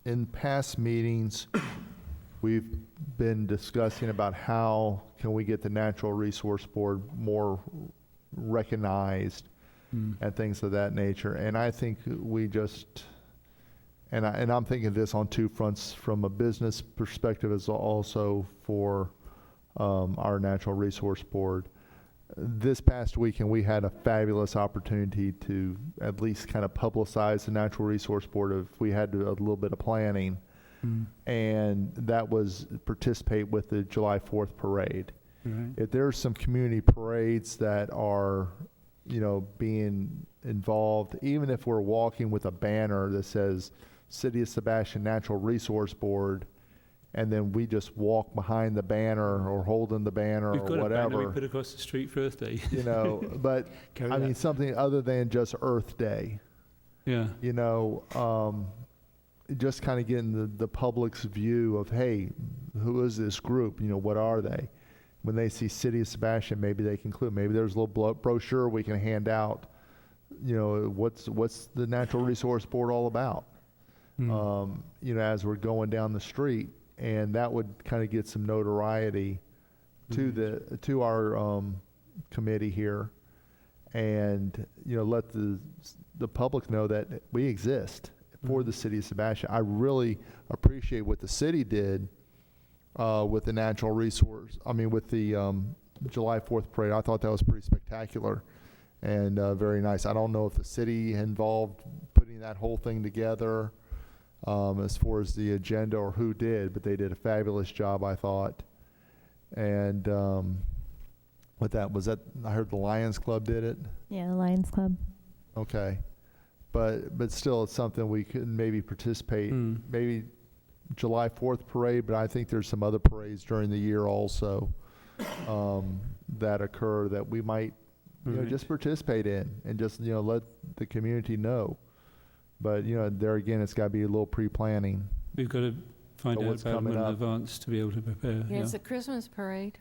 [SPEAKER 8] In past meetings, we've been discussing about how can we get the Natural Resource Board more recognized and things of that nature. And I think we just, and I'm thinking this on two fronts, from a business perspective as also for our Natural Resource Board. This past weekend, we had a fabulous opportunity to at least kind of publicize the Natural Resource Board if we had to, a little bit of planning. And that was participate with the July 4th parade.
[SPEAKER 1] Right.
[SPEAKER 8] If there's some community parades that are, you know, being involved, even if we're walking with a banner that says City of Sebastian Natural Resource Board, and then we just walk behind the banner or holding the banner
[SPEAKER 1] We've
[SPEAKER 8] or
[SPEAKER 1] got a banner we
[SPEAKER 8] whatever,
[SPEAKER 1] put across the street for Earth Day.
[SPEAKER 8] you know, but
[SPEAKER 1] Carry
[SPEAKER 8] I mean,
[SPEAKER 1] that.
[SPEAKER 8] something other than just Earth Day,
[SPEAKER 1] Yeah.
[SPEAKER 8] you know, just kind of getting the public's view of, hey, who is this group? You know, what are they? When they see City of Sebastian, maybe they can include, maybe there's a little brochure we can hand out you know, what's the Natural Resource Board all about? You know, as we're going down the street, and that would kind of get some notoriety to our committee here, and you know, let the public know that we exist for the city of Sebastian. I really appreciate what the city did with the natural resource. I mean, with the July 4th parade. I thought that was pretty spectacular and very nice. I don't know if the city involved putting that whole thing together as far as the agenda or who did, but they did a fabulous job, I thought. And with that, I heard the Lions Club did it?
[SPEAKER 11] Yeah, the Lions Club.
[SPEAKER 8] Okay. But still, it's something we could maybe participate, maybe July 4th parade, but I think there's some other parades during the year also that occur that we might, you know, just participate in and just, you know, let the community know. But, you know, there again, it's got to be a little pre-planning.
[SPEAKER 1] We've got to find out
[SPEAKER 8] what's
[SPEAKER 1] about them
[SPEAKER 8] coming
[SPEAKER 1] in
[SPEAKER 8] up.
[SPEAKER 1] advance to be able to prepare.
[SPEAKER 5] Yeah, it's a Christmas parade.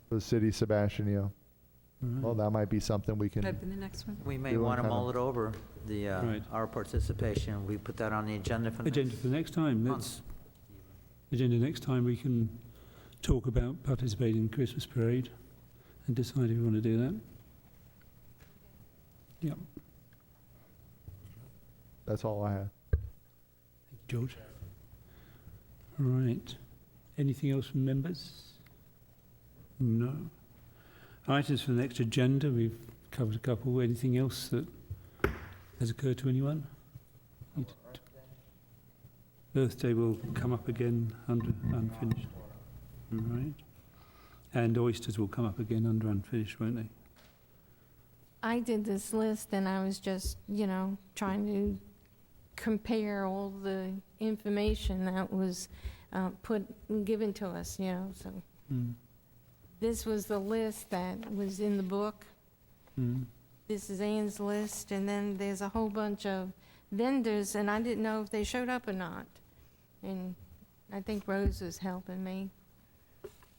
[SPEAKER 8] For the city of Sebastian, yeah.
[SPEAKER 1] Right.
[SPEAKER 8] Well, that might be something we can,
[SPEAKER 7] Open the next one.
[SPEAKER 6] We may
[SPEAKER 8] Do
[SPEAKER 6] want to
[SPEAKER 8] kind of-
[SPEAKER 6] mull it over,
[SPEAKER 1] Right.
[SPEAKER 6] our participation. We put that on the agenda for
[SPEAKER 1] Agenda for next time.
[SPEAKER 6] month.
[SPEAKER 1] Agenda next time we can talk about participating in the Christmas parade and decide if we want to do that. Yep.
[SPEAKER 8] that's all I have.
[SPEAKER 1] George. All right. Anything else from members? No. Items for the next agenda, we've covered a couple. Anything else that has occurred to anyone? Birthday will come up again under unfinished. All right. And oysters will come up again under unfinished, won't they?
[SPEAKER 5] I did this list and I was just, you know, trying to compare all the information that was given to us, you know, so. This was the list that was in the book. This is Ann's list, and then there's a whole bunch of vendors, and I didn't know if they showed up or not. And I think Rose was helping me.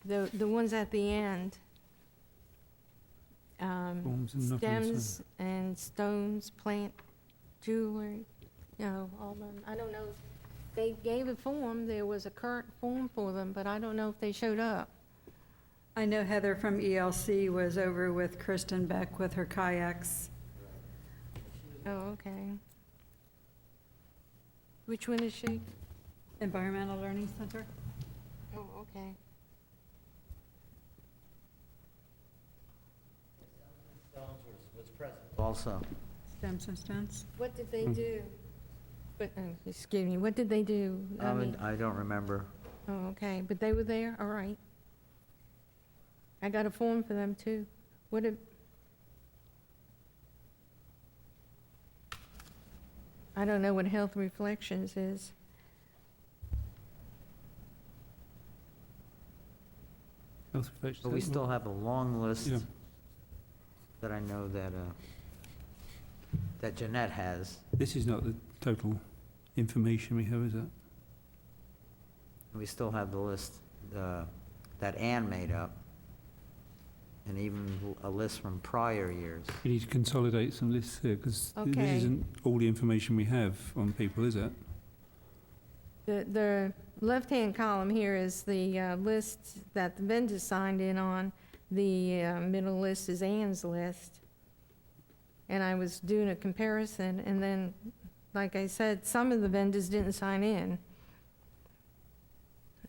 [SPEAKER 5] The ones at the end,
[SPEAKER 1] Forms and nothing,
[SPEAKER 5] stems and stones, plant, jewelry, you know, all them. I don't know if they gave a form. There was a current form for them, but I don't know if they showed up.
[SPEAKER 7] I know Heather from ELC was over with Kristen Beck with her kayaks.
[SPEAKER 5] Oh, okay. Which one is she?
[SPEAKER 7] Environmental Learning Center.
[SPEAKER 5] Oh, okay.
[SPEAKER 6] Also,
[SPEAKER 7] Stems and Stones.
[SPEAKER 5] What did they do? But, excuse me, what did they do?
[SPEAKER 6] I don't remember.
[SPEAKER 5] Oh, okay, but they were there, all right. I got a form for them too. What did? I don't know what Health Reflections is.
[SPEAKER 1] Health Reflections.
[SPEAKER 6] But we still have a long list
[SPEAKER 1] Yeah.
[SPEAKER 6] that I know that Jeanette has.
[SPEAKER 1] This is not the total information we have, is it?
[SPEAKER 6] We still have the list that Ann made up, and even a list from prior years.
[SPEAKER 1] We need to consolidate some lists here, because this
[SPEAKER 5] Okay.
[SPEAKER 1] isn't all the information we have on people, is it?
[SPEAKER 5] The left-hand column here is the list that the vendors signed in on. The middle list is Ann's list. And I was doing a comparison, and then, like I said, some of the vendors didn't sign in.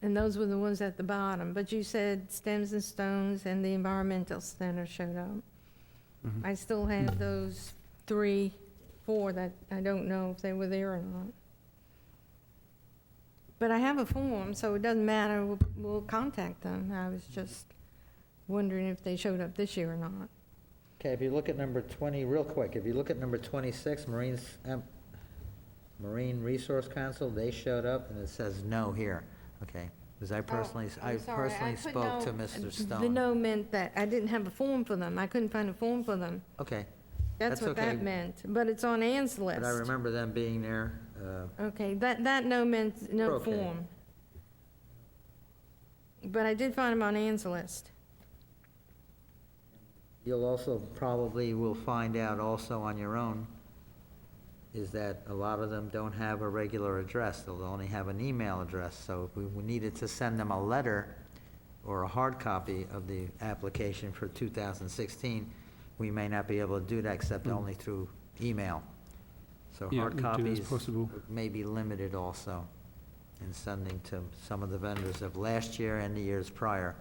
[SPEAKER 5] And those were the ones at the bottom. But you said Stems and Stones and the Environmental Center showed up. I still have those 3, 4 that I don't know if they were there or not. But I have a form, so it doesn't matter. We'll contact them. I was just wondering if they showed up this year or not.
[SPEAKER 6] Okay, if you look at number 20, real quick, if you look at number 26, Marine Resource Council, they showed up, and it says no here. Okay, because I personally
[SPEAKER 5] Put
[SPEAKER 6] spoke to
[SPEAKER 5] no.
[SPEAKER 6] Mr. Stone.
[SPEAKER 5] The no meant that I didn't have a form for them. I couldn't find a form for them.
[SPEAKER 6] Okay,
[SPEAKER 5] That's
[SPEAKER 6] That's
[SPEAKER 5] what that
[SPEAKER 6] okay.
[SPEAKER 5] meant. But it's on Ann's list.
[SPEAKER 6] but I remember them being there.
[SPEAKER 5] Okay, that no meant no
[SPEAKER 6] Okay.
[SPEAKER 5] form. But I did find them on Ann's list.
[SPEAKER 6] You'll also probably will find out also on your own is that a lot of them don't have a regular address. They'll only have an email address. So if we needed to send them a letter or a hard copy of the application for 2016, we may not be able to do that except only through email. So
[SPEAKER 1] Yeah,
[SPEAKER 6] hard
[SPEAKER 1] we'll do as
[SPEAKER 6] copies
[SPEAKER 1] possible.
[SPEAKER 6] may be limited also in sending to some of the vendors of last year and the years prior.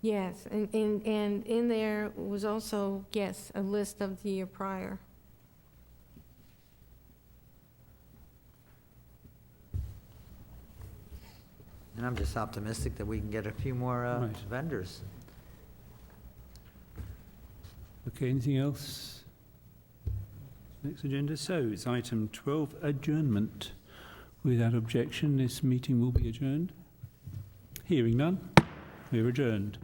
[SPEAKER 5] Yes, and in there was also, yes, a list of the year prior.
[SPEAKER 6] And I'm just optimistic that we can get a few more
[SPEAKER 1] Right.
[SPEAKER 6] vendors.
[SPEAKER 1] Okay, anything else? Next agenda, so it's item 12, adjournment. Without objection, this meeting will be adjourned. Hearing none, we are adjourned.